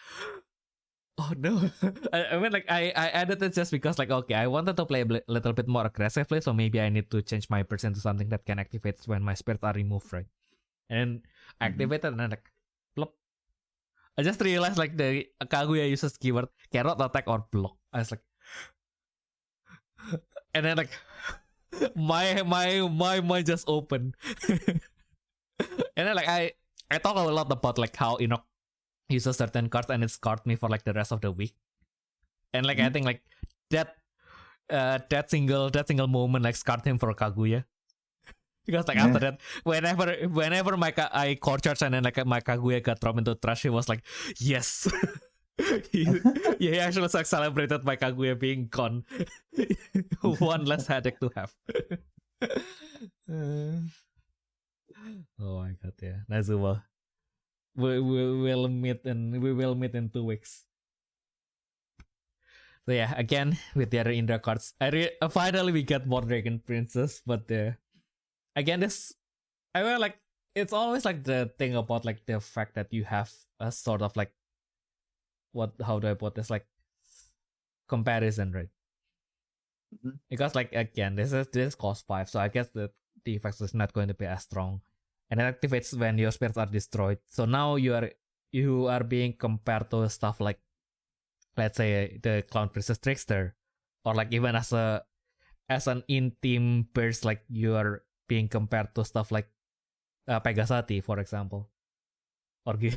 oh no. I mean, like I added it just because like okay, I wanted to play a little bit more aggressively, so maybe I need to change my person to something that can activate when my spirits are removed, right? And activated and then like plop. I just realized like the Kaguya uses keyword cannot attack or block. I was like, and then like my mind just opened. And then like I talk a lot about like how Enoch uses certain cards and it scarred me for like the rest of the week. And like I think like that single moment like scarred him for Kaguya. Because like after that, whenever I core charge and then like my Kaguya got thrown into trash, he was like, yes. he actually like celebrated my Kaguya being gone. One less headache to have. Oh my god, yeah. Nazuma. We will meet in 2 weeks. So yeah, again with the other Indra cards, finally we get more Dragon Princess, but again this I mean like it's always like the thing about like the fact that you have a sort of like how do I put this, like comparison, right? Because like again this cost 5, so I guess the effects is not going to be as strong, and it activates when your spirits are destroyed. So now you are being compared to stuff like, let's say, the Clown Princess Trickster, or like even as an in-team burst, like you are being compared to stuff like Pegasati, for example, or we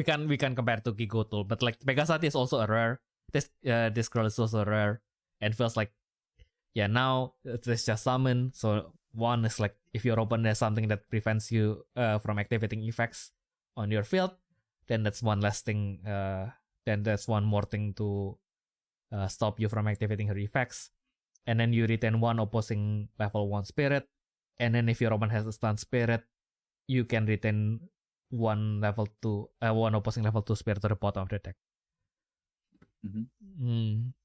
can compare to Gigotul, but like Pegasati is also a rare. This girl is also rare, and feels like now it's just summon. So one is like if your opponent has something that prevents you from activating effects on your field, then that's one less thing. Then that's one more thing to stop you from activating her effects. And then you retain one opposing level 1 spirit. And then if your opponent has a stun spirit, you can retain one opposing level 2 spirit to the bottom of the deck.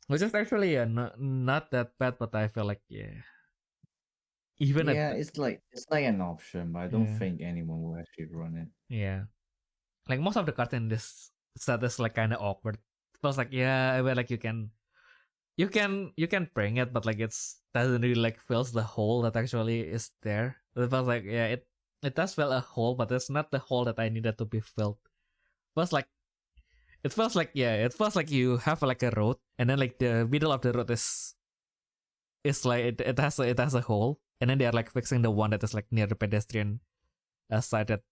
Which is actually not that bad, but I feel like it's like an option, but I don't think anyone will actually run it. Yeah, like most of the cards in this set is like kind of awkward. It feels like I mean, like you can bring it, but like it's doesn't really like fills the hole that actually is there. It feels like it does fill a hole, but it's not the hole that I needed to be filled. It feels like you have like a road, and then like the middle of the road is like it has a hole, and then they are like fixing the one that is like near the pedestrian side that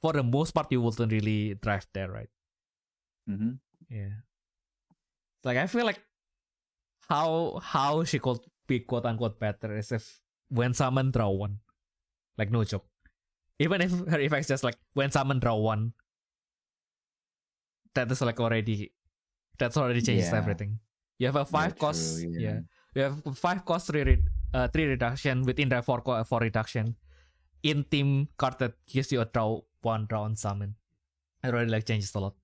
for the most part you wouldn't really drive there, right? Yeah. Like I feel like how she could be quote unquote better is if when summon draw one. Like no joke. Even if her effects just like when summon draw one, that's already changes everything. You have a 5 cost you have 5 cost 3 reduction with Indra 4 reduction in team card that gives you a draw on summon. It already like changes a lot.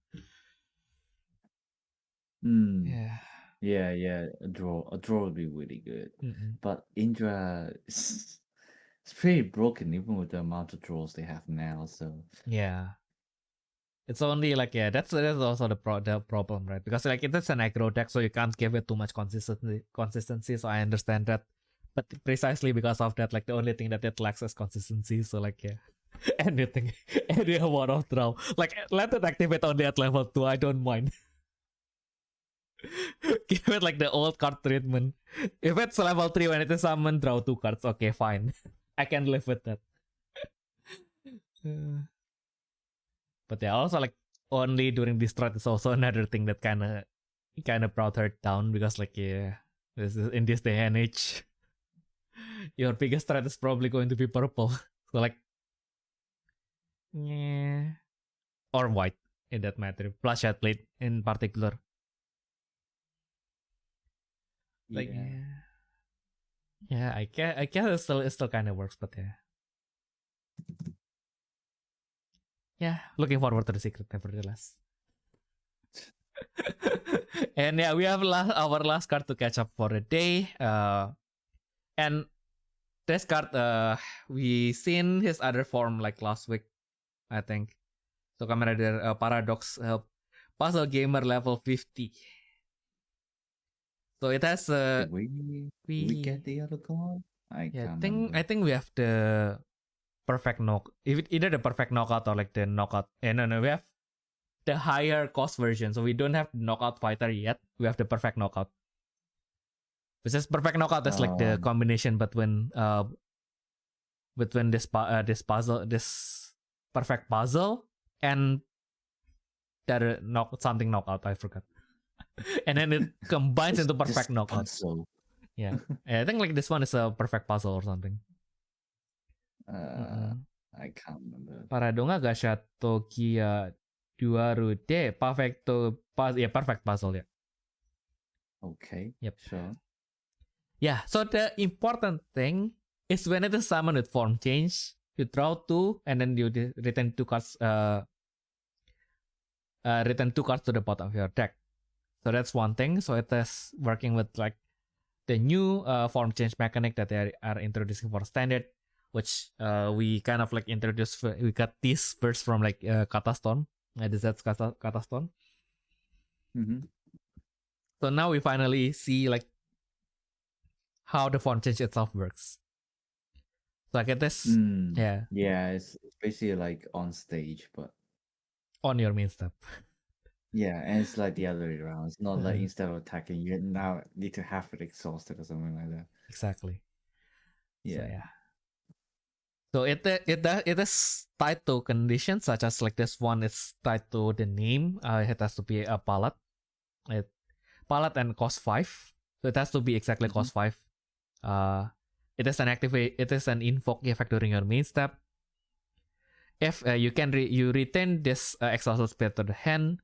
Yeah, a draw would be really good. But Indra it's pretty broken even with the amount of draws they have now, so it's only like that's also the problem, right? Because like it's an aggro deck, so you can't give it too much consistency. So I understand that, but precisely because of that, like the only thing that it lacks is consistency. So like any amount of draw, like let it activate only at level 2. I don't mind. Give it like the old card treatment. If it's level 3 when it is summoned, draw 2 cards. Okay, fine. I can live with that. But yeah, also like only during this threat is also another thing that kind of brought her down because like yeah, this is in this day and age, your biggest threat is probably going to be purple. So like yeah, or white in that matter. Bloodshot Blade in particular. Like Yeah. yeah, I guess it still kind of works, but yeah. Yeah, looking forward to the secret nevertheless. And yeah, we have our last card to catch up for the day. And this card, we seen his other form like last week, I think. So Kamen Rider Paradox Puzzle Gamer level 50. So it has Did we get the other card? I yeah, can't I remember. think we have the perfect knock, either the perfect knockout or like the knockout. No, we have the higher cost version. So we don't have knockout fighter yet. We have the perfect knockout. Which is perfect knockout is like the Um, combination between this puzzle, this perfect puzzle, and that something knockout. I forgot. And then it combines it's into this perfect knockout. puzzle. Yeah. I think like this one is a perfect puzzle or something. Uh, I can't remember. Paradonga Gashato Kia Duarude Perfecto yeah, perfect puzzle, yeah. Okay. Yep. Sure. Yeah, so the important thing is when it is summoned with form change, you draw 2 and then you return 2 cards return 2 cards to the bottom of your deck. So that's one thing. So it is working with like the new form change mechanic that they are introducing for standard, which we kind of like introduced. We got this first from like Katastone, the Z's Katastone. Mm-hmm. So now we finally see like how the form change itself works. So like it is, yeah, Yeah, it's basically like on stage, but on your main step. yeah, and it's like the other way around. It's not like instead of attacking, you now need to have it exhausted or something like that. Exactly. So Yeah. yeah. So it is tied to conditions such as like this one is tied to the name. It has to be a palette. Palette and cost 5. So it has to be exactly Mm-hmm. cost 5. It is an invoke effect during your main step. If you retain this exhausted spirit to the hand,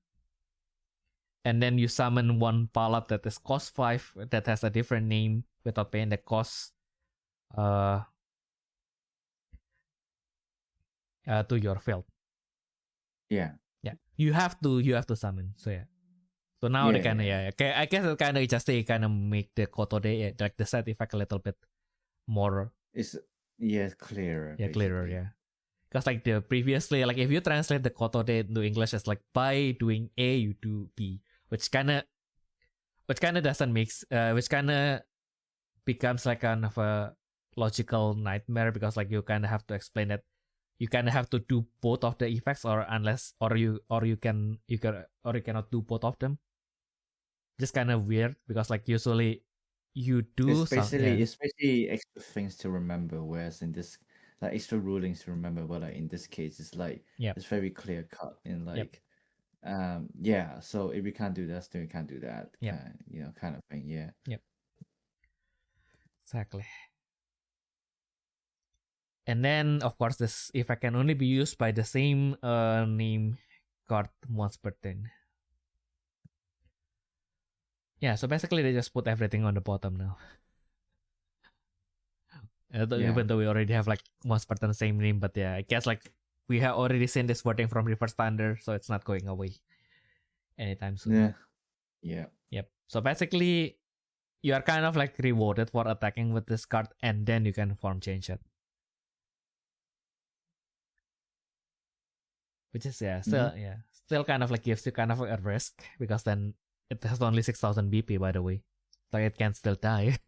and then you summon one palette that is cost 5 that has a different name without paying the cost uh, to your field. Yeah. Yeah, you have to summon. So yeah. So now they kind of okay. I guess it kind of just they kind of make the Kotode like the side effect a little bit more It's clearer clearer, basically. yeah. Because like the previously, like if you translate the Kotode into English as like by doing A you do B, which kind of doesn't make which kind of becomes like kind of a logical nightmare because like you kind of have to explain that you kind of have to do both of the effects or unless or you cannot do both of them. Just kind of weird because like usually you do some It's basically extra things to remember, whereas in this like extra rulings to remember, but like in this case it's like yep it's very clear cut in yep like so if you can't do this then you can't do that yep kind of thing. Yeah. yep exactly. And then of course this effect can only be used by the same name card once per turn. Yeah, so basically they just put everything on the bottom now. Even though we already have like once per turn same name, but yeah, I guess like we have already seen this wording from Reverse Thunder, so it's not going away anytime soon. Yeah. Yeah. Yep. So basically, you are kind of like rewarded for attacking with this card, and then you can form change it. Which is still kind of like gives you kind of a risk because then it has only 6,000 BP by the way, like it can still die.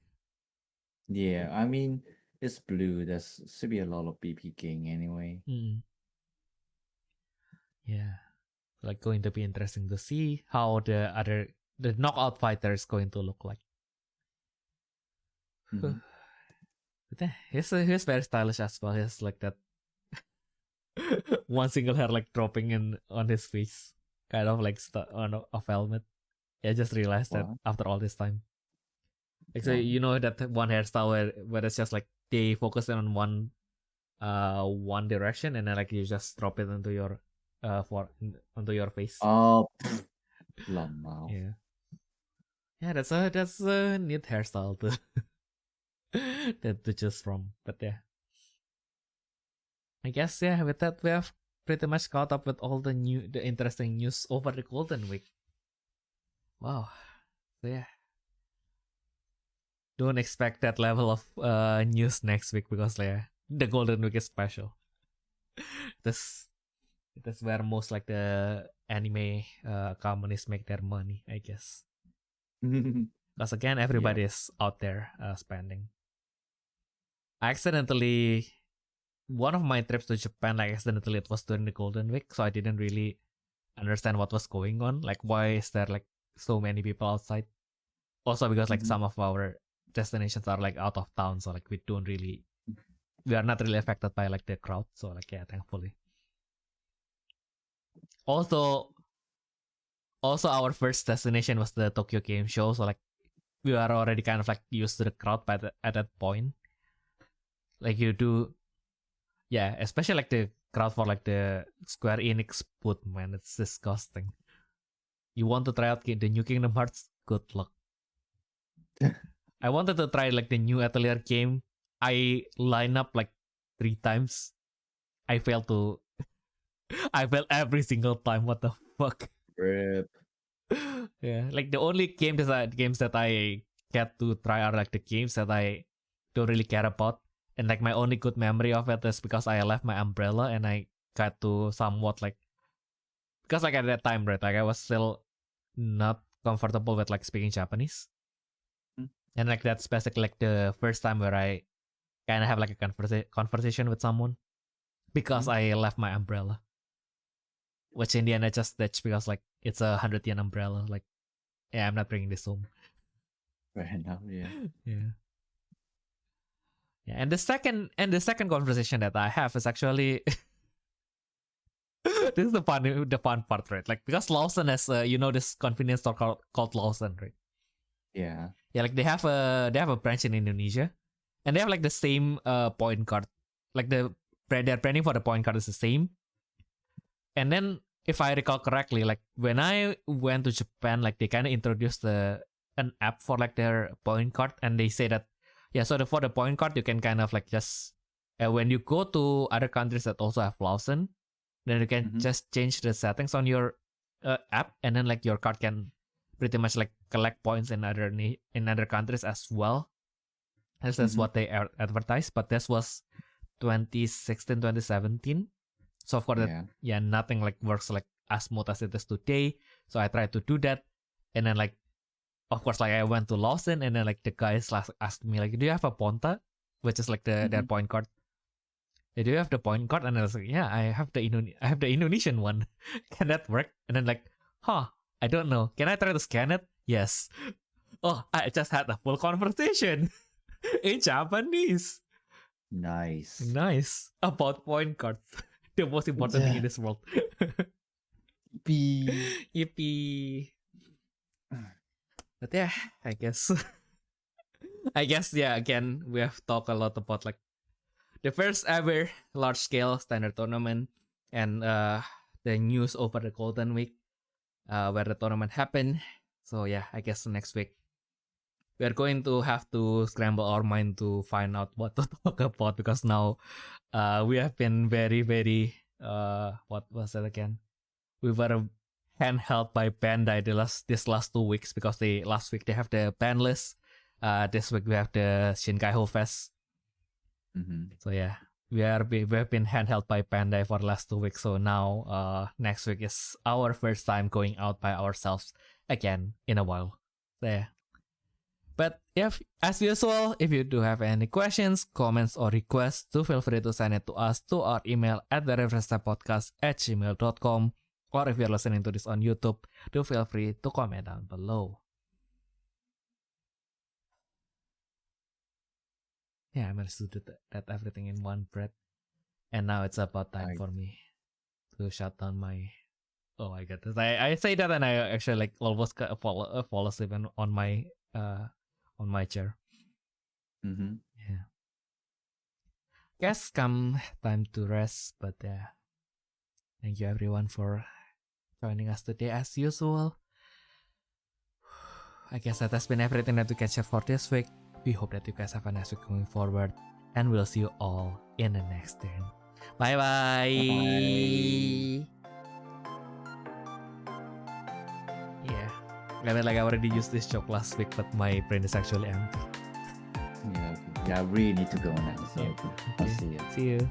Yeah, I mean it's blue. There's should be a lot of BP gain anyway. Yeah, like going to be interesting to see how the other the knockout fighter is going to look like. Mhm. But yeah, he's very stylish as well. He's like that one single hair like dropping in on his face, kind of like on a helmet. Yeah, I just realized that What? after all this time. Like so, What? you know that one hairstyle where it's just like they focus on one direction and then like you just drop it into your onto your face. Oh, Lamau. Yeah, yeah, that's a neat hairstyle to to choose from. But yeah, I guess yeah. With that, we have pretty much caught up with all the interesting news over the Golden Week. Wow. So yeah, don't expect that level of news next week because yeah, the Golden Week is special. This that's where most like the anime companies make their money, I guess. Because again, everybody is out there spending. I accidentally one of my trips to Japan, like accidentally it was during the Golden Week, so I didn't really understand what was going on. Like why is there like so many people outside? Also because like some of our destinations are like out of town, so like we are not really affected by like the crowd. So like yeah, thankfully. Also our first destination was the Tokyo Game Show, so like we are already kind of like used to the crowd at that point. Like you do, yeah, especially like the crowd for like the Square Enix booth, man, it's disgusting. You want to try out the new Kingdom Hearts? Good luck. I wanted to try like the new Atelier game. I line up like 3 times. I failed every single time. What the fuck? Rip. Yeah, like the only games that I get to try are like the games that I don't really care about, and like my only good memory of it is because I left my umbrella and I got to somewhat like because like at that time, right, like I was still not comfortable with like speaking Japanese, and like that's basically like the first time where I kind of have like a conversation with someone because I left my umbrella, which in the end I just ditched because like it's a 100 yen umbrella. Like, yeah, I'm not bringing this home. Fair enough, yeah. Yeah. Yeah, and the second conversation that I have is actually this is the fun part, right? Like because Lawson has this convenience store called Lawson, right? Yeah. Yeah, like they have a branch in Indonesia, and they have like the same point card, like their branding for the point card is the same. And then if I recall correctly, like when I went to Japan, like they kind of introduced an app for like their point card, and they say that so for the point card you can kind of like just when you go to other countries that also have Lawson, then you can just change the settings on your app, and then like your card can pretty much like collect points in other countries as well. That's what they advertised, but this was 2016, 2017. So of course nothing like works like as smooth as it is today. So I tried to do that, and then like of course like I went to Lawson, and then like the guys asked me like, do you have a Ponta, which is like their point card? Do you have the point card? And I was like, yeah, I have the Indonesian one. Can that work? And then like, I don't know. Can I try to scan it? Yes. Oh, I just had a full conversation in Japanese. Nice. About point cards. The most important thing in this world. Yippee. But yeah, I guess. Again, we have talked a lot about like the first ever large scale standard tournament and the news over the Golden Week where the tournament happened. So yeah, I guess next week we're going to have to scramble our mind to find out what to talk about, because now we have been very, very what was it again? We were handheld by Bandai this last 2 weeks, because last week they have the ban list. This week we have the Shin Kaihou Fest. So yeah, we have been handheld by Bandai for the last 2 weeks. So now next week is our first time going out by ourselves again in a while. So yeah. But as usual, if you do have any questions, comments, or requests, do feel free to send it to us to our email at therefreshsteppodcast@gmail.com, Or if you're listening to this on YouTube, do feel free to comment down below. Yeah, I managed to do that everything in one breath. And now it's about time for me to shut down my... Oh my god. I say that and I actually like almost fall asleep on my chair. Mm-hmm. Yeah. Guess come time to rest, but thank you everyone for joining us today as usual. I guess that has been everything that we can share for this week. We hope that you guys have a nice week going forward, and we'll see you all in the next turn. Bye bye. Bye. Yeah. And then, like I already used this joke last week, but my brain is actually empty. Yeah, I really need to go now. So I'll see you. See you.